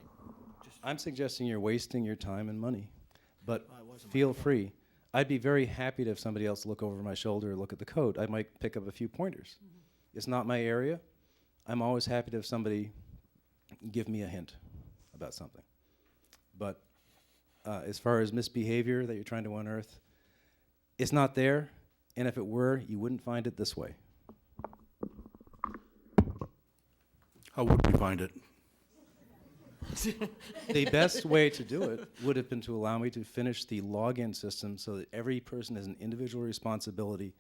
I'm suggesting you're wasting your time and money, but It wasn't my feel point. free. I'd be very happy to have somebody else look over my shoulder or look at the code. I might pick up a few pointers. It's not my area. I'm always happy to have somebody give me a hint about something. But as far as misbehavior that you're trying to unearth, it's not there, and if it were, you wouldn't find it this way. How would we find it? The best way to do it would have been to allow me to finish the login system so that every person has an individual responsibility,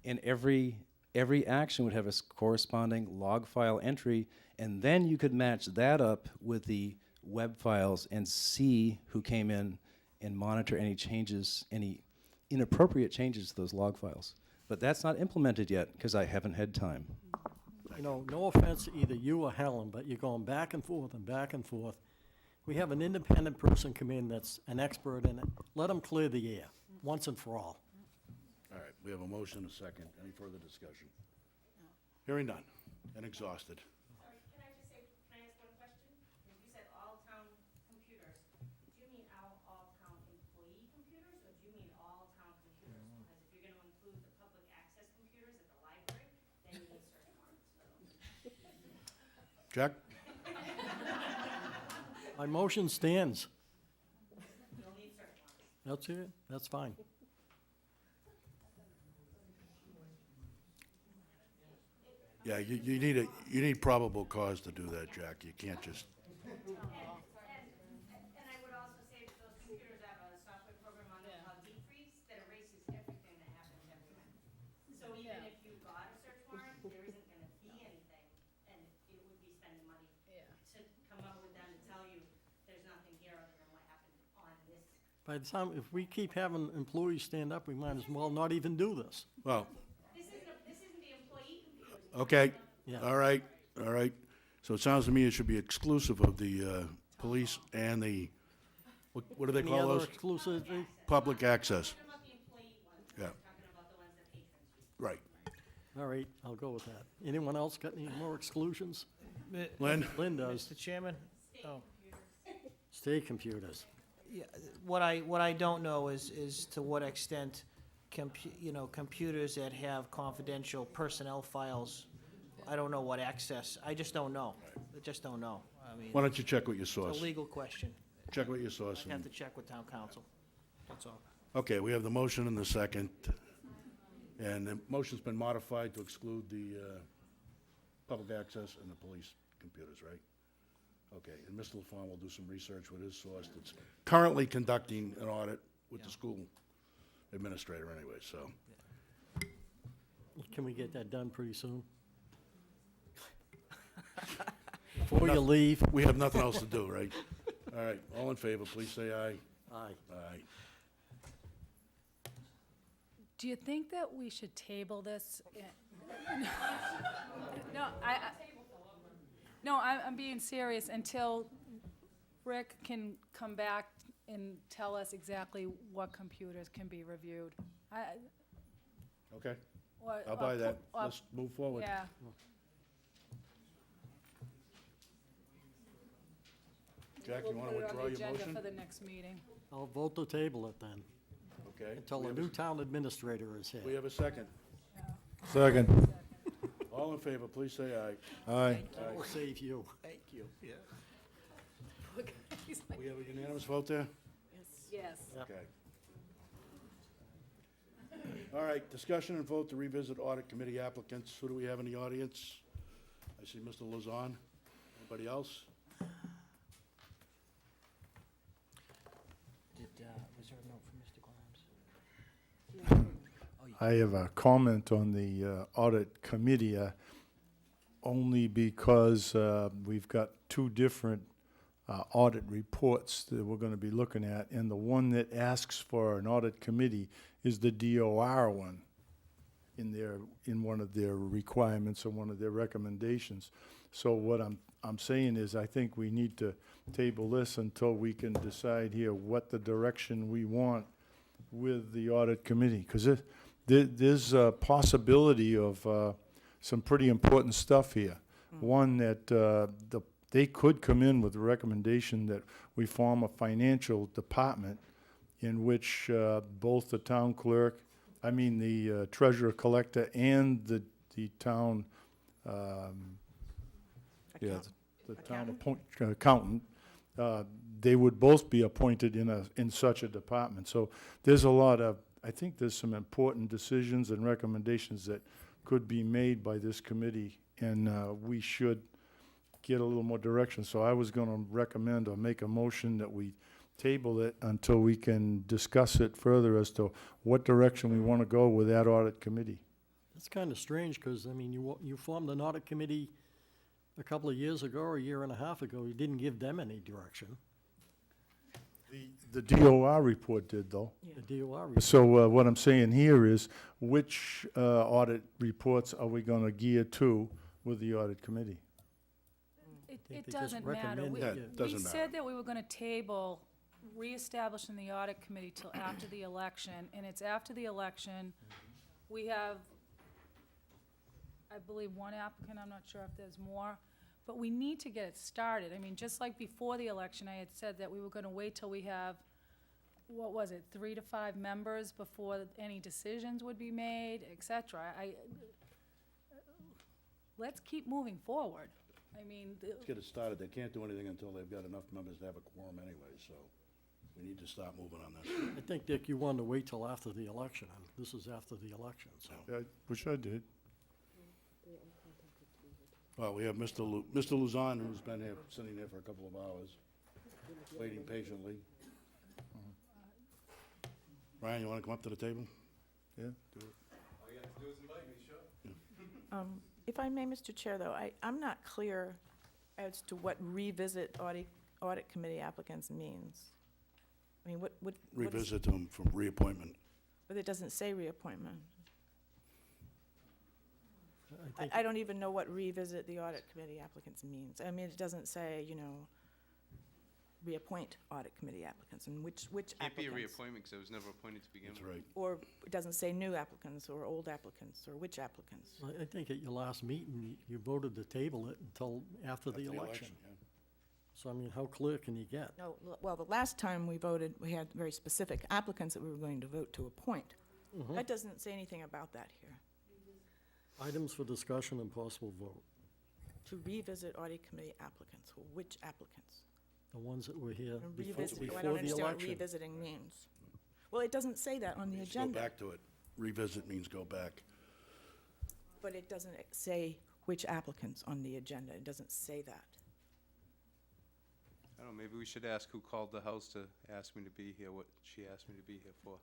and every action would have a corresponding log file entry, and then you could match that up with the web files and see who came in and monitor any changes, any inappropriate changes to those log files. But that's not implemented yet because I haven't had time. No offense to either you or Helen, but you're going back and forth and back and forth. We have an independent person come in that's an expert in it. Let them clear the air, once and for all. All right, we have a motion, a second. Any further discussion? Hearing none, and exhausted. Sorry, can I just say, can I ask one question? Because you said all town computers. Do you mean all town employee computers, or do you mean all town computers? Because if you're gonna include the public access computers at the library, then you need search warrants for those. Jack? My motion stands. You'll need search warrants. That's it, that's fine. Yeah, you need probable cause to do that, Jack. You can't just, And I would also say that those computers have a software program on them called Deep Freeze that erases everything that happens everywhere. So even if you got a search warrant, there isn't gonna be anything, and it would be spending money to come up with them to tell you there's nothing here other than what happened on this. By the time, if we keep having employees stand up, we might as well not even do this. well, This isn't the employee computers. okay. Yeah. All right. So it sounds to me it should be exclusive of the police and the, what do they Any call other those? exclusivity? Public access. Talking about the employee ones, Yeah. I'm talking about the ones that patrons use. Right. All right, I'll go with that. Anyone else got any more exclusions? Lynn? Lynn does. Mr. Chairman? Oh. State computers. Yeah, what I don't know is to what extent computers that have confidential personnel files, I don't know what access, I just don't know. I just don't know. I mean, Why don't you check with your it's source? a legal question. Check with your source. I have and- to check with town council. That's all. Okay, we have the motion and the second. And the motion's been modified to exclude the public access and the police computers, right? Okay, and Mr. LaFawn will do some research with his source that's currently conducting an audit with the school administrator anyway, so. Can we get that done pretty soon? Before you leave. We have nothing else to do, right? All right, all in favor, please say aye. Aye. Aye. Do you think that we should table this? No, No, I'm being serious until Rick can come back and tell us exactly what computers can be reviewed. Okay, Or- I'll or buy pu- that. or- Let's move forward. Yeah, Jack, we'll you want put to it on withdraw the your agenda motion? for the next meeting. I'll vote to table it then, Okay. until We a have a new s- town administrator is here. We have a second. Second. All in favor, please say aye. Aye. We'll save you. Thank you, yeah. He's like, We have a unanimous vote there? yes. Okay. All right, discussion and vote to revisit audit committee applicants. Who do we have in the audience? I see Mr. Lazan. Anybody else? Was there a note from Mr. Grimes? I have a comment on the audit committee, only because we've got two different audit reports that we're going to be looking at, and the one that asks for an audit committee is the DOR one in one of their requirements or one of their recommendations. So what I'm saying is, I think we need to table this until we can decide here what the direction we want with the audit committee, because there's a possibility of some pretty important stuff here. One, that they could come in with a recommendation that we form a financial department in which both the town clerk, the treasurer collector and the town, the town accountant, they would both be appointed in such a department. So there's a lot of, I think there's some important decisions and recommendations that could be made by this committee, and we should get a little more direction. So I was going to recommend or make a motion that we table it until we can discuss it further as to what direction we want to go with that audit committee. It's kind of strange, because, you formed an audit committee a couple of years ago, or a year and a half ago. You didn't give them any direction. The DOR report did, though. The DOR report. So what I'm saying here is, which audit reports are we going to gear to with the audit committee? think It they just doesn't matter. recommend We- Yeah, it doesn't We matter. said that we were gonna table reestablishing the audit committee till after the election, and it's after the election. We have, I believe, one applicant, I'm not sure if there's more, but we need to get it started. Just like before the election, I had said that we were gonna wait till we have, what was it, 3 to 5 members before any decisions would be made, et cetera. Let's keep moving forward. Let's get it started. They can't do anything until they've got enough members to have a quorum anyway, so we need to start moving on this. I think, Dick, you wanted to wait till after the election, and this is after the election, so. Yeah, which I did. Well, we have Mr. Luzon, who's been here, sitting there for a couple of hours, waiting patiently. Brian, you want to come up to the table? Yeah, do it. If I may, Mr. Chair, though, I'm not clear as to what revisit audit committee applicants means. What is? Revisit them from reappointment. But it doesn't say reappointment. I think I don't even know what revisit the audit committee applicants means. It doesn't say, reappoint audit committee applicants, and which Can't be a applicants. reappointment because I was never appointed to begin with. That's right. Or it doesn't say new applicants, or old applicants, or which applicants. I think at your last meeting, you voted to table it until after the election. yeah. So, how clear can you get? No, well, the last time we voted, we had very specific applicants that we were going to vote to appoint. That doesn't say anything about that here. Items for discussion and possible vote, To revisit audit committee applicants, well, which applicants? the ones that were here And before revisit, I before don't the understand what election. revisiting means. Well, it doesn't say that on the Just go agenda, back to it. Revisit means go back. but it doesn't say which applicants on the agenda. It doesn't say that. I don't know, maybe we should ask who called the house to ask me to be here, what she asked me to be here for.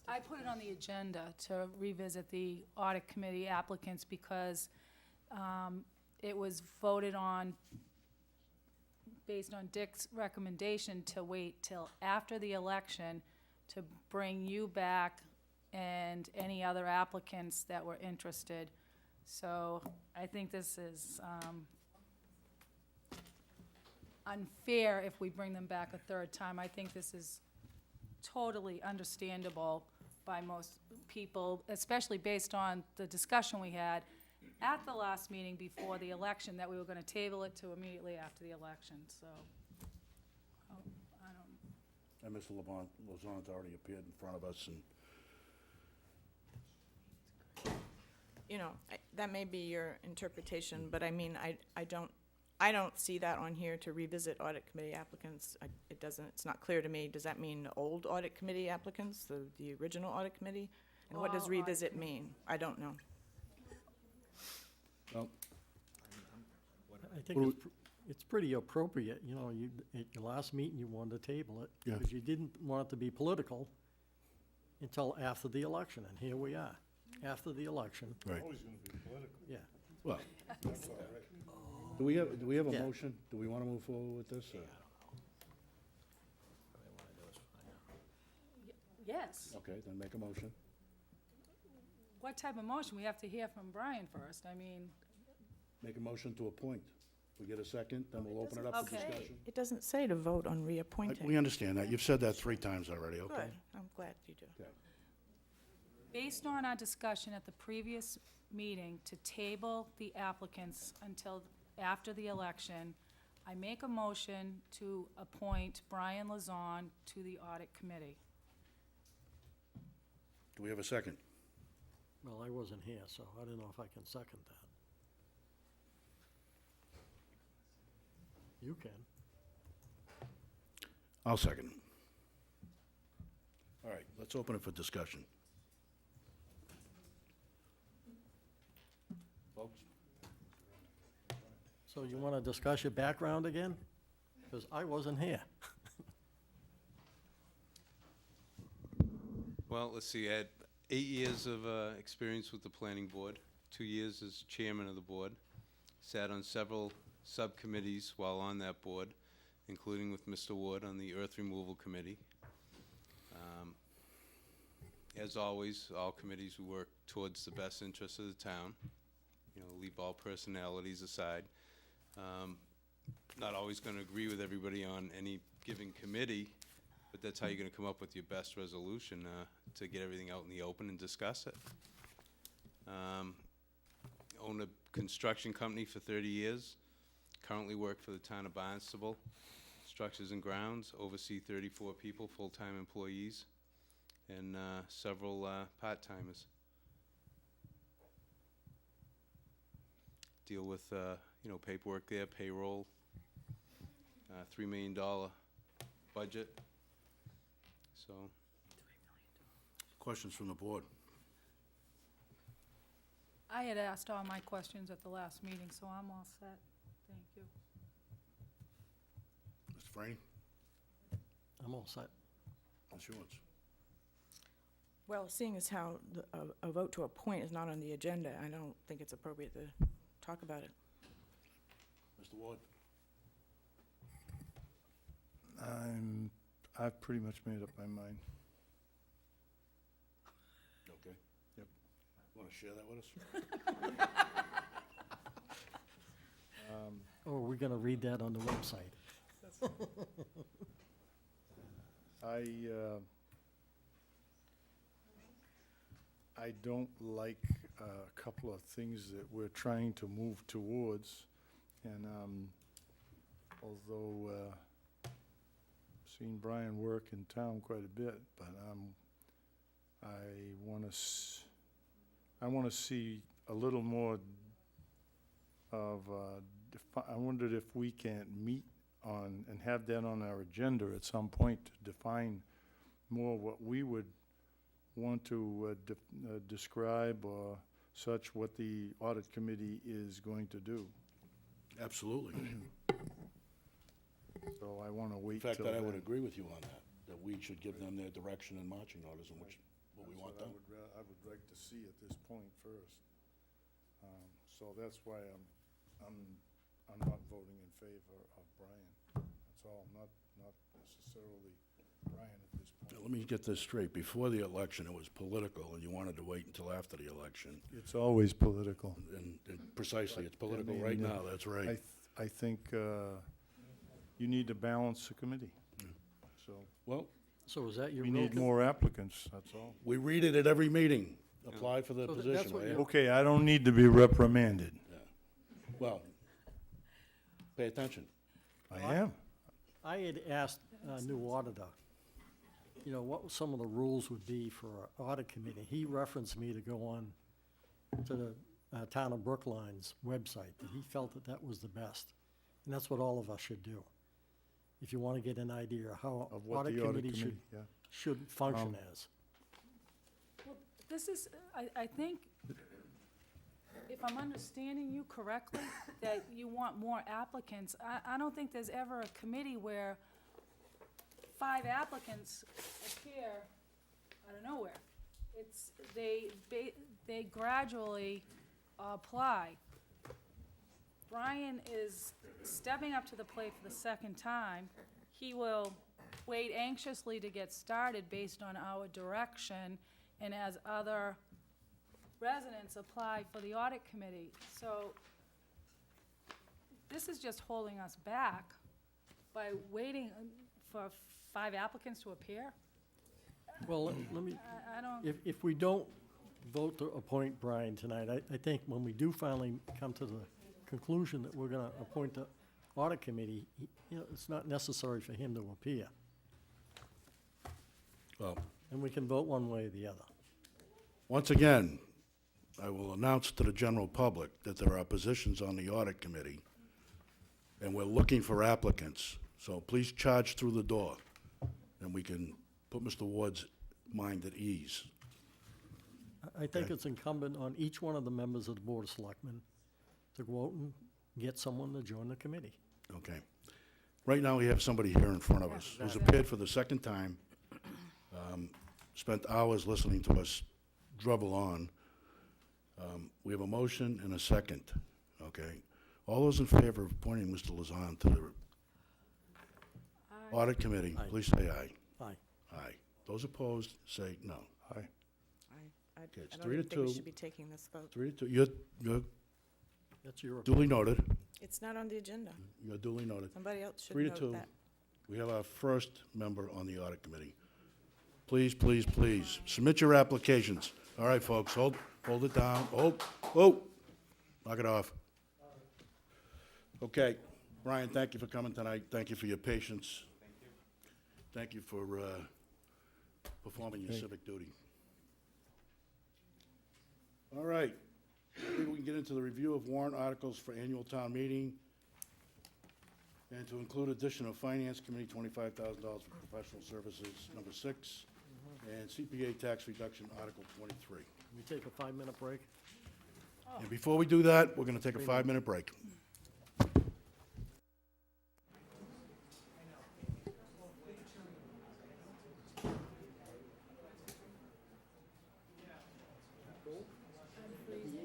I put it on the agenda to revisit the audit committee applicants because it was voted on, based on Dick's recommendation, to wait till after the election to bring you back and any other applicants that were interested. So I think this is unfair if we bring them back a third time. I think this is totally understandable by most people, especially based on the discussion we had at the last meeting before the election, that we were gonna table it to immediately after the election, so. I don't, And Mr. Lozon's already appeared in front of us, and You know, that may be your interpretation, but I mean, I don't see that on here to revisit audit committee applicants. It doesn't, it's not clear to me. Does that mean old audit committee applicants, the original audit committee? And what does All audit revisit mean? I don't know. well, I think it's pretty appropriate, you know, at your last meeting, you wanted to table it. Yeah. Because you didn't want it to be political until after the election, and here we are, after the election. right. Yeah. Well, do we have a Yeah. motion? Do we want to move forward with this? or- yes. Okay, then make a motion. What type of motion? We have to hear from Brian first. I mean, Make a motion to appoint. We get a second, then we'll open it up for Okay. discussion. It doesn't say to vote on reappointing. We understand that. You've said that 3 times already, okay? Good, I'm glad you do. Okay. based on our discussion at the previous meeting to table the applicants until after the election, I make a motion to appoint Brian Lazon to the audit committee. Do we have a second? Well, I wasn't here, so I don't know if I can second that. You can. I'll second. All right, let's open it for discussion. Folks? So you want to discuss your background again? Because I wasn't here. Well, let's see, I had 8 years of experience with the planning board, 2 years as chairman of the board, sat on several subcommittees while on that board, including with Mr. Wood on the earth removal committee. As always, all committees work towards the best interests of the town, you know, leave all personalities aside. Not always going to agree with everybody on any given committee, but that's how you're going to come up with your best resolution to get everything out in the open and discuss it. Owned a construction company for 30 years. Currently work for the town of Barnstable, Structures and Grounds, oversee 34 people, full-time employees, and several part-timers. Deal with, you know, paperwork there, payroll, $3 million budget. So, Questions from the board? I had asked all my questions at the last meeting, so I'm all set. Thank you. Mr. Franny? I'm all set. Ms. Ewens? Well, seeing as how a vote to appoint is not on the agenda, I don't think it's appropriate to talk about it. Mr. Ward? I've pretty much made up my mind. Okay. Yep. Want to share that with us? Or are we going to read that on the website? I don't like a couple of things that we're trying to move towards, and although seen Brian work in town quite a bit, but I want to see a little more of, I wondered if we can't meet on, and have that on our agenda at some point to define more what we would want to describe or such, what the audit committee is going to do. Absolutely. So I want to wait In till fact, that I would then. agree with you on that we should give them their direction and marching orders in which, what we That's want what done. I would like to see at this point first. So that's why I'm not voting in favor of Brian. That's all, not necessarily Brian at this Let me get this straight. Before the election, it was political, and you wanted to wait until after the election. It's always political. And precisely, it's political I right mean, now, that's right. I think you need to balance the committee. So, Well, So is that your we real need more applicants, that's all. we read it at every meeting. Apply for the So that's position, what will you're- you? Okay, I don't need to be reprimanded. Well, pay attention. I am. I had asked a new auditor, you know, what some of the rules would be for an audit committee. He referenced me to go on to the Town of Brookline's website, that he felt that that was the best. And that's what all of us should do. If you want to get an idea of how Of what audit the audit committee committee, yeah. should function as. Well, this is, I think, if I'm understanding you correctly, that you want more applicants. I don't think there's ever a committee where 5 applicants appear out of nowhere. It's, they gradually apply. Brian is stepping up to the plate for the second time. He will wait anxiously to get started based on our direction, and as other residents apply for the audit committee. So this is just holding us back by waiting for 5 applicants to appear. Well, let me, I don't, if we don't vote to appoint Brian tonight, I think when we do finally come to the conclusion that we're gonna appoint the audit committee, you know, it's not necessary for him to appear. Well, And we can vote one way or the other. once again, I will announce to the general public that there are positions on the audit committee, and we're looking for applicants. So please charge through the door, and we can put Mr. Ward's mind at ease. I think Okay. it's incumbent on each one of the members of the Board of Selectmen to go out and get someone to join the committee. Okay. Right now, we have somebody here in front of us who's appeared for the second time, spent hours listening to us dribble on. We have a motion and a second, okay? All those in favor of appointing Mr. Lazan to the audit committee, Aye. please say aye. Aye. Aye. Those opposed, say no. Aye. I Okay, it's don't 3 to even think we 2. should be taking this vote. 3 to 2. You're That's your opinion. duly noted. It's not on the agenda. You're duly noted. Somebody else should 3 to note 2. that. We have our first member on the audit committee. Please, please, please, submit your applications. All right, folks, hold it down. Oh, knock it off. Okay, Brian, thank you for coming tonight. Thank you for your patience. Thank you for performing your civic duty. All right, maybe we can get into the review of warrant articles for annual town meeting, and to include addition of Finance Committee, $25,000 for professional services, number 6, and CPA tax reduction, Article 23. We take a 5-minute break? And before we do that, we're gonna take a 5-minute break.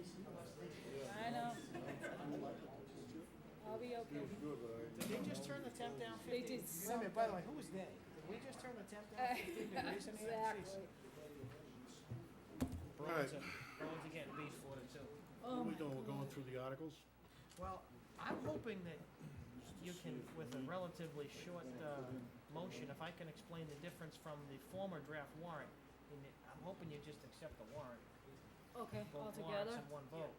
I know. I'll be okay. Did they just turn the temp down They 50? did Wait a minute, by the way, who was they? Did we just turn the temp down 50 degrees in here? Exactly. Jeez. Roads are getting beat for it too. What are we doing? We're going through the articles? Well, I'm hoping that you can, with a relatively short motion, if I can explain the difference from the former draft warrant, I'm hoping you just accept the warrant. Okay, all Both warrants together? in one vote.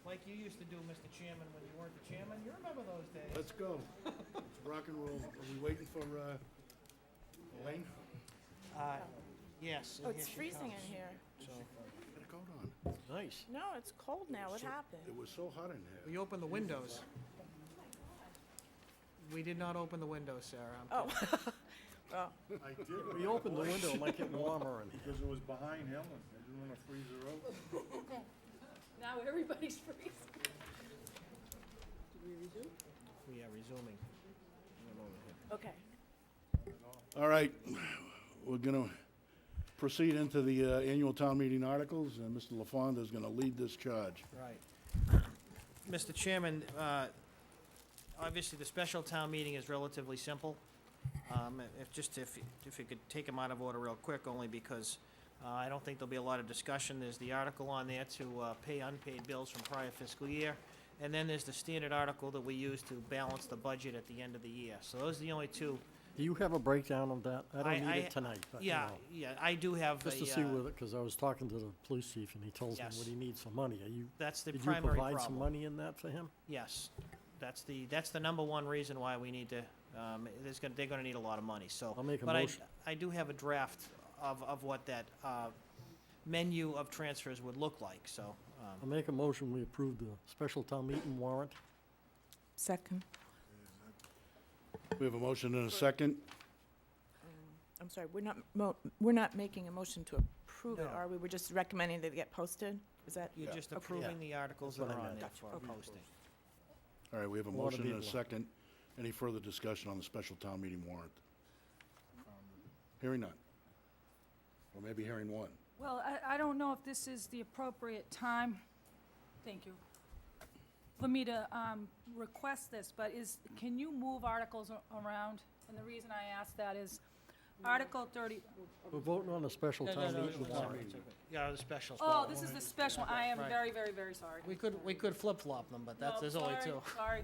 Like you used to do, Mr. Chairman, when you weren't the chairman. You remember those days? Let's go. It's rock and roll. Are we waiting for Elaine? Yes. Oh, it's freezing in here. Get a coat on. Nice. No, it's cold now. What happened? It was so hot in here. We opened the windows. We did not open the windows, Sarah. Oh. Well, I did. We opened the window, it might get warmer in here. Because it was behind Helen. I didn't want to freeze her out. Now everybody's freezing. We are resuming. okay. All right, we're gonna proceed into the annual town meeting articles, and Mr. LaFonda is gonna lead this charge. Right. Mr. Chairman, obviously, the special town meeting is relatively simple. If you could take them out of order real quick, only because I don't think there'll be a lot of discussion. There's the article on there to pay unpaid bills from prior fiscal year, and then there's the standard article that we use to balance the budget at the end of the year. So those are the only two. Do you have a breakdown of that? I don't need it tonight, but, you Yeah, know, yeah, I do have just to see because I was talking to the police chief, and he tells me Yes. what he needs for money. that's the Did you primary provide some problem. money in that for him? Yes, that's the number one reason why we need to, they're gonna need a lot of money, so. I'll make a but motion. I do have a draft of what that, menu of transfers would look like, so, I'll make a motion, we approve the special town meeting warrant. Second. We have a motion and a second. I'm sorry, we're not making a motion to approve it, No. are we? We're just recommending that it get posted? Is that? you're just Okay. approving the articles that That's are what I on meant. there Gotcha. for Okay. posting. All right, we have a A lot of motion and a people. second. Any further discussion on the special town meeting warrant? Hearing none. Or maybe hearing one. Well, I don't know if this is the appropriate time, thank you, for me to request this, but can you move articles around? And the reason I ask that is Article 30, We're voting on the special town meeting warrant. Yeah, the special. oh, this is the special, I am Right. very, very, very sorry. We could flip-flop them, but No, there's only sorry, two. Sorry,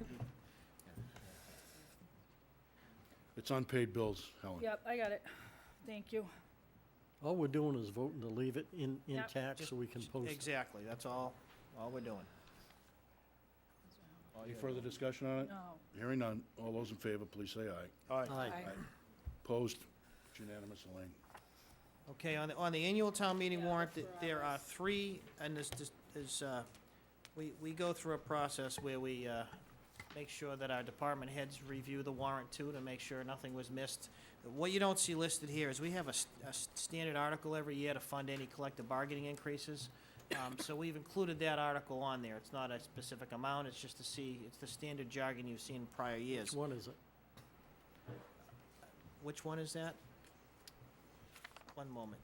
It's unpaid bills, Helen. yep, I got it, thank you. All we're doing is voting to leave it intact Just- so we can post it. Exactly, that's all we're doing. Any further discussion on it? No. Hearing none. All those in favor, please say aye. Aye. Opposed? It's unanimous, Elaine. Okay, on the annual town meeting warrant, there are three, and we go through a process where we make sure that our department heads review the warrant too, to make sure nothing was missed. What you don't see listed here is we have a standard article every year to fund any collective bargaining increases. So we've included that article on there. It's not a specific amount, it's just it's the standard jargon you've seen in prior years. Which one is it? Which one is that? One moment.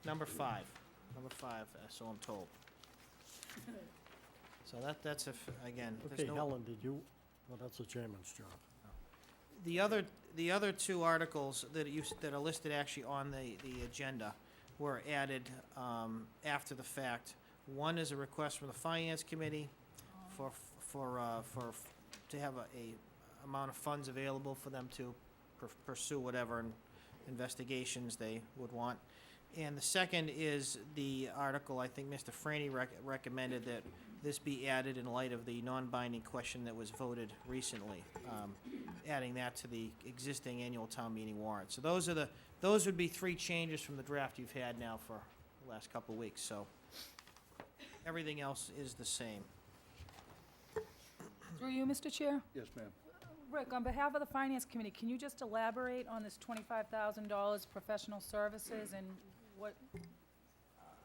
Number five, so I'm told. So that's again, there's Okay, no. Helen, did you, well, that's the chairman's job. The other two articles that are listed actually on the agenda were added after the fact. One is a request from the Finance Committee to have a amount of funds available for them to pursue whatever investigations they would want. And the second is the article, I think Mr. Franny recommended that this be added in light of the non-binding question that was voted recently, adding that to the existing annual town meeting warrant. So those would be three changes from the draft you've had now for the last couple of weeks, so everything else is the same. Through you, Mr. Chair? Yes, ma'am. Rick, on behalf of the Finance Committee, can you just elaborate on this $25,000 professional services and what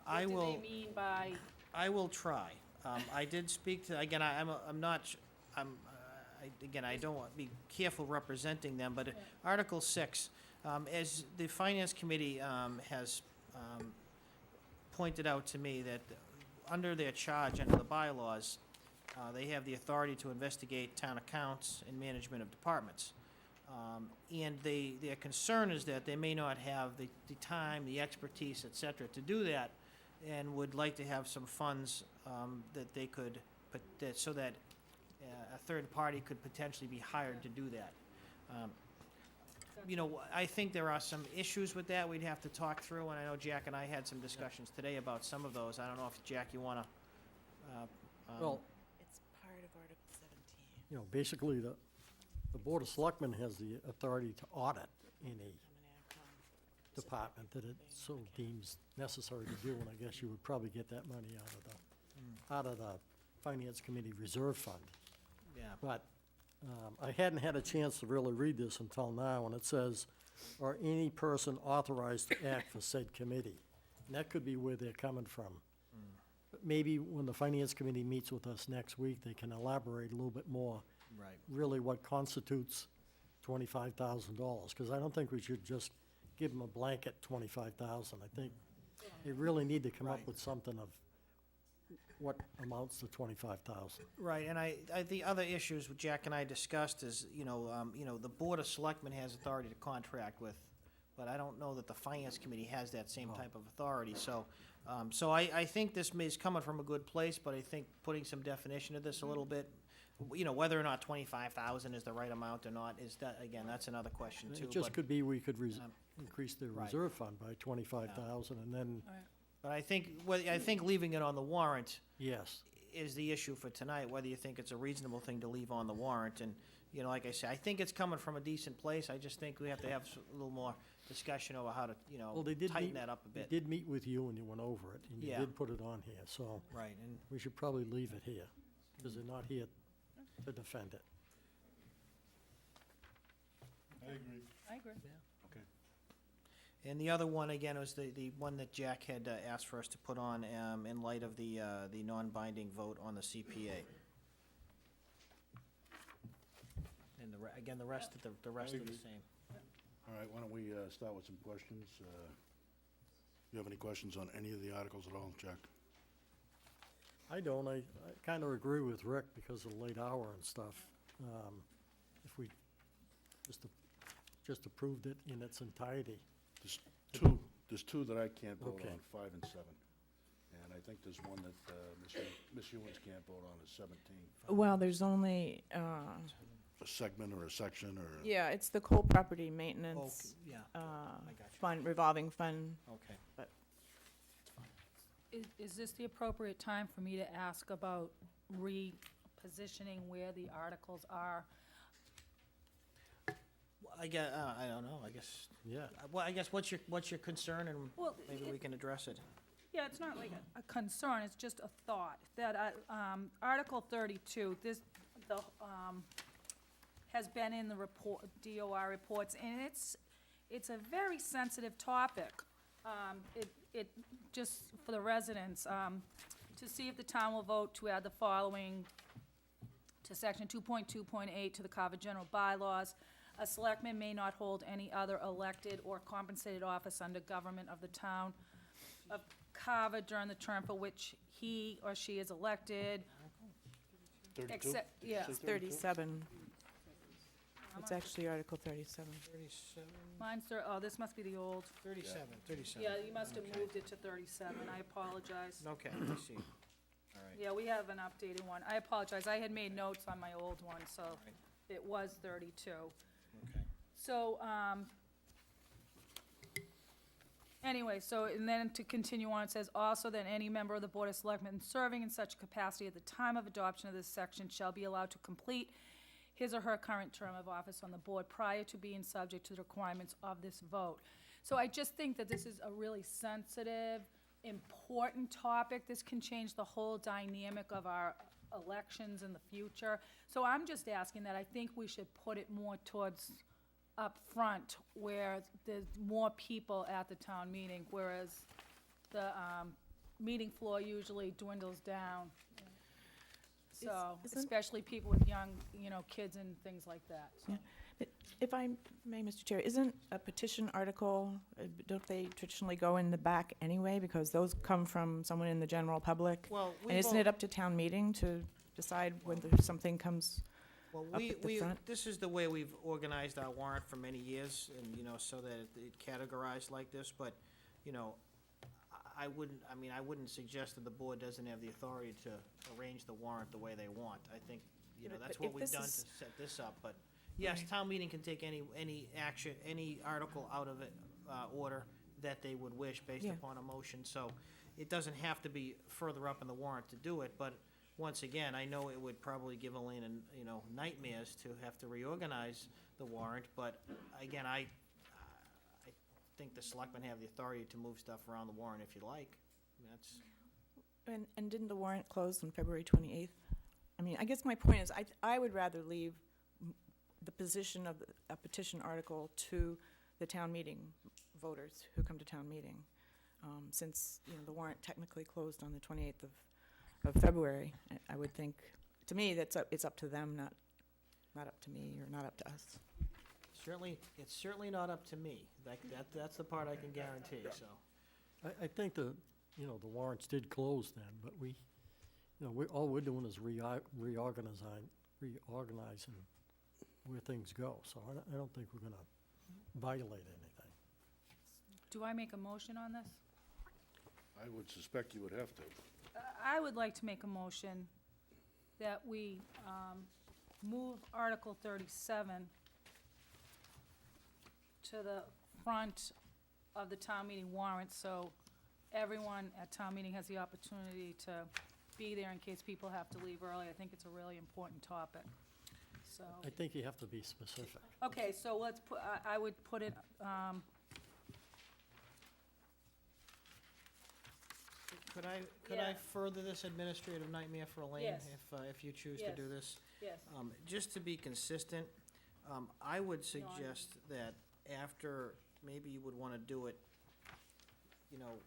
I do will. they mean by? I will try. I did speak to, again, I don't want, be careful representing them, but Article 6, as the Finance Committee has pointed out to me that under their charge, under the bylaws, they have the authority to investigate town accounts and management of departments. And their concern is that they may not have the time, the expertise, et cetera, to do that, and would like to have some funds that they could, so that a third party could potentially be hired to do that. I think there are some issues with that we'd have to talk through, and I know Jack and I had some discussions today about some of those. I don't know if, Jack, you want to... Well, It's part of Article 17. you know, basically, the Board of Selectmen has the authority to audit any department that it so deems necessary to do, and I guess you would probably get that money out of the Finance Committee Reserve Fund. Yeah. But I hadn't had a chance to really read this until now, and it says, or any person authorized to act for said committee. And that could be where they're coming from. But maybe when the Finance Committee meets with us next week, they can elaborate a little bit more, Right. really what constitutes $25,000, because I don't think we should just give them a blanket $25,000. I think they really need to come up Right. with something of what amounts to 25,000. Right, and the other issues Jack and I discussed is, the Board of Selectmen has authority to contract with, but I don't know that the Finance Committee has that same type of authority, so, I think this is coming from a good place, but I think putting some definition to this a little bit, whether or not 25,000 is the right amount or not, again, that's another question too. It just but- could be we could increase the Right. reserve fund by 25,000 and then, But I think leaving it on the warrant yes. is the issue for tonight, whether you think it's a reasonable thing to leave on the warrant. And, like I said, I think it's coming from a decent place. I just think we have to have a little more discussion over how to, Well, they did tighten meet- that up a They bit. did meet with you and you went over it, and you Yeah. did put it on here, so Right, and we should probably leave it here, because they're not here to defend it. I agree. I agree. Okay. And the other one, again, was the one that Jack had asked for us to put on in light of the non-binding vote on the CPA. And again, the rest are the agree. same. All right, why don't we start with some questions? You have any questions on any of the articles at all, Jack? I don't, I kind of agree with Rick because of the late hour and stuff. If we just approved it in its entirety. There's two that I can't vote Okay. on, 5 and 7. And I think there's one that Ms. Ewens can't vote on, is 17. Well, there's only, A segment or a section or? yeah, it's the coal property maintenance Yeah, I got you. fund, revolving fund. Okay. But Is this the appropriate time for me to ask about repositioning where the articles are? I guess, I don't know, I guess, Yeah. well, I guess what's your concern, and Well, maybe we can address it. Yeah, it's not like a concern, it's just a thought, that, Article 32, has been in the report, DOR reports, and it's a very sensitive topic. Just for the residents, to see if the town will vote to add the following to section 2.2.8 to the Carver General Bylaws. A selectman may not hold any other elected or compensated office under government of the town of Carver during the term for which he or she is elected. 32? Except, yeah. it's 37. It's actually Article 37. 37, Mine's, this must be the old. 37. Yeah, you must have moved it to 37, I apologize. Okay, I see. All right. Yeah, we have an updated one, I apologize, I had made notes on my old one, so it was 32. Okay. So, anyway, so, and then to continue on, it says, also that any member of the Board of Selectmen serving in such capacity at the time of adoption of this section shall be allowed to complete his or her current term of office on the board prior to being subject to the requirements of this vote. So I just think that this is a really sensitive, important topic. This can change the whole dynamic of our elections in the future. So I'm just asking that I think we should put it more towards up front where there's more people at the town meeting, whereas the meeting floor usually dwindles down. So, Isn't- especially people with young, kids and things like that, so. Yeah. If I may, Mr. Chair, isn't a petition article, don't they traditionally go in the back anyway? Because those come from someone in the general public? Well, And isn't it up to town meeting to decide whether something comes Well, up at the front? this is the way we've organized our warrant for many years, and, so that it categorized like this, but, I wouldn't suggest that the board doesn't have the authority to arrange the warrant the way they want. I think, But that's if what we've this done to is- set this up, but, yes, town meeting can take any action, any article out of it, order that they would wish based Yeah. upon a motion, so it doesn't have to be further up in the warrant to do it, but once again, I know it would probably give Elaine, nightmares to have to reorganize the warrant, but again, I think the selectmen have the authority to move stuff around the warrant if you like. That's, And didn't the warrant close on February 28th? I mean, I guess my point is, I would rather leave the position of a petition article to the town meeting voters who come to town meeting, since, the warrant technically closed on the 28th of February. I would think, to me, it's up to them, not up to me or not up to us. it's certainly not up to me. That's the part I can guarantee, so. I think the warrants did close then, but we You know, all we're doing is reorganizing where things go, so I don't think we're gonna violate anything. Do I make a motion on this? I would suspect you would have to. I would like to make a motion that we move Article 37 to the front of the town meeting warrant, so everyone at town meeting has the opportunity to be there in case people have to leave early. I think it's a really important topic, so. I think you have to be specific. Okay, so let's put, I would put it, Could I Yeah. further this administrative nightmare for Elaine? Yes. If you choose to Yes. do this? yes. Just to be consistent, I would suggest that after, maybe you would wanna do it, you know,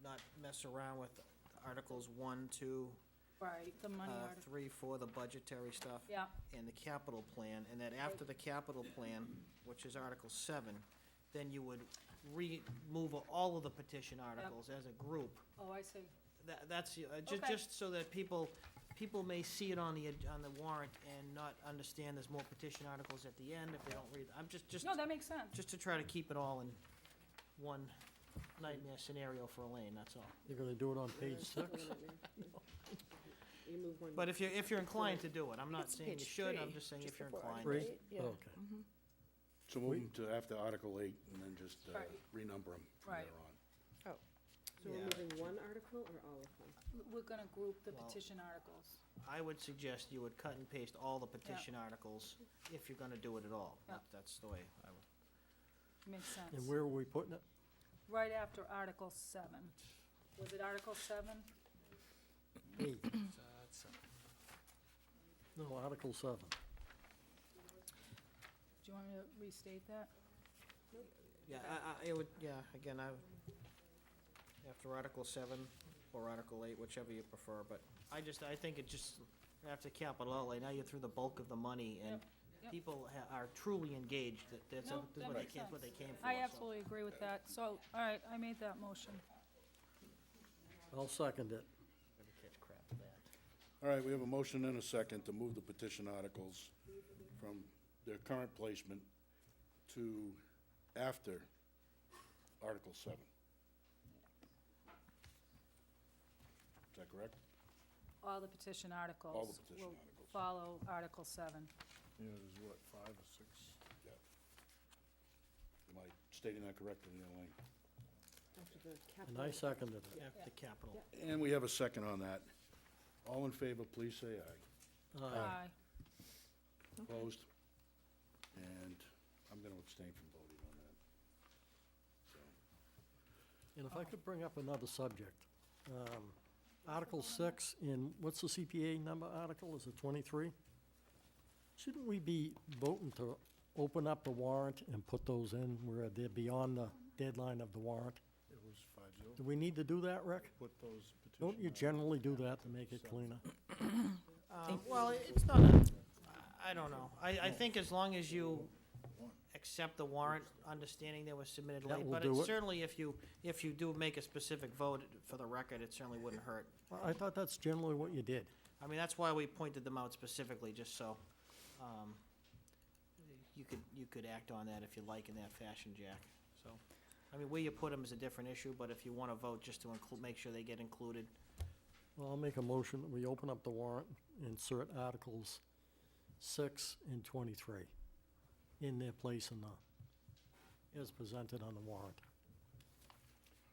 not mess around with Articles 1, 2, Right, the money article, 3, 4, the budgetary stuff. yeah, And the capital plan, and that after the capital plan, which is Article 7, then you would remove all of the petition articles as a group. oh, I see. That's, Okay. just so that people may see it on the warrant and not understand there's more petition articles at the end if they don't read. I'm just No, that makes sense. to try to keep it all in one nightmare scenario for Elaine, that's all. You're gonna do it on page 6? You move one. But if you're inclined to do it, I'm not It's saying you page should, I'm three, just saying just if you're before inclined. Three? Right, yeah. Okay. So move them to after Article 8 and then just Right. renumber them from Right. there on. So we're Yeah. moving one article or all of them? We're gonna group the Well- petition articles. I would suggest you would cut and paste all the petition articles if you're gonna do it at all. Yeah. That's the way I would. Makes sense. And where are we putting it? Right after Article 7. Was it Article 7? 8. No, Article 7. Do you want me to restate that? Yeah, it would, yeah, again, after Article 7 or Article 8, whichever you prefer, but I think it just, after capital outlay, now you're through the bulk of the money, and Yep. people are truly engaged, that's No, what that they makes came, what they sense. came for. I so. absolutely agree with that. So, all right, I made that motion. I'll second it. Gonna catch crap for that. All right, we have a motion and a second to move the petition articles from their current placement to after Article 7. Is that correct? All the petition articles. All the petition will articles. follow Article 7. Yeah, there's what, 5 or 6? Yeah. Am I stating that correctly, Elaine? After the And capital. I seconded it. After capital. And we have a second on that. All in favor, please say aye. Aye. Opposed? And I'm going to abstain from voting on that. So, And if I could bring up another subject. Article 6 in, what's the CPA number article? Is it 23? Shouldn't we be voting to open up the warrant and put those in where they're beyond the deadline of the warrant? It was 5-0. Do we need to do that, Rick? Put those petition. Don't you generally do that to make it cleaner? Well, it's not, I don't know. I think as long as you accept the warrant, understanding they were submitted That late, will but do it's it. certainly, if you do make a specific vote for the record, it certainly wouldn't hurt. Well, I thought that's generally what you did. I mean, that's why we pointed them out specifically, just so, you could act on that if you like in that fashion, Jack, so. I mean, where you put them is a different issue, but if you wanna vote just to make sure they get included. Well, I'll make a motion that we open up the warrant, insert Articles 6 and 23 in their place in the, as presented on the warrant.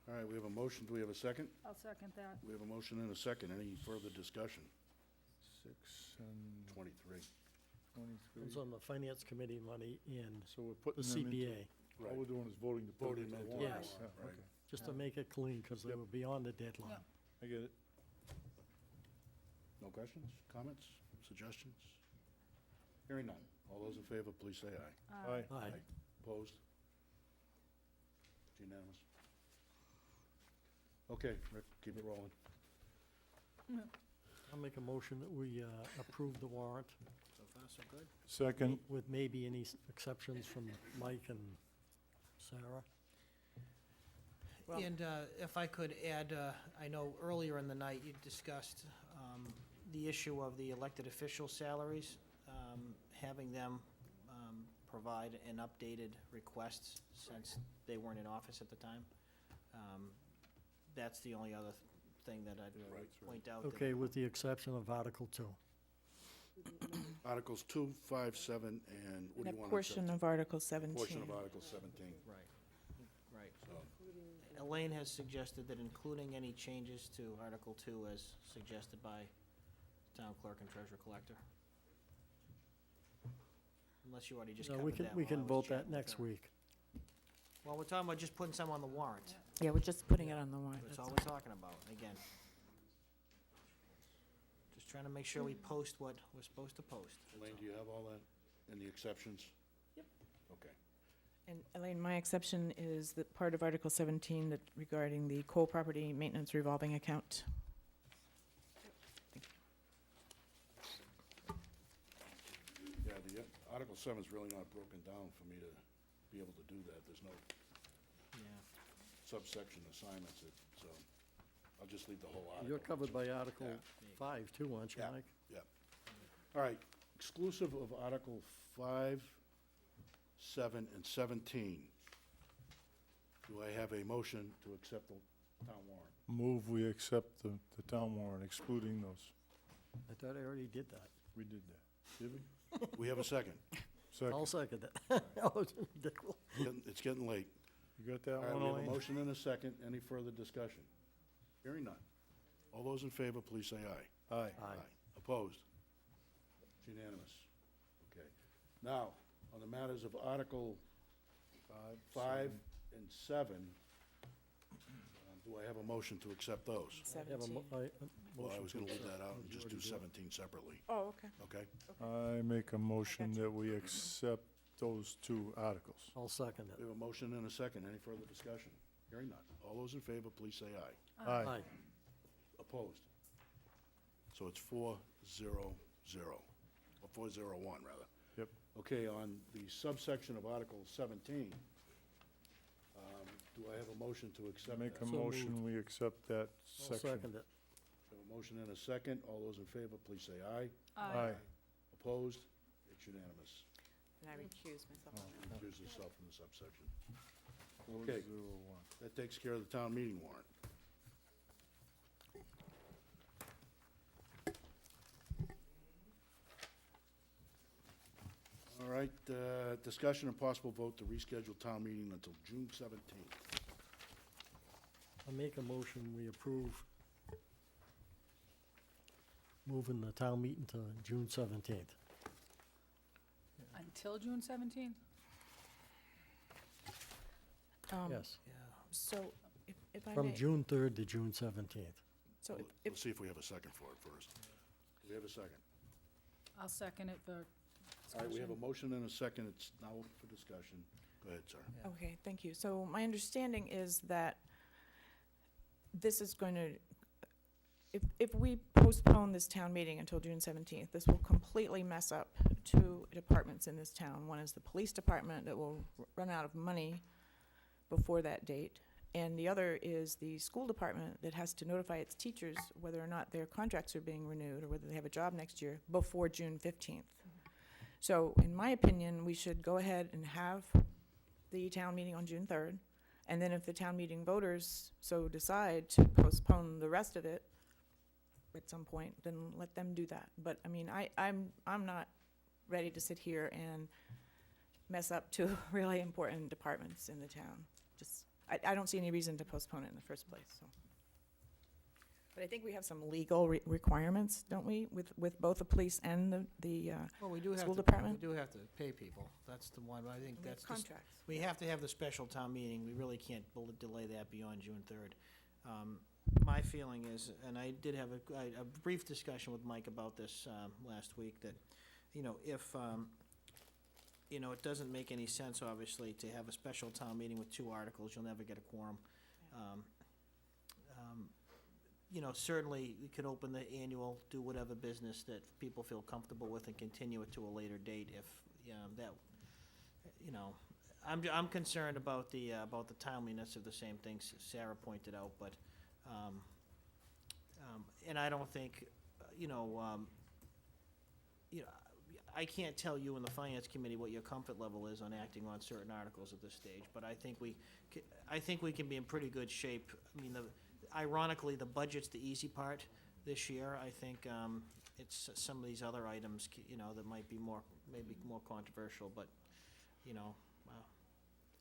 all right, we have a motion. Do we have a second? I'll second that. We have a motion and a second. Any further discussion? 6 and 23. 23. It's on the Finance Committee money and So we're the putting them into. CPA, All we're doing is voting to put Voting them into the into warrant. Yes. Yeah, Right. okay. just to make it clean, because they Yep. were beyond the deadline. Yep. I get it. No questions, comments, suggestions? Hearing none. All those in favor, please say aye. Aye. Aye. Opposed? It's unanimous. Okay, Rick, keep it rolling. I'll make a motion that we approve the warrant So far, so good. Second, with maybe any exceptions from Mike and Sarah. And if I could add, I know earlier in the night you discussed the issue of the elected official salaries, having them provide an updated request since they weren't in office at the time. That's the only other thing that I'd point out. that- Okay, with the exception of Article 2. Articles 2, 5, 7, and what do And you a want? portion of Article 17. Portion of Article 17. Right. Elaine has suggested that including any changes to Article 2 as suggested by town clerk and treasurer collector. Unless you already just No, covered that. we while I can was vote chatting that with next her. week. Well, we're talking about just putting some on the warrant. Yeah, we're just putting it on the warrant. That's all we're talking about, again. Just trying to make sure we post what we're supposed to post. Elaine, do you have all that and the exceptions? Yep. Okay. And Elaine, my exception is that part of Article 17 that regarding the coal property maintenance revolving account. Yeah, the Article 7 is really not broken down for me to be able to do that. There's no Yeah. subsection assignments, so I'll just leave the whole article. You're covered by Article Yeah. 5 too, aren't you, Yeah. Mike? Yeah. All right, exclusive of Article 5, 7, and 17, do I have a motion to accept the town warrant? Move we accept the town warrant excluding those. I thought I already did that. We did that. Did we? We have a second. I'll Second. second it. Oh, it's ridiculous. It's getting late. You got that All right, one, we have a Elaine? motion and a second. Any further discussion? Hearing none. All those in favor, please say aye. Aye. Aye. Opposed? It's unanimous. Okay. Now, on the matters of Article 5 and 7, do I have a motion to accept those? I have a 17. Well, I motion was to gonna leave accept. that out and You just do already did. 17 separately, Oh, okay. okay? I make a motion that we accept those two articles. I'll second We it. have a motion and a second. Any further discussion? Hearing none. All those in favor, please say aye. Aye. Opposed? So it's 4-0-0, or 4-0-1, rather. Yep. Okay, on the subsection of Article 17, do I have a motion to accept Make that? a So motion, we accept that I'll section. second it. We have a motion and a second. All those in favor, please say aye. Aye. Opposed? It's unanimous. And I recuse myself. Recuse yourself from the subsection. 4-0-1. That takes care of the town meeting warrant. All right, discussion and possible vote to reschedule town meeting until June 17th. I make a motion, we approve moving the town meeting to June 17th. Until June 17th? Yes, So, if I from may, June 3rd to June 17th. so We'll see if we have a second for it first. Do we have a second? I'll second it for All right, we have a discussion. motion and a second. It's now for discussion. Go ahead, sir. Okay, thank you. So my understanding is that this is going to, if we postpone this town meeting until June 17th, this will completely mess up two departments in this town. One is the police department that will run out of money before that date. And the other is the school department that has to notify its teachers whether or not their contracts are being renewed or whether they have a job next year before June 15th. So in my opinion, we should go ahead and have the town meeting on June 3rd. And then if the town meeting voters so decide to postpone the rest of it at some point, then let them do that. But, I mean, I'm not ready to sit here and mess up two really important departments in the town. Just, I don't see any reason to postpone it in the first place, so. But I think we have some legal requirements, don't we, with both the police and the Well, we do have school to, department? we do have to pay people. That's the one, I think We have that's just, contracts. we have to have the special town meeting. We really can't delay that beyond June 3rd. My feeling is, and I did have a brief discussion with Mike about this last week, that, you know, if, you know, it doesn't make any sense, obviously, to have a special town meeting with two articles. You'll never get a quorum. You know, certainly, we could open the annual, do whatever business that people feel comfortable with and continue it to a later date if, that, you know, I'm concerned about the timeliness of the same things Sarah pointed out, but, and I don't think you know, I can't tell you in the finance committee what your comfort level is on acting on certain articles at this stage, but I think we can be in pretty good shape. I mean, ironically, the budget's the easy part this year. I think, it's some of these other items, you know, that might be maybe more controversial, but, you know,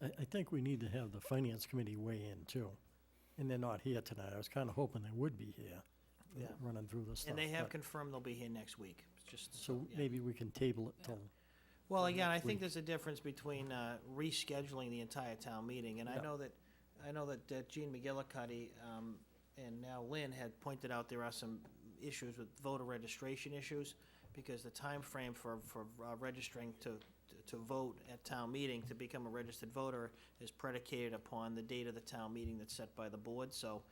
I think we need to have the finance committee weigh in too. And they're not here tonight. I was kind of hoping they would be here, Yeah. running through this stuff. and they have but- confirmed they'll be here next week. It's just, So yeah. maybe we can table it till, Well, again, I next think week. there's a difference between rescheduling the entire town meeting, and I Yeah. know that Gene McGillicuddy and now Lynn had pointed out there are some issues with voter registration issues, because the time frame for registering to vote at town meeting, to become a registered voter, is predicated upon the date of the town meeting that's set by the board, so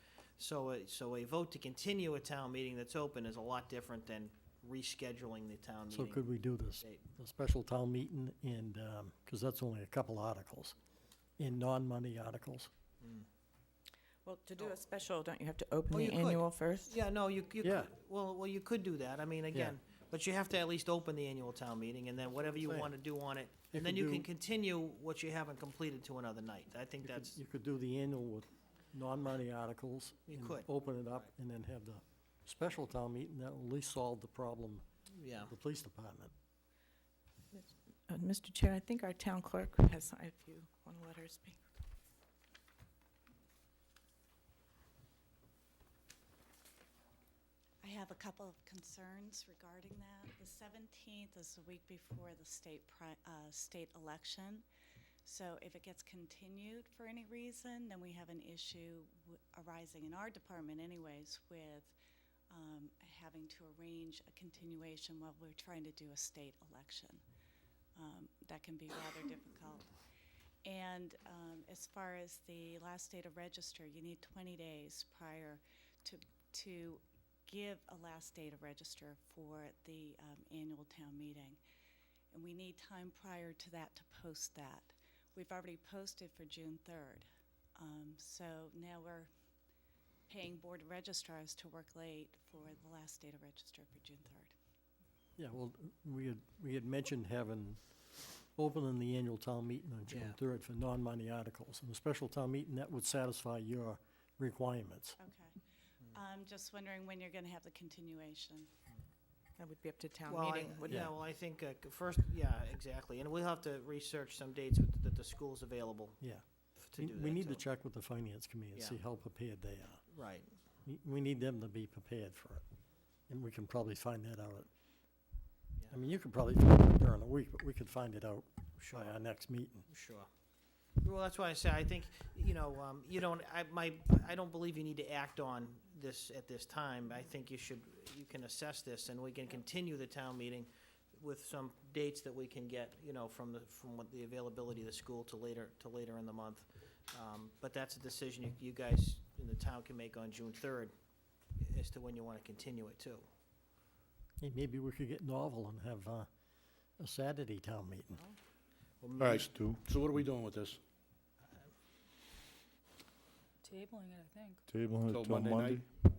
a vote to continue a town meeting that's open is a lot different than rescheduling the town so meeting. could we do this, date. the special town meeting and, because that's only a couple articles, in non-money articles? Well, to do a special, don't you have to open Oh, the you could. annual first? Yeah, no, you Yeah. could, well, you could do that, I mean, again, but you have to at least open the annual town meeting, and then whatever you Same. wanna do on it, You and then could you do- can continue what you haven't completed to another night, I think that's, You could do the annual with non-money articles. You and could. Open it up and then have the special town meeting, that will at least solve the problem yeah. of the police department. Mr. Chair, I think our town clerk has, if you want to let her speak. I have a couple of concerns regarding that. The 17th is the week before the state election. So if it gets continued for any reason, then we have an issue arising in our department anyways with having to arrange a continuation while we're trying to do a state election. That can be rather difficult. And as far as the last day to register, you need 20 days prior to give a last day to register for the annual town meeting. And we need time prior to that to post that. We've already posted for June 3rd. So now we're paying board registrars to work late for the last day to register for June 3rd. Yeah, well, we had mentioned opening the annual town meeting on June Yeah. 3rd for non-money articles. And the special town meeting, that would satisfy your requirements. Okay. I'm just wondering when you're going to have the continuation. That would be up to town Well, meeting, wouldn't yeah, it? well, I think, first, yeah, exactly, and we'll have to research some dates that the school's available Yeah. to do that, We need to too. check with the finance committee and Yeah. see how prepared they are. Right, We need them to be prepared for it. And we can probably find that out. I mean, you could probably find it during the week, but we could find it out by our next meeting. sure. Well, that's why I say, I think, you know, you don't, I don't believe you need to act on this at this time. I think you can assess this, and we can continue the town meeting with some dates that we can get, you know, from what the availability of the school to later in the month. But that's a decision you guys in the town can make on June 3rd as to when you want to continue it too. Hey, maybe we could get novel and have a Saturday town meeting. All right, Stu, so what are we doing with this? Tabling it, I think. table Till it till Monday Monday? night?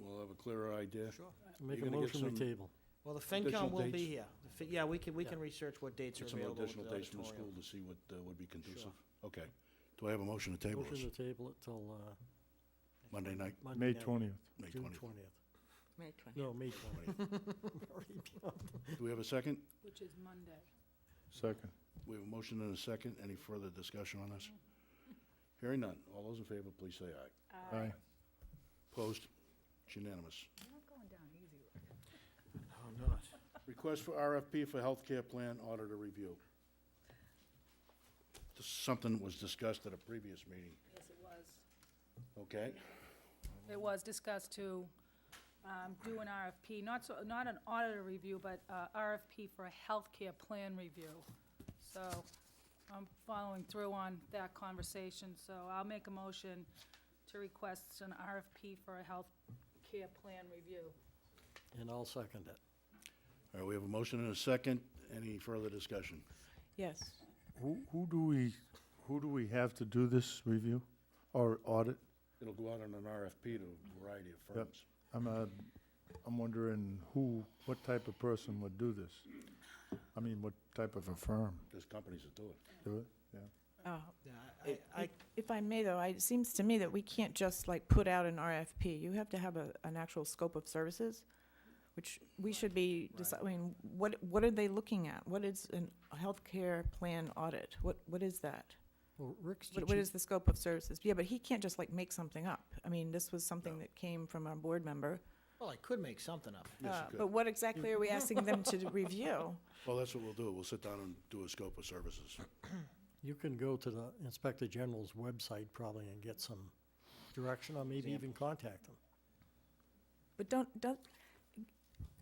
We'll have a clearer idea. Sure. Make a gonna get motion we some- table. Well, the Additional FinCom will be dates? here. Yeah, we can research what dates are Get some available with additional the dates from the school auditorium. to see what would be conducive. Okay. Do I have a motion to table this? Motion to table it till Monday night, Monday May night, 20th. May June 20th. 20th. May 20th. No, May 20th. Do we have a second? Which is Monday. Second. We have a motion and a second. Any further discussion on this? Hearing none. All those in favor, please say aye. Aye. Opposed? It's unanimous. You're not going down easy, Rick. Oh, not. Request for RFP for healthcare plan auditor review. This is something that was discussed at a previous meeting, Yes, it was. okay? It was discussed to do an RFP, not an auditor review, but RFP for a healthcare plan review. So I'm following through on that conversation, so I'll make a motion to request an RFP for a healthcare plan review. And I'll second it. All right, we have a motion and a second. Any further discussion? Yes. Who do we have to do this review or audit? It'll go out on an RFP to a variety of firms. I'm I'm wondering what type of person would do this? I mean, what type of a firm? There's companies that do it. Do it? Yeah. I, If I may, though, it seems to me that we can't just like put out an RFP. You have to have an actual scope of services, which we should be deciding, what are they looking at? What is a healthcare plan audit? What is that? Well, Rick's What teaching, is the scope of services? Yeah, but he can't just like make something up. I mean, this was something that came from our board member. well, I could make something up. Yes, you could. But what exactly are we asking them to review? Well, that's what we'll do. We'll sit down and do a scope of services. you can go to the Inspector General's website probably and get some direction, or maybe even contact them. But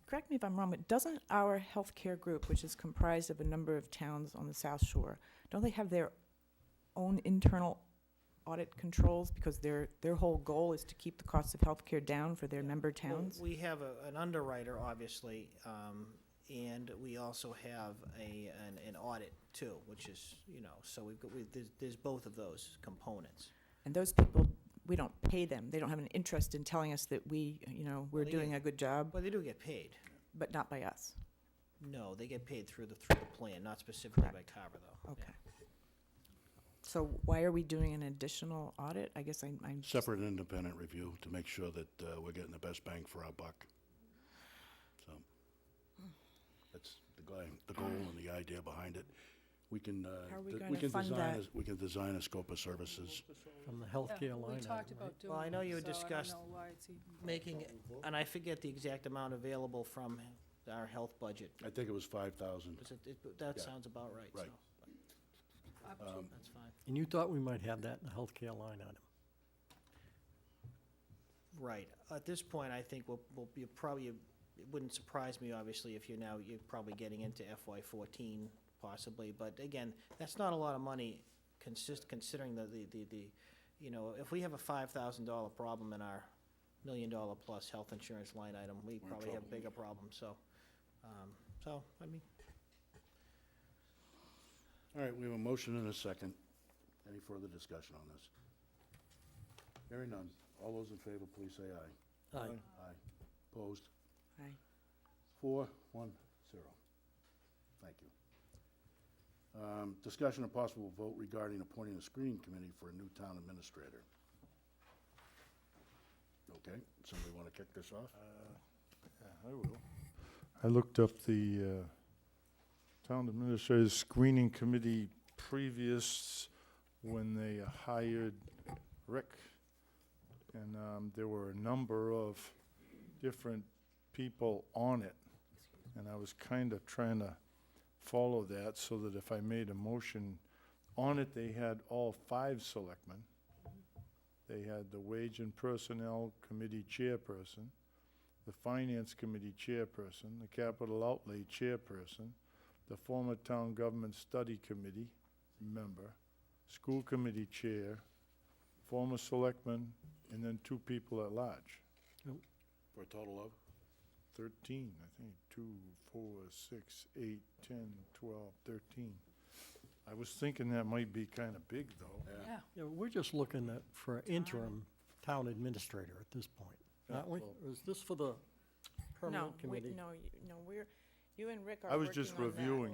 correct me if I'm wrong, but doesn't our healthcare group, which is comprised of a number of towns on the South Shore, don't they have their own internal audit controls? Because their whole goal is to keep the cost of healthcare down for their member towns? Well, we have an underwriter, obviously, and we also have an audit too, which is, so there's both of those components. And those people, we don't pay them. They don't have an interest in telling us that we're Well, they doing get- a good job, Well, they do get paid. but not by us. No, they get paid through the plan, not specifically by Carver, though. Okay. So why are we doing an additional audit? I guess I'm just- Separate and independent review to make sure that we're getting the best bang for our buck. So, that's the goal and the idea behind it. We can, How are we we gonna can fund design, that? we can design a scope of services. From the Yeah, healthcare line we item, talked right? about doing Well, I know you had it, so discussed I don't know why it's even. Making, and I forget the exact amount available from our health budget. I think it was 5,000. That Yeah. sounds about right, so. Right. That's fine. And you thought we might have that in the healthcare line item. Right. At this point, I think we'll be probably, it wouldn't surprise me, obviously, if you're probably getting into FY14 possibly, but again, that's not a lot of money considering if we have a $5,000 problem in our $1 million plus health insurance line item, we We're in probably have trouble. bigger problems, so, I mean, All right, we have a motion and a second. Any further discussion on this? Hearing none. All those in favor, please say aye. Aye. Aye. Opposed? Aye. 4-1-0. Thank you. Discussion of possible vote regarding appointing a screening committee for a new town administrator. Okay, somebody want to kick this off? Yeah, I will. I looked up the town administrator's screening committee previous when they hired Rick. And there were a number of different people on it. And I was kind of trying to follow that so that if I made a motion on it, they had all 5 selectmen. They had the Wage and Personnel Committee chairperson, the Finance Committee chairperson, the Capital Outlay chairperson, the former Town Government Study Committee member, school committee chair, former selectman, and then 2 people at large. For a total of? 13, I think, 2, 4, 6, 8, 10, 12, 13. I was thinking that might be kind of big, though. Yeah. Yeah, we're just looking for an interim town administrator at this point, aren't we? well- Or is this for the permanent committee? You and Rick are I was working just on that. reviewing,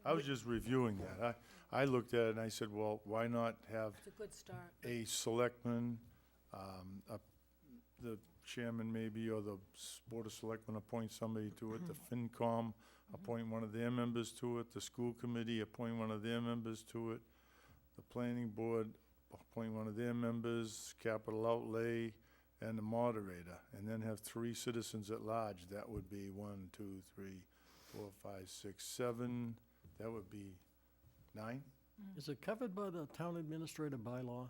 I was just reviewing that. I looked at it and I said, well, why not have It's a good start. a selectman, the chairman maybe, or the Board of Selectmen appoint somebody to it, the FinCom appoint one of their members to it, the school committee appoint one of their members to it, the planning board appoint one of their members, capital outlay, and the moderator, and then have 3 citizens at large. That would be 1, 2, 3, 4, 5, 6, 7, that would be 9? Is it covered by the town administrator bylaw?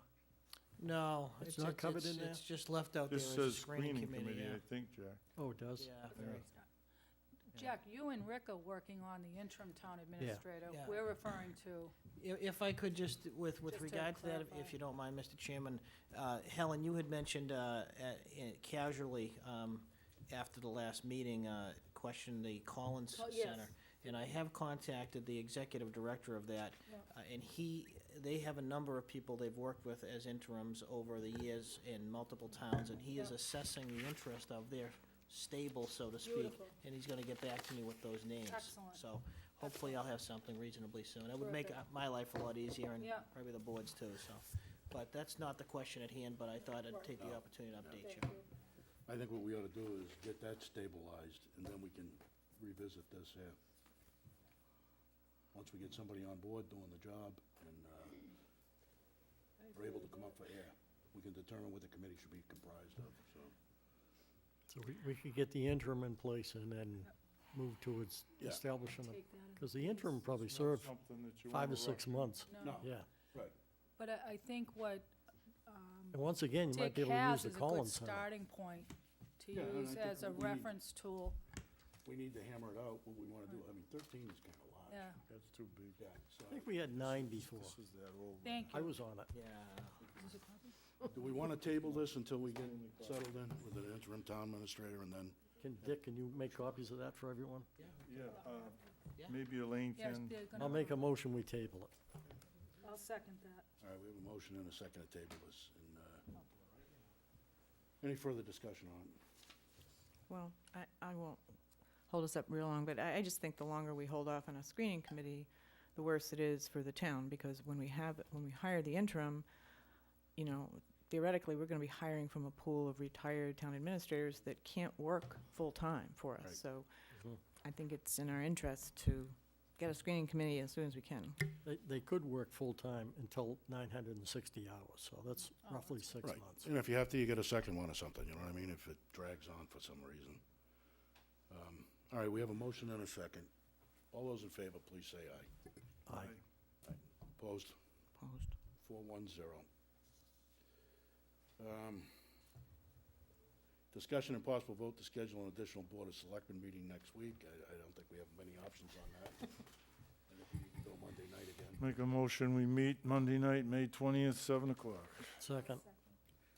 no. It's not covered in there? It's just left out there This as a says screening screening committee, committee, yeah. I think, Jack. Oh, it does? Yeah. Jack, you and Rick are working on the interim town administrator. Yeah. We're referring to, If I could just, with Just to regard to that, clarify. if you don't mind, Mr. Chairman, Helen, you had mentioned casually after the last meeting, questioned the Collins Oh, yes. Center. And I have contacted the executive director of that, and they have a number of people they've worked with as interims over the years in multiple towns, and he is assessing the interest of their stable, so to speak. Beautiful. And he's gonna get back to me with those names. Excellent. So hopefully I'll have something reasonably soon. It would make Terrific. my life a lot easier and Yeah. probably the board's too, so. But that's not the question at hand, but I thought I'd take the opportunity to update you. Thank you. I think what we ought to do is get that stabilized, and then we can revisit this here. Once we get somebody on board doing the job and are able to come up for air, we can determine what the committee should be comprised of, so. So we could get the interim in place and then move towards Yeah. establishing Take that in because the interim probably served Something that you 5 or wanna 6 rush. months. No. Yeah. Right. But I think what And once again, you might Dick be able to use has the is a good Collins Center. starting point to Yeah, and I use think as a we need- reference tool. We need to hammer it out, what we wanna do. I mean, 13 is kinda large. Yeah, That's too big. Yeah, so, I think we had 9 before. This is that old. thank I you. was on it. Yeah. do we wanna table this until we get settled in with the interim town administrator, and then? Dick, can you make copies of that for everyone? Yeah, Yeah. maybe Elaine Yes, can. they're gonna- I'll make a motion, we table it. I'll second that. All right, we have a motion and a second to table this, and, any further discussion on it? Well, I won't hold us up real long, but I just think the longer we hold off on a screening committee, the worse it is for the town, because when we hire the interim, you know, theoretically, we're gonna be hiring from a pool of retired town administrators that can't work full-time for us. Right. So Mhm. I think it's in our interest to get a screening committee as soon as we can. They could work full-time until 960 hours, so that's roughly 6 Right, months. and if you have to, you get a second one or something, you know what I mean, if it drags on for some reason. All right, we have a motion and a second. All those in favor, please say aye. Aye. Opposed? Opposed. 410. Discussion and possible vote to schedule an additional Board of Selectmen meeting next week. I don't think we have many options on that. I think we need to go Monday night again. Make a motion, we meet Monday night, May 20th, 7 o'clock. Second.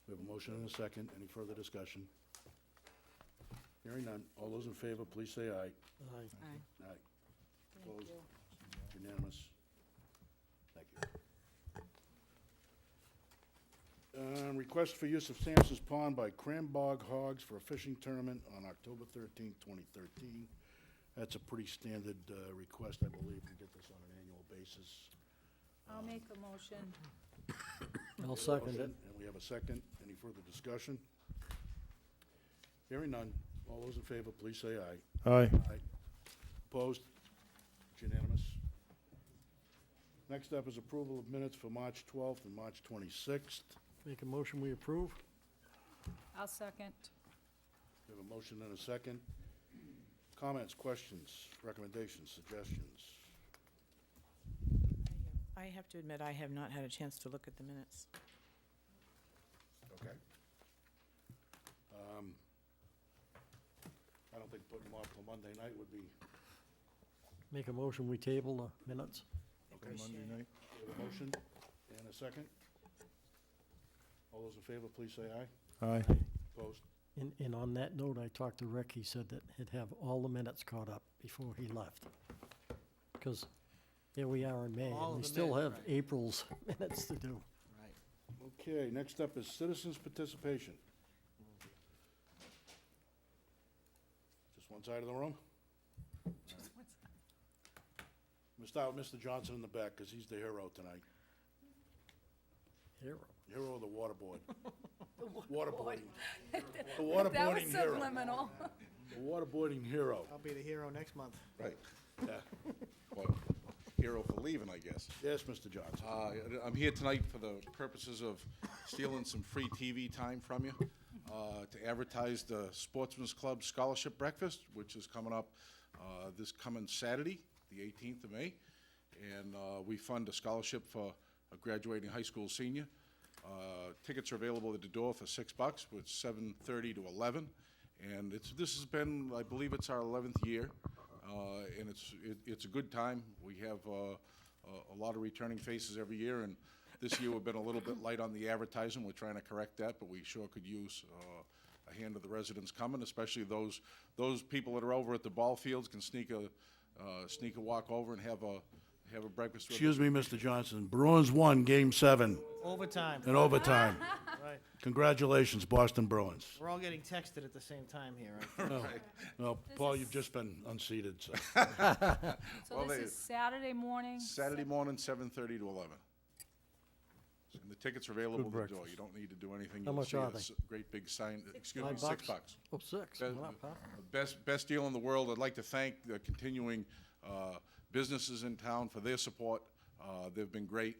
We have a motion and a second. Any further discussion? Hearing none. All those in favor, please say aye. Aye. Aye. Aye. Thank Opposed? you. Unanimous. Thank you. Request for use of Sampson's Pond by Crambog Hogs for a fishing tournament on October 13th, 2013. That's a pretty standard request, I believe. We get this on an annual basis. I'll make a motion. I'll second it. And we have a second. Any further discussion? Hearing none. All those in favor, please say aye. Aye. Aye. Opposed? It's unanimous. Next up is approval of minutes for March 12th and March 26th. Make a motion, we approve? I'll second. We have a motion and a second. Comments, questions, recommendations, suggestions? I have to admit, I have not had a chance to look at the minutes. Okay. I don't think putting them off till Monday night would be, Make a motion, we table the minutes? okay. Monday night. We have a motion and a second. All those in favor, please say aye. Aye. Opposed? And on that note, I talked to Rick, he said that he'd have all the minutes caught up before he left. Because here we are in May, All and we of the still minutes, have right. April's minutes to do. Right. Okay, next up is citizens' participation. Just one side of the room? We'll start with Mr. Johnson in the back, because he's the hero tonight. Hero. Hero of the water board. Waterboarding. The That was waterboarding hero. subliminal. The waterboarding hero. I'll be the hero next month. Right. Yeah. Well, hero for leaving, I guess. Yes, Mr. Johnson. I'm here tonight for the purposes of stealing some free TV time from you, to advertise the Sportsman's Club Scholarship Breakfast, which is coming up this coming Saturday, the 18th of May. And we fund a scholarship for a graduating high school senior. Tickets are available at the door for $6, with 7:30 to 11. And this has been, I believe it's our 11th year, and it's a good time. We have a lot of returning faces every year, and this year we've been a little bit light on the advertising. We're trying to correct that, but we sure could use a hand of the residents coming, especially those people that are over at the ball fields can sneak a walk over and have a breakfast with us. Excuse me, Mr. Johnson. Bruins won Game 7 Overtime. in overtime. Right. Congratulations, Boston Bruins. We're all getting texted at the same time here, right? No, no, Paul, you've just been unseated, so. So Well, this they- is Saturday morning? Saturday morning, 7:30 to 11. And the tickets are available Good at the door. breakfast. You don't need to do anything. How You'll much see are a they? Great big sign, excuse me, $5? $6. Oh, 6, Be- went up, huh? Best deal in the world. I'd like to thank the continuing businesses in town for their support. They've been great.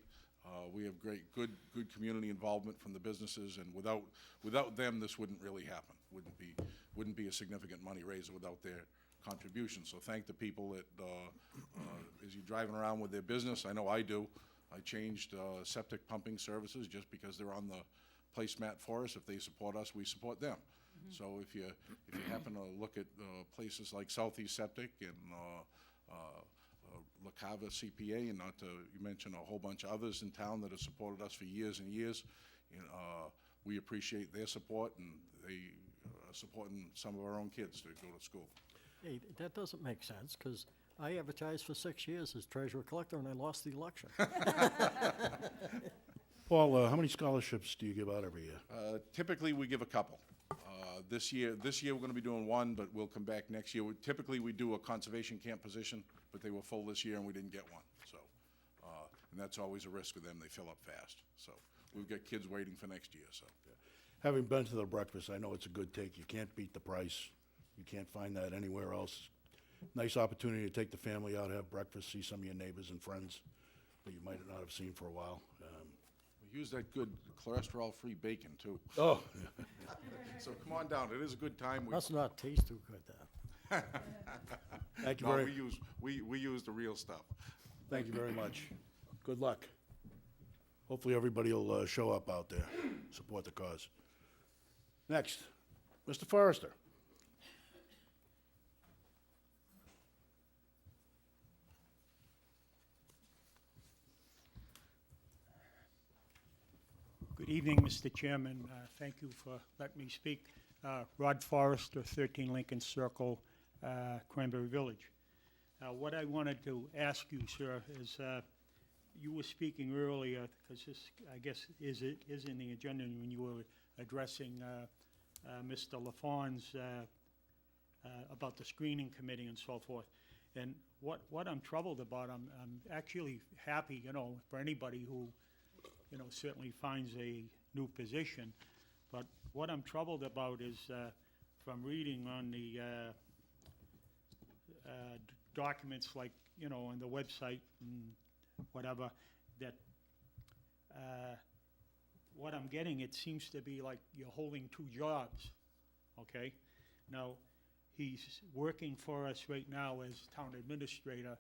We have good community involvement from the businesses, and without them, this wouldn't really happen. Wouldn't be a significant money raiser without their contribution. So thank the people that, as you're driving around with their business, I know I do. I changed septic pumping services just because they're on the placemat for us. If they support us, we support them. So if you happen to look at places like Southeast Septic and La Cava CPA, and not to mention a whole bunch of others in town that have supported us for years and years, we appreciate their support, and they are supporting some of our own kids to go to school. Hey, that doesn't make sense, because I advertised for 6 years as treasurer collector, and I lost the election. Paul, how many scholarships do you give out every year? Typically, we give a couple. This year we're going to be doing one, but we'll come back next year. Typically, we do a conservation camp position, but they were full this year and we didn't get one. So, and that's always a risk with them. They fill up fast. So we've got kids waiting for next year, so. Having been to the breakfast, I know it's a good take. You can't beat the price. You can't find that anywhere else. Nice opportunity to take the family out, have breakfast, see some of your neighbors and friends that you might not have seen for a while. We use that good cholesterol-free bacon, too. Oh. So come on down. It is a good time. Must not taste too good, then. Thank you No, very, we use the real stuff. thank you very much. Good luck. Hopefully, everybody will show up out there, support the cause. Next, Mr. Forrester. Good evening, Mr. Chairman. Thank you for letting me speak. Rod Forrester, 13 Lincoln Circle, Cranberry Village. What I wanted to ask you, sir, is you were speaking earlier, because this, I guess, is in the agenda when you were addressing Mr. LaFawn's about the screening committee and so forth. And what I'm troubled about, I'm actually happy, for anybody who certainly finds a new position. But what I'm troubled about is from reading on the documents, like, on the website and whatever, that what I'm getting, it seems to be like you're holding two jobs, okay? Now, he's working for us right now as town administrator,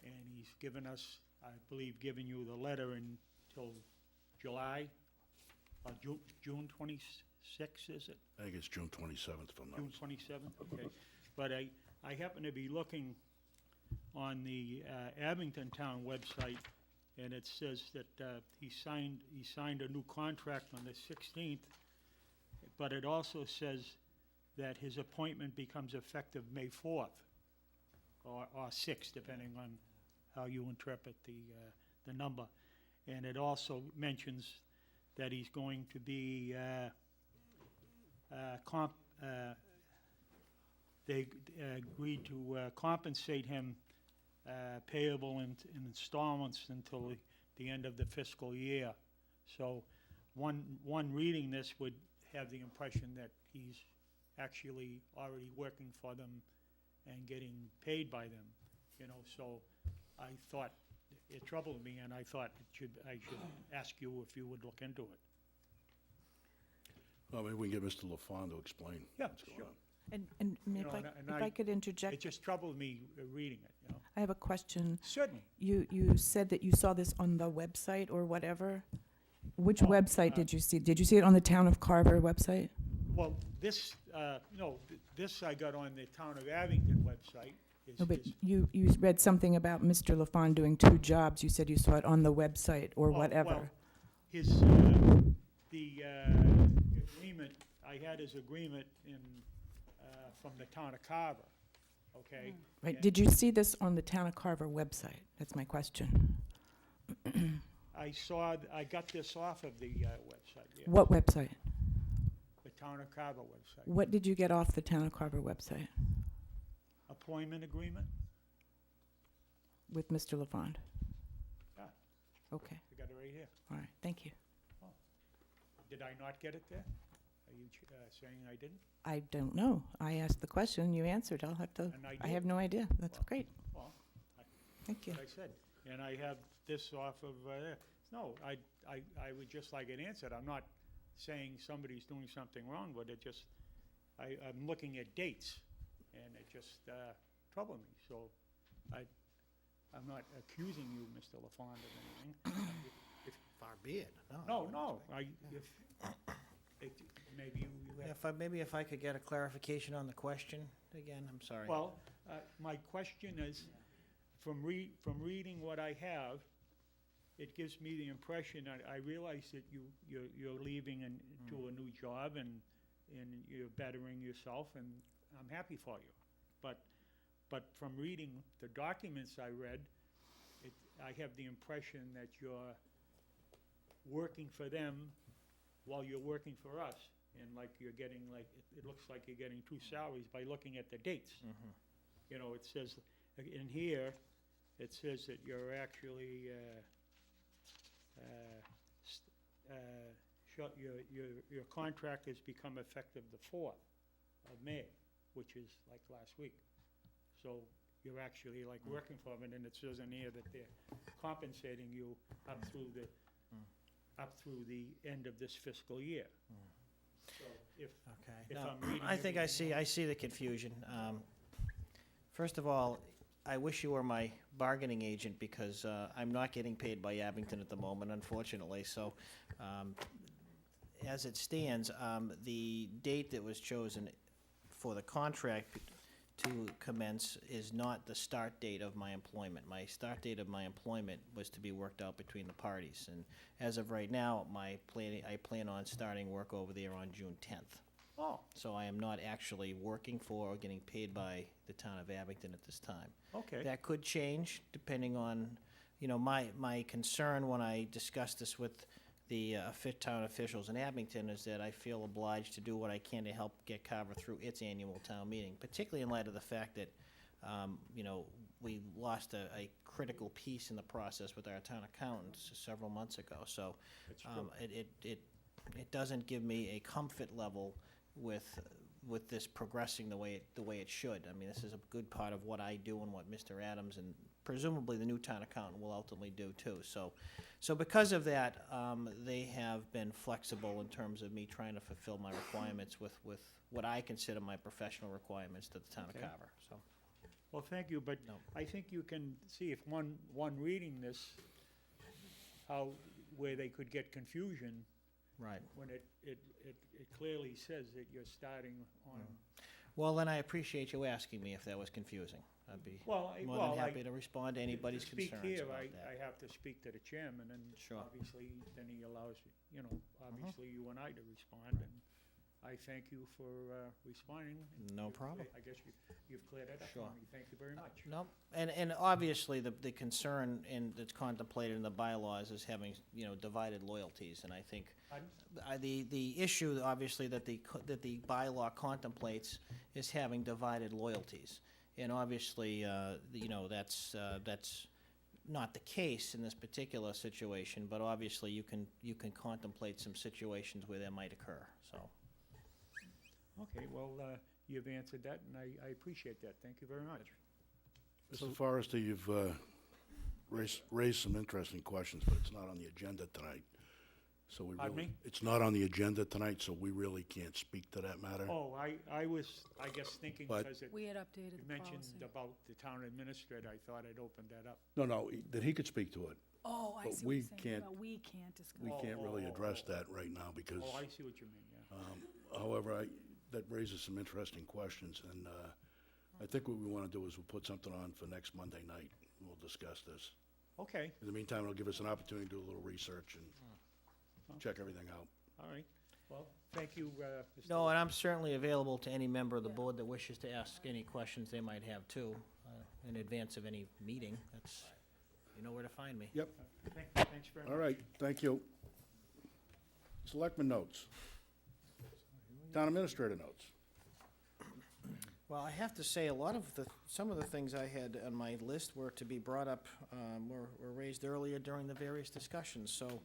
and he's given us, I believe, given you the letter until July, June 26th, is it? I think it's June 27th, if I'm not June mistaken. 27th, okay. But I happen to be looking on the Abington Town website, and it says that he signed a new contract on the 16th, but it also says that his appointment becomes effective May 4th, or 6th, depending on how you interpret the number. And it also mentions that he's going to be they agreed to compensate him payable in installments until the end of the fiscal year. So one reading this would have the impression that he's actually already working for them and getting paid by them, so I thought it troubled me, and I thought I should ask you if you would look into it. Well, maybe we can get Mr. LaFawn to explain Yeah, what's going sure. on. And if I could It interject, just troubled me reading it, I have a question. Certainly. You said that you saw this on the website or whatever. Which Oh, website did you see? Did you see it on the Town of Carver website? Well, this, this I got on the Town of Abington website. No, but you read something about Mr. LaFawn doing two jobs. You said you saw it on the website or whatever. Well, his, the agreement, I had his agreement from the Town of Carver, okay? Right, And did you see this on the Town of Carver website? That's my question. I got this off of the website, yeah. What website? The Town of Carver website. What did you get off the Town of Carver website Employment agreement? with Mr. LaFond? Yeah, Okay, I got it right here. all right, thank you. Did I not get it there? Are you saying I didn't? I don't know. I asked the question, you answered. I'll have to, And I I have did. no idea. That's great. Well, Thank you. what I said. And I have this off of, there. No, I would just like it answered. I'm not saying somebody's doing something wrong, but it just, I'm looking at dates, and it just troubled me. So I'm not accusing you, Mr. LaFond, of anything. Far be it, No, maybe you have. Maybe if I could get a clarification on the question again, I'm sorry. Well, my question is, from reading what I have, it gives me the impression, I realize that you're leaving to a new job and you're bettering yourself, and I'm happy for you. But from reading the documents I read, I have the impression that you're working for them while you're working for us. And like you're getting, like, it looks like you're getting two salaries by looking at the dates. You know, it says, in here, it says that you're actually, your contract has become effective the 4th of May, which is like last week. So you're actually like working for them, and it says in here that they're compensating you up through the end of this fiscal year. So if No, I'm reading I think I everything see the confusion. First of all, I wish you were my bargaining agent, because I'm not getting paid by Abington at the moment, unfortunately. So, as it stands, the date that was chosen for the contract to commence is not the start date of my employment. My start date of my employment was to be worked out between the parties. And as of right now, I plan on starting work over there on June 10th. Oh, So I am not actually working for or getting paid by the town of Abington at this time. okay. That could change depending on, my concern when I discussed this with the town officials in Abington is that I feel obliged to do what I can to help get Carver through its annual town meeting, particularly in light of the fact that, we lost a critical piece in the process with our town accountants several months ago. So That's true. it doesn't give me a comfort level with this progressing the way it should. I mean, this is a good part of what I do and what Mr. Adams and presumably the new town accountant will ultimately do too. So because of that, they have been flexible in terms of me trying to fulfill my requirements with what I consider my professional requirements to the town of Okay. Carver, so. Well, thank you, but No. I think you can see if one reading this, where they could get confusion Right. when it clearly says that you're starting on. Well, then I appreciate you asking me if that was confusing. I'd be Well, more than happy to respond to anybody's To speak concerns here, about I that. have to speak to the chairman, and Sure. obviously, then he allows, obviously you and I to respond, and I thank you for responding. No problem. I guess you've cleared it up Sure. for me. Thank you very much. No, and obviously, the concern that's contemplated in the bylaws is having, divided loyalties, and I think Pardon? the issue, obviously, that the bylaw contemplates is having divided loyalties. And obviously, that's not the case in this particular situation, but obviously, you can contemplate some situations where that might occur, so. Okay, well, you've answered that, and I appreciate that. Thank you very much. Mr. Forrester, you've raised some interesting questions, but it's not on the agenda tonight. So we Pardon really, me? it's not on the agenda tonight, so we really can't speak to that matter. Oh, I was, I guess, thinking But- because We had updated you the mentioned policy. about the town administrator, I thought I'd opened that up. No, that he could speak to it. Oh, I But see what we you're saying, can't- but we can't discuss. We Oh, can't really oh, address oh. that right now because, Oh, I see what you mean, yeah. however, that raises some interesting questions. And I think what we want to do is we'll put something on for next Monday night. We'll discuss this. Okay, In the meantime, it'll give us an opportunity to do a little research and check everything out. all right. Well, thank you, Mr. No, and I'm certainly available to any member of the board that wishes to ask any questions they might have too, in advance of any meeting. That's, you know where to find me. Yep. Thanks very much. All right, thank you. Selectmen notes. Town administrator notes. Well, I have to say, some of the things I had on my list were to be brought up, were raised earlier during the various discussions, so,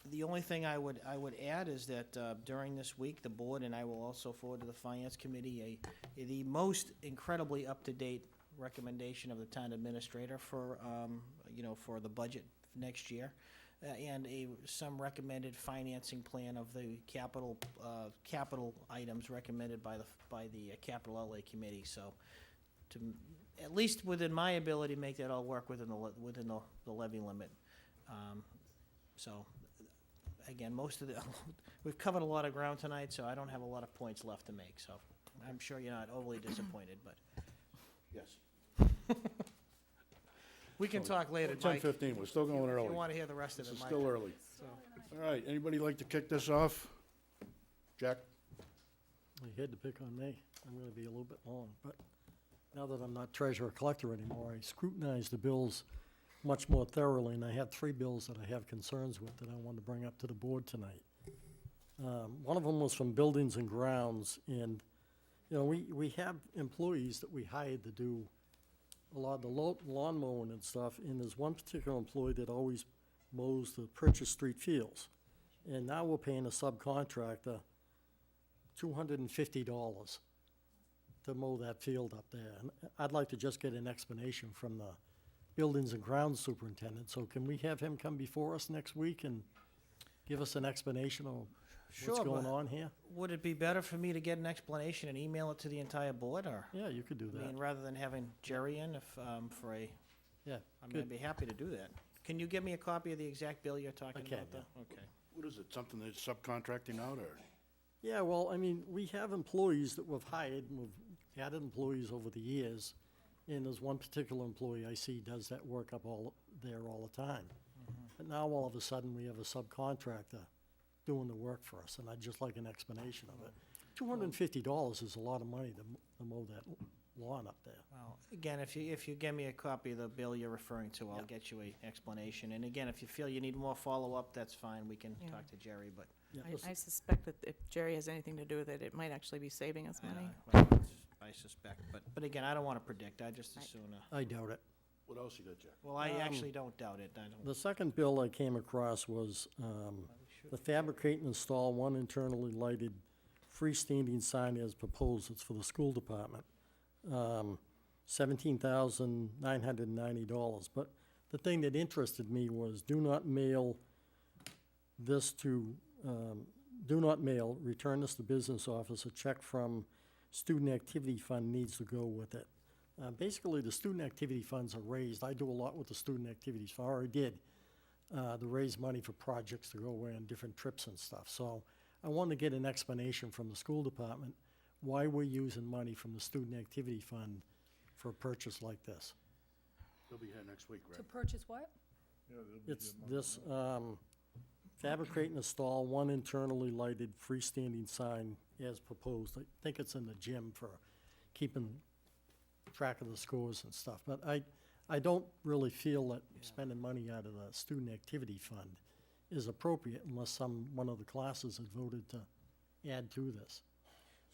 the only thing I would add is that, during this week, the board, and I will also forward to the finance committee, the most incredibly up-to-date recommendation of the town administrator for, for the budget next year, and some recommended financing plan of the capital items recommended by the capital outlay committee. So, to at least within my ability, make that all work within the levy limit. So, again, we've covered a lot of ground tonight, so I don't have a lot of points left to make. So, I'm sure you're not overly disappointed, but Yes. we can talk later, Mike. 10:15, we're still going early. If you want to hear the rest of This it, is Mike. still early. All right, anybody like to kick this off? Jack? You had to pick on me. I'm gonna be a little bit long, but now that I'm not treasurer collector anymore, I scrutinize the bills much more thoroughly, and I have 3 bills that I have concerns with that I want to bring up to the board tonight. One of them was from Buildings and Grounds, and, we have employees that we hired to do a lot of the lawn mowing and stuff, and there's one particular employee that always mows the Purchase Street fields. And now we're paying a subcontractor $250 to mow that field up there. And I'd like to just get an explanation from the Buildings and Grounds Superintendent. So can we have him come before us next week and give us an explanation of what's Sure, going but on here? Would it be better for me to get an explanation and email it to the entire board, or? Yeah, you could do I mean, that. rather than having Jerry in, Yeah, I mean, good. I'd be happy to do that. Can you give me a copy of the exact bill you're talking can, about, though? Okay. What is it, something that's subcontracting out, or? Yeah, well, I mean, we have employees that we've hired, and we've added employees over the years, and there's one particular employee I see does that work up there all the time. But now, all of a sudden, we have a subcontractor doing the work for us, and I'd just like an explanation of it. $250 is a lot of money to mow that lawn up there. Well, again, if you give me a copy of the bill you're referring to, I'll get you a explanation. And again, if you feel you need more follow-up, that's fine, we can Yeah. talk to Jerry, but. Yeah, I suspect that if Jerry has anything to do with it, it might actually be saving us money. Well, I suspect, but again, I don't want to predict, I just as soon, I doubt it. What else you got, Jack? well, I actually don't doubt it, I don't. The second bill I came across was the fabricate and install one internally lighted freestanding sign as proposed. It's for the school department. $17,990. But the thing that interested me was do not mail, return this to business office. A check from student activity fund needs to go with it. Basically, the student activity funds are raised. I do a lot with the student activities, I already did, to raise money for projects to go away on different trips and stuff. So I want to get an explanation from the school department why we're using money from the student activity fund for a purchase like this. They'll be here next week, To right? purchase what? It's this, fabricate and install one internally lighted freestanding sign as proposed. I think it's in the gym for keeping track of the scores and stuff. But I don't really feel that spending money out of the student activity fund is appropriate unless one of the classes has voted to add to this.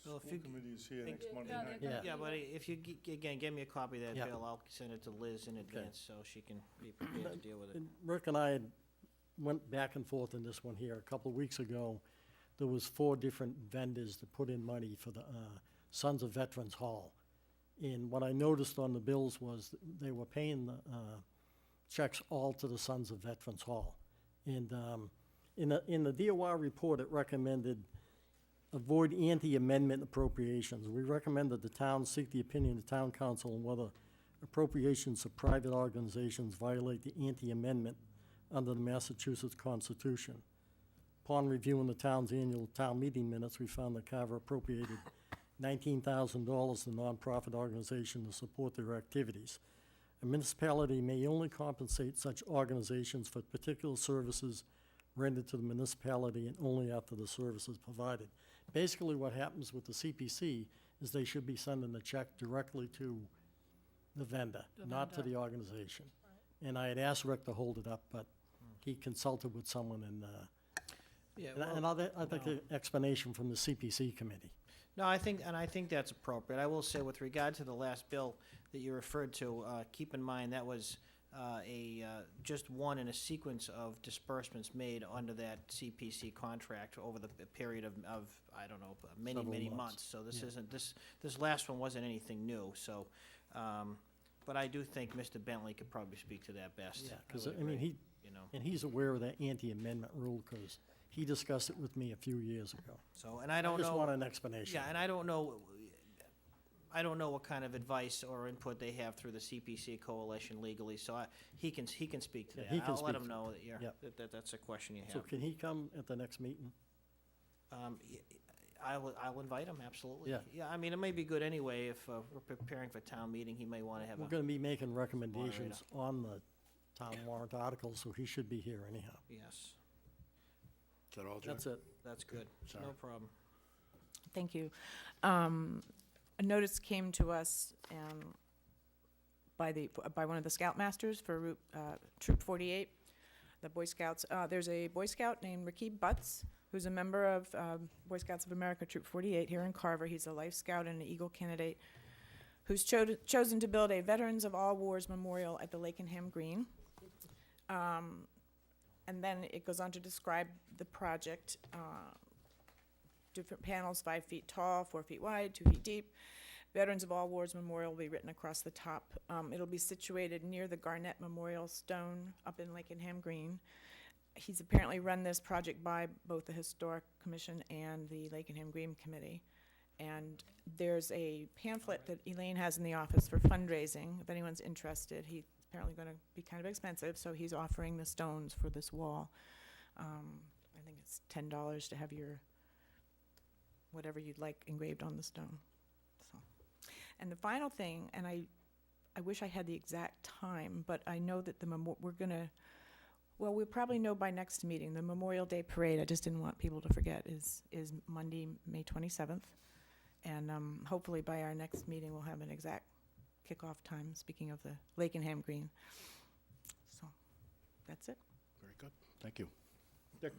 Well, if you, Committee is here next Monday Yeah, night. Yeah. yeah, but if you, again, give me a copy of that Yeah. bill, I'll send it to Liz in advance so she can be prepared to deal with it. And Rick and I had went back and forth in this one here. A couple of weeks ago, there was 4 different vendors that put in money for the Sons of Veterans Hall. And what I noticed on the bills was they were paying the checks all to the Sons of Veterans Hall. And in the DOR report, it recommended avoid anti-amendment appropriations. We recommend that the town seek the opinion of the town council on whether appropriations of private organizations violate the anti-amendment under the Massachusetts Constitution. Upon reviewing the town's annual town meeting minutes, we found that Carver appropriated $19,000 to nonprofit organizations to support their activities. A municipality may only compensate such organizations for particular services rendered to the municipality and only after the service is provided. Basically, what happens with the CPC is they should be sending the check directly to the vendor, not to the organization. And I had asked Rick to hold it up, but he consulted with someone Yeah, and I'd like an explanation from the CPC committee. No, I think that's appropriate. I will say with regard to the last bill that you referred to, keep in mind that was just one in a sequence of disbursements made under that CPC contract over the period of I don't know, many Several months. months. So this Yeah. isn't this last one wasn't anything new. So, but I do think Mr. Bentley could probably speak to that best. Yeah, because, would I mean, agree, you know. and he's aware of that anti-amendment rule, because he discussed it with me a few years ago. So, and I don't know. I just want an explanation. Yeah, and I don't know what kind of advice or input they have through the CPC coalition legally, so he can speak to Yeah, that. he can I'll let speak him to know that you're, Yep. that's a question you So have. can he come at the next meeting? I'll invite him, absolutely. Yeah. Yeah, I mean, it may be good anyway, if we're preparing for town meeting, he may wanna have We're a, gonna be making recommendations on the town warrant article, so he should be here anyhow. yes, Is that all, Jack? That's it. that's good, Sorry. no problem. Thank you. A notice came to us by one of the Scoutmasters for Troop 48, the Boy Scouts. There's a Boy Scout named Rakib Butts, who's a member of Boy Scouts of America Troop 48 here in Carver. He's a Life Scout and an Eagle candidate who's chosen to build a Veterans of All Wars memorial at the Lakenham Green. And then it goes on to describe the project. Different panels, 5 feet tall, 4 feet wide, 2 feet deep. Veterans of All Wars Memorial will be written across the top. It'll be situated near the Garnett Memorial Stone up in Lakenham Green. He's apparently run this project by both the Historic Commission and the Lakenham Green Committee. And there's a pamphlet that Elaine has in the office for fundraising, if anyone's interested. He's apparently going to be kind of expensive, so he's offering the stones for this wall. I think it's $10 to have your whatever you'd like engraved on the stone. So, and the final thing, and I wish I had the exact time, but I know that we'll probably know by next meeting. The Memorial Day Parade, I just didn't want people to forget, is Monday, May 27th. And hopefully by our next meeting, we'll have an exact kickoff time, speaking of the Lakenham Green. So, that's it. Very good, thank you. Dick?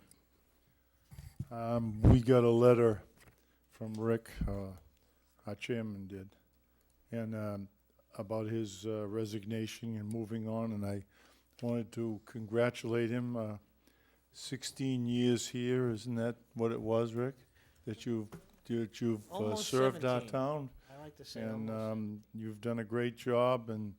We got a letter from Rick, our chairman did, and about his resignation and moving on, and I wanted to congratulate him. 16 years here, isn't that what it was, Rick? That you've Almost served our 17. town? I like to say And almost. you've done a great job, and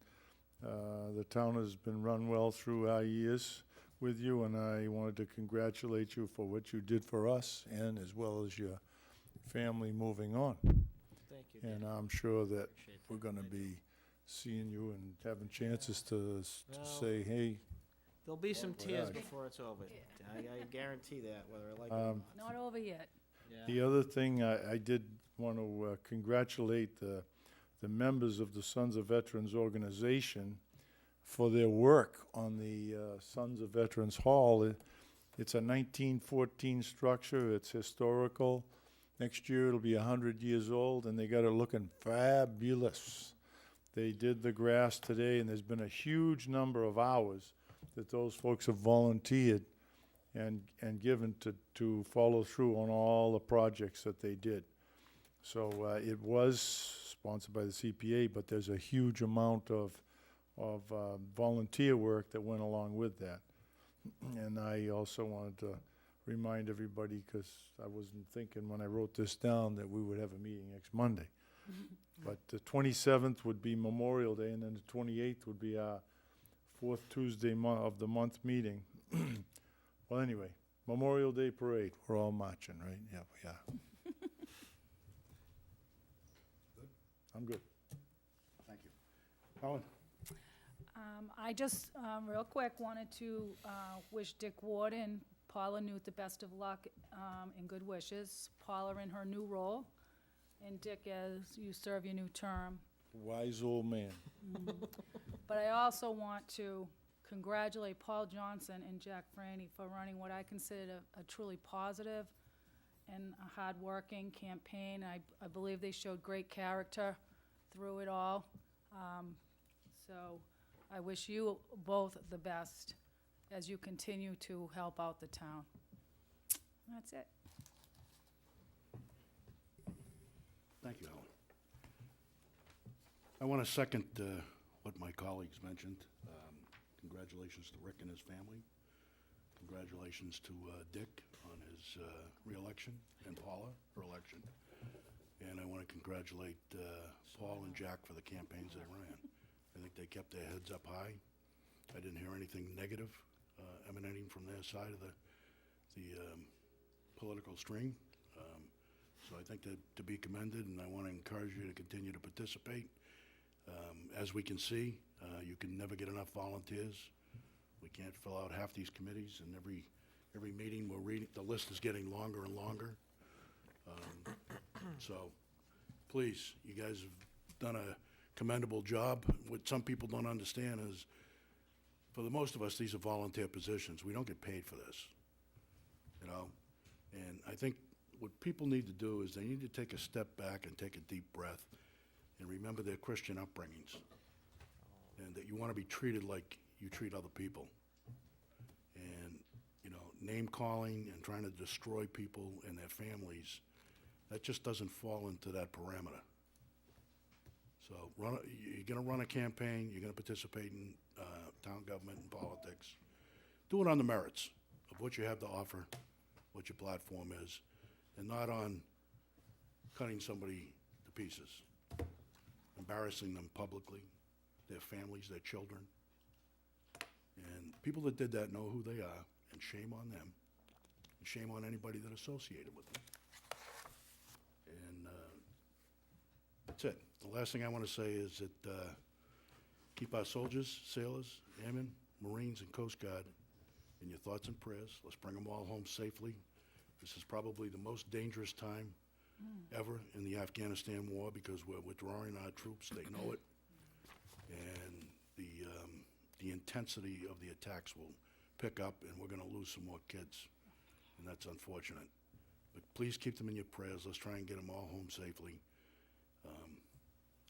the town has been run well through our years with you, and I wanted to congratulate you for what you did for us, and as well as your family moving on. Thank you. And I'm sure that Appreciate we're that. gonna be seeing you and having chances to Well, say, hey, There'll be some boy, tears I- before it's over. I guarantee that, whether I like it or not. Not over yet. Yeah. The other thing, I did want to congratulate the members of the Sons of Veterans organization for their work on the Sons of Veterans Hall. It's a 1914 structure, it's historical. Next year it'll be 100 years old, and they got it looking fabulous. They did the grass today, and there's been a huge number of hours that those folks have volunteered and given to follow through on all the projects that they did. So it was sponsored by the CPA, but there's a huge amount of volunteer work that went along with that. And I also wanted to remind everybody, because I wasn't thinking when I wrote this down that we would have a meeting next Monday. But the 27th would be Memorial Day, and then the 28th would be our fourth Tuesday of the month meeting. Well, anyway, Memorial Day Parade, we're all marching, right? Yeah, we are. Good? I'm good. Thank you. Colin? I just, real quick, wanted to wish Dick Ward and Paula Newt the best of luck and good wishes. Paula in her new role, and Dick as you serve your new term. Wise old man. But I also want to congratulate Paul Johnson and Jack Franny for running what I consider a truly positive and a hard-working campaign. I believe they showed great character through it all. So I wish you both the best as you continue to help out the town. That's it. Thank you, Alan. I want to second what my colleagues mentioned. Congratulations to Rick and his family. Congratulations to Dick on his reelection and Paula, her election. And I want to congratulate Paul and Jack for the campaigns they ran. I think they kept their heads up high. I didn't hear anything negative emanating from their side of the political stream. So I think that to be commended, and I want to encourage you to continue to participate. As we can see, you can never get enough volunteers. We can't fill out half these committees, and every meeting we're reading, the list is getting longer and longer. So please, you guys have done a commendable job. What some people don't understand is, for the most of us, these are volunteer positions. We don't get paid for this, you know? And I think what people need to do is they need to take a step back and take a deep breath and remember their Christian upbringings, and that you want to be treated like you treat other people. And, you know, name-calling and trying to destroy people and their families, that just doesn't fall into that parameter. So you're going to run a campaign, you're going to participate in town government and politics. Do it on the merits of what you have to offer, what your platform is, and not on cutting somebody to pieces, embarrassing them publicly, their families, their children. And people that did that know who they are, and shame on them, and shame on anybody that associated with them. And that's it. The last thing I want to say is that keep our soldiers, sailors, airmen, Marines, and Coast Guard in your thoughts and prayers. Let's bring them all home safely. This is probably the most dangerous time ever in the Afghanistan war, because we're withdrawing our troops. They know it. And the intensity of the attacks will pick up, and we're going to lose some more kids. And that's unfortunate. But please keep them in your prayers. Let's try and get them all home safely.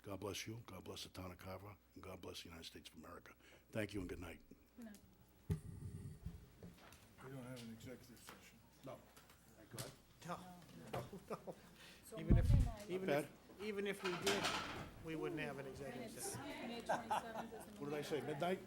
God bless you. God bless the town of Carver. And God bless the United States of America. Thank you and good night. We don't have an executive session. No. Thank God. No. So Even if, Monday night- even if, even if we did, we wouldn't have an executive session. May 27th is the What did I say, midnight?